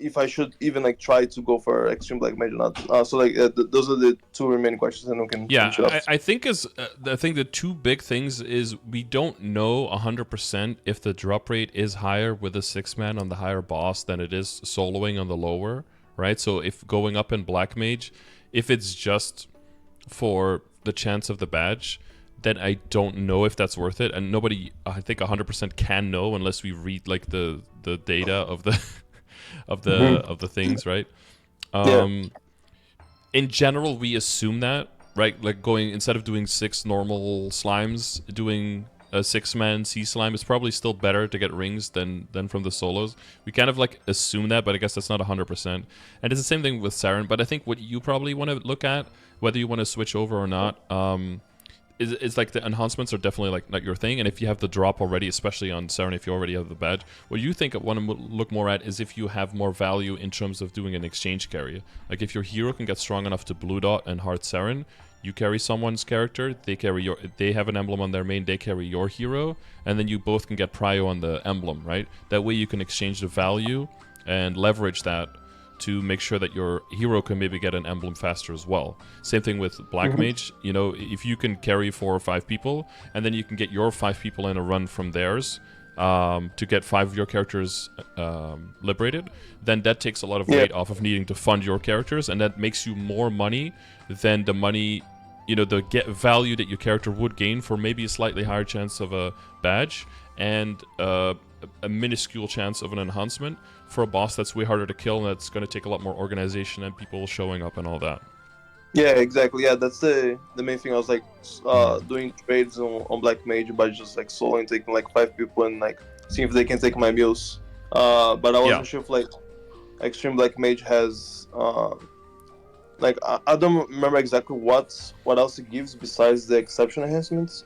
if I should even like try to go for extreme black mage or not. So like those are the two remaining questions, and we can finish it up.
I think the two big things is we don't know 100% if the drop rate is higher with a 6-man on the higher boss than it is soloing on the lower, right? So if going up in black mage, if it's just for the chance of the badge, then I don't know if that's worth it, and nobody, I think 100% can know unless we read like the data of the of the things, right? In general, we assume that, right? Like going, instead of doing 6 normal slimes, doing a 6-man sea slime is probably still better to get rings than from the solos. We kind of like assume that, but I guess that's not 100%. And it's the same thing with Saren, but I think what you probably want to look at, whether you want to switch over or not, is like the enhancements are definitely like not your thing, and if you have the drop already, especially on Saren, if you already have the badge, what you think I want to look more at is if you have more value in terms of doing an exchange carry. Like if your hero can get strong enough to blue dot and hard Saren, you carry someone's character, they have an emblem on their main, they carry your hero, and then you both can get prio on the emblem, right? That way you can exchange the value and leverage that to make sure that your hero can maybe get an emblem faster as well. Same thing with Black Mage. You know, if you can carry 4 or 5 people, and then you can get your 5 people in a run from theirs to get 5 of your characters liberated, then that takes a lot of weight off of needing to fund your characters, and that makes you more money than the money, you know, the value that your character would gain for maybe a slightly higher chance of a badge and a minuscule chance of an enhancement for a boss that's way harder to kill and that's going to take a lot more organization and people showing up and all that.
Yeah, exactly. Yeah, that's the main thing. I was like doing trades on Black Mage by just like soloing, taking like 5 people and like seeing if they can take my meals. But I wasn't sure if like Extreme Black Mage has like I don't remember exactly what else it gives besides the exception enhancements.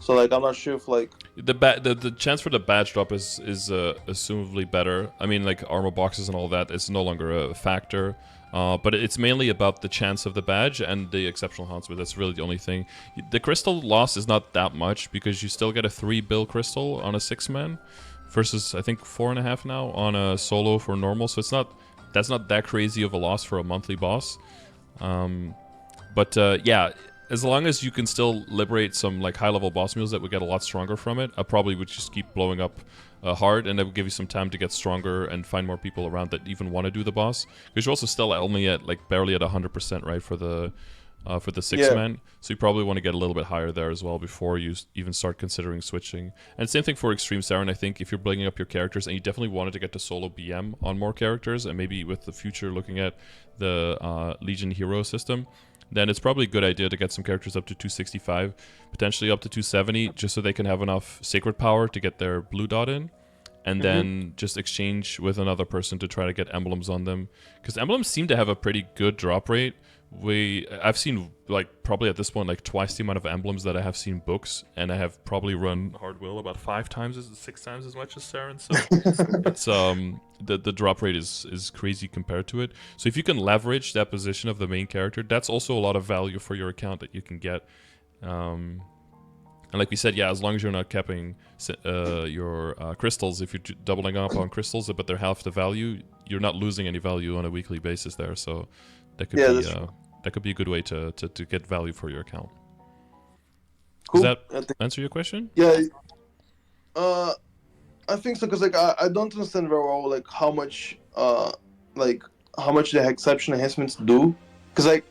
So like I'm not sure if like
the chance for the badge drop is assumably better. I mean, like armor boxes and all that is no longer a factor. But it's mainly about the chance of the badge and the exceptional enhancement. That's really the only thing. The crystal loss is not that much because you still get a 3 bill crystal on a 6-man versus I think 4.5 now on a solo for normal. So that's not that crazy of a loss for a monthly boss. Yeah, as long as you can still liberate some like high-level boss meals that would get a lot stronger from it, I probably would just keep blowing up hard, and that would give you some time to get stronger and find more people around that even want to do the boss. Because you're also still only at like barely at 100%, right, for the 6-man. So you probably want to get a little bit higher there as well before you even start considering switching. And same thing for Extreme Saren. I think if you're bringing up your characters and you definitely wanted to get to solo BM on more characters, and maybe with the future looking at the Legion hero system, then it's probably a good idea to get some characters up to 265, potentially up to 270, just so they can have enough sacred power to get their blue dot in, and then just exchange with another person to try to get emblems on them. Because emblems seem to have a pretty good drop rate. I've seen like probably at this point like twice the amount of emblems that I have seen books, and I have probably run hard will about 6 times as much as Saren. So it's the drop rate is crazy compared to it. So if you can leverage that position of the main character, that's also a lot of value for your account that you can get. And like we said, yeah, as long as you're not capping your crystals, if you're doubling up on crystals but they're half the value, you're not losing any value on a weekly basis there. So that could be a good way to get value for your account.
Cool.
Does that answer your question?
Yeah. I think so because like I don't understand very well like like how much the exception enhancements do because like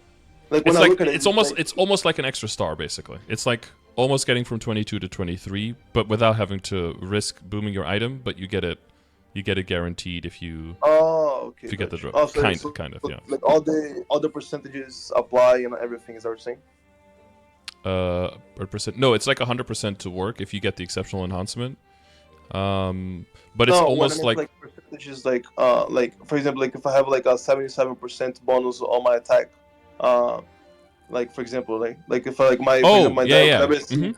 when
It's
I
like
look at it, it's like
it's almost like an extra star basically. It's like almost getting from 22 to 23, but without having to risk booming your item. But you get it guaranteed
okay,
if you get the
gotcha.
drop.
Oh, so,
Kind of, yeah.
like all the percentages apply and everything is everything.
Percent. No, it's like 100% to work if you get the exceptional enhancement. But it's
No, when I
almost
meant
like
like percentages, like for example, like if I have like a 77% bonus on my attack, uh, like for example, like if I, like my for example
oh
my
yeah yeah.
WC,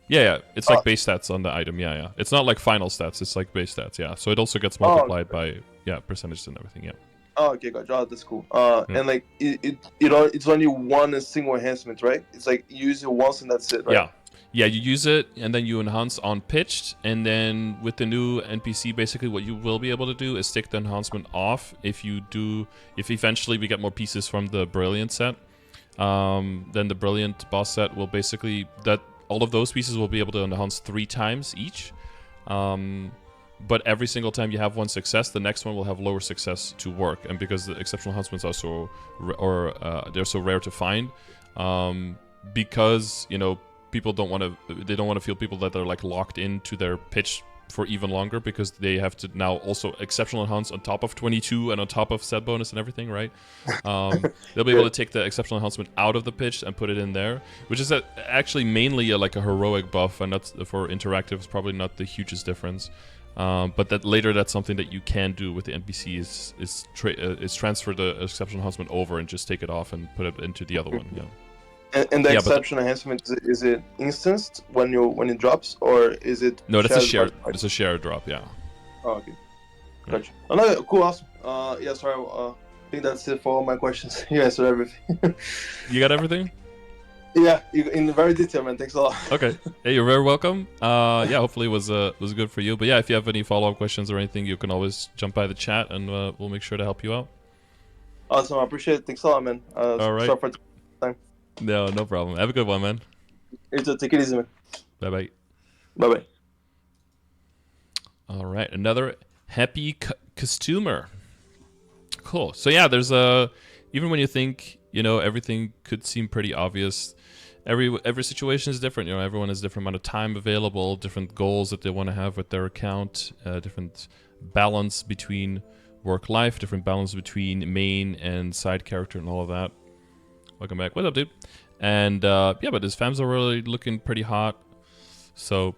Yeah, it's
uh,
like base stats on the item. Yeah, yeah. It's not like final stats. It's like base stats. Yeah. So it also gets
oh,
multiplied by percentages and everything. Yeah.
oh okay, gotcha. Oh, that's cool.
Yeah.
And like it's only one single enhancement, right? It's like you use it once and that's it, right?
Yeah. Yeah, you use it and then you enhance on pitched, and then with the new NPC, basically what you will be able to do is take the enhancement off if eventually we get more pieces from the Brilliant set. Then the Brilliant boss set will basically all of those pieces will be able to enhance 3 times each. But every single time you have one success, the next one will have lower success to work. And because the exceptional enhancements are they're so rare to find, because people don't want to feel people that are like locked into their pitch for even longer, because they have to now also exceptional enhance on top of 22 and on top of set bonus and everything, right? They'll be able to take the exceptional enhancement out of the pitch and put it in there, which is actually mainly like a heroic buff, and that's for interactive is probably not the hugest difference. But that's something that you can do with the NPC is transfer the exceptional enhancement over and just take it off and put it into the other one. Yeah.
And the exception enhancement is it instanced when it drops, or is it?
No, that's a shared.
By-
It's a shared drop. Yeah.
Oh, okay. Gotcha. Oh, no, cool, awesome. Yeah, sorry. I think that's it for all my questions. You answered everything.
You got everything?
Yeah, in very detail, man. Thanks a lot.
Okay. Hey, you're very welcome. Yeah, hopefully it was good for you. But yeah, if you have any follow-up questions or anything, you can always jump by the chat, and we'll make sure to help you out.
Awesome, I appreciate it. Thanks a lot, man.
All right.
Sorry for time.
No problem. Have a good one, man.
You too. Take it easy, man.
Bye-bye.
Bye-bye.
All right, another happy customer. Cool. So yeah, there's even when you think everything could seem pretty obvious, every situation is different. Everyone has different amount of time available, different goals that they want to have with their account, different balance between work-life, different balance between main and side character, and all of that. Welcome back. What's up, dude? And yeah, but his fams are really looking pretty hot, so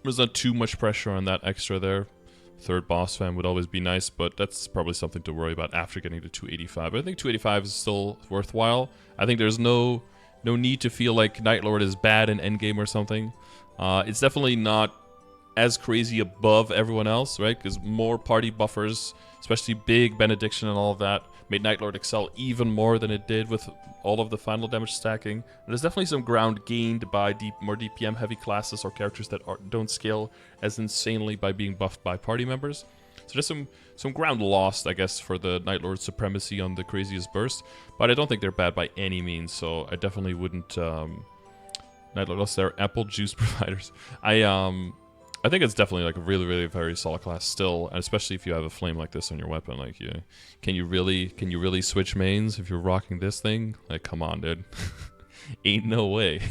there's not too much pressure on that extra there. Third boss fam would always be nice, but that's probably something to worry about after getting to 285. But I think 285 is still worthwhile. I think there's no need to feel like NightLord is bad in Endgame or something. It's definitely not as crazy above everyone else, right? Because more party buffers, especially big benediction and all of that, made NightLord excel even more than it did with all of the final damage stacking. And there's definitely some ground gained by more DPM heavy classes or characters that don't scale as insanely by being buffed by party members. So there's some ground lost, I guess, for the NightLord supremacy on the craziest burst. But I don't think they're bad by any means, so I definitely wouldn't... NightLord lost their apple juice providers. I think it's definitely like a really, really very solid class still, and especially if you have a flame like this on your weapon. Like, can you really switch mains if you're rocking this thing? Like, come on, dude. Ain't no way.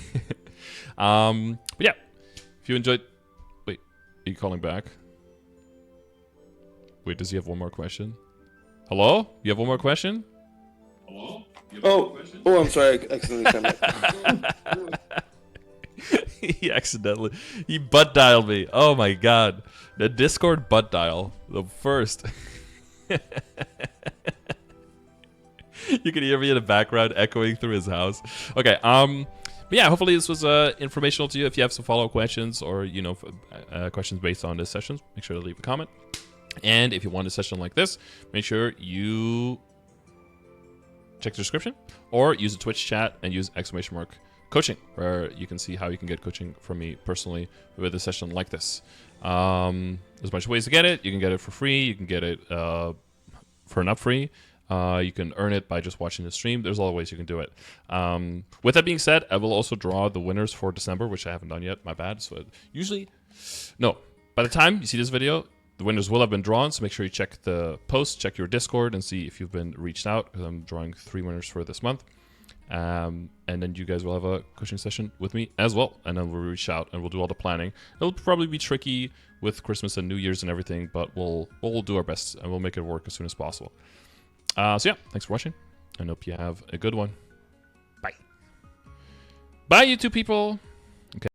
But yeah, if you enjoyed, wait, are you calling back? Wait, does he have one more question? Hello? You have one more question?
Hello? I'm sorry. I accidentally came back.
He butt dialed me. Oh my god. The Discord butt dial. The first. You can hear me in the background echoing through his house. Okay, but yeah, hopefully this was informational to you. If you have some follow-up questions or, questions based on this session, make sure to leave a comment. And if you want a session like this, make sure you check the description or use the Twitch chat and use !coaching, where you can see how you can get coaching from me personally with a session like this. There's a bunch of ways to get it. You can get it for free. You can get it for not free. You can earn it by just watching the stream. There's a lot of ways you can do it. With that being said, I will also draw the winners for December, which I haven't done yet. My bad. So by the time you see this video, the winners will have been drawn. So make sure you check the post, check your Discord, and see if you've been reached out. Because I'm drawing 3 winners for this month. And then you guys will have a coaching session with me as well. And then we'll reach out and we'll do all the planning. It'll probably be tricky with Christmas and New Year's and everything, but we'll do our best and we'll make it work as soon as possible. So yeah, thanks for watching. I hope you have a good one. Bye. Bye, you two people.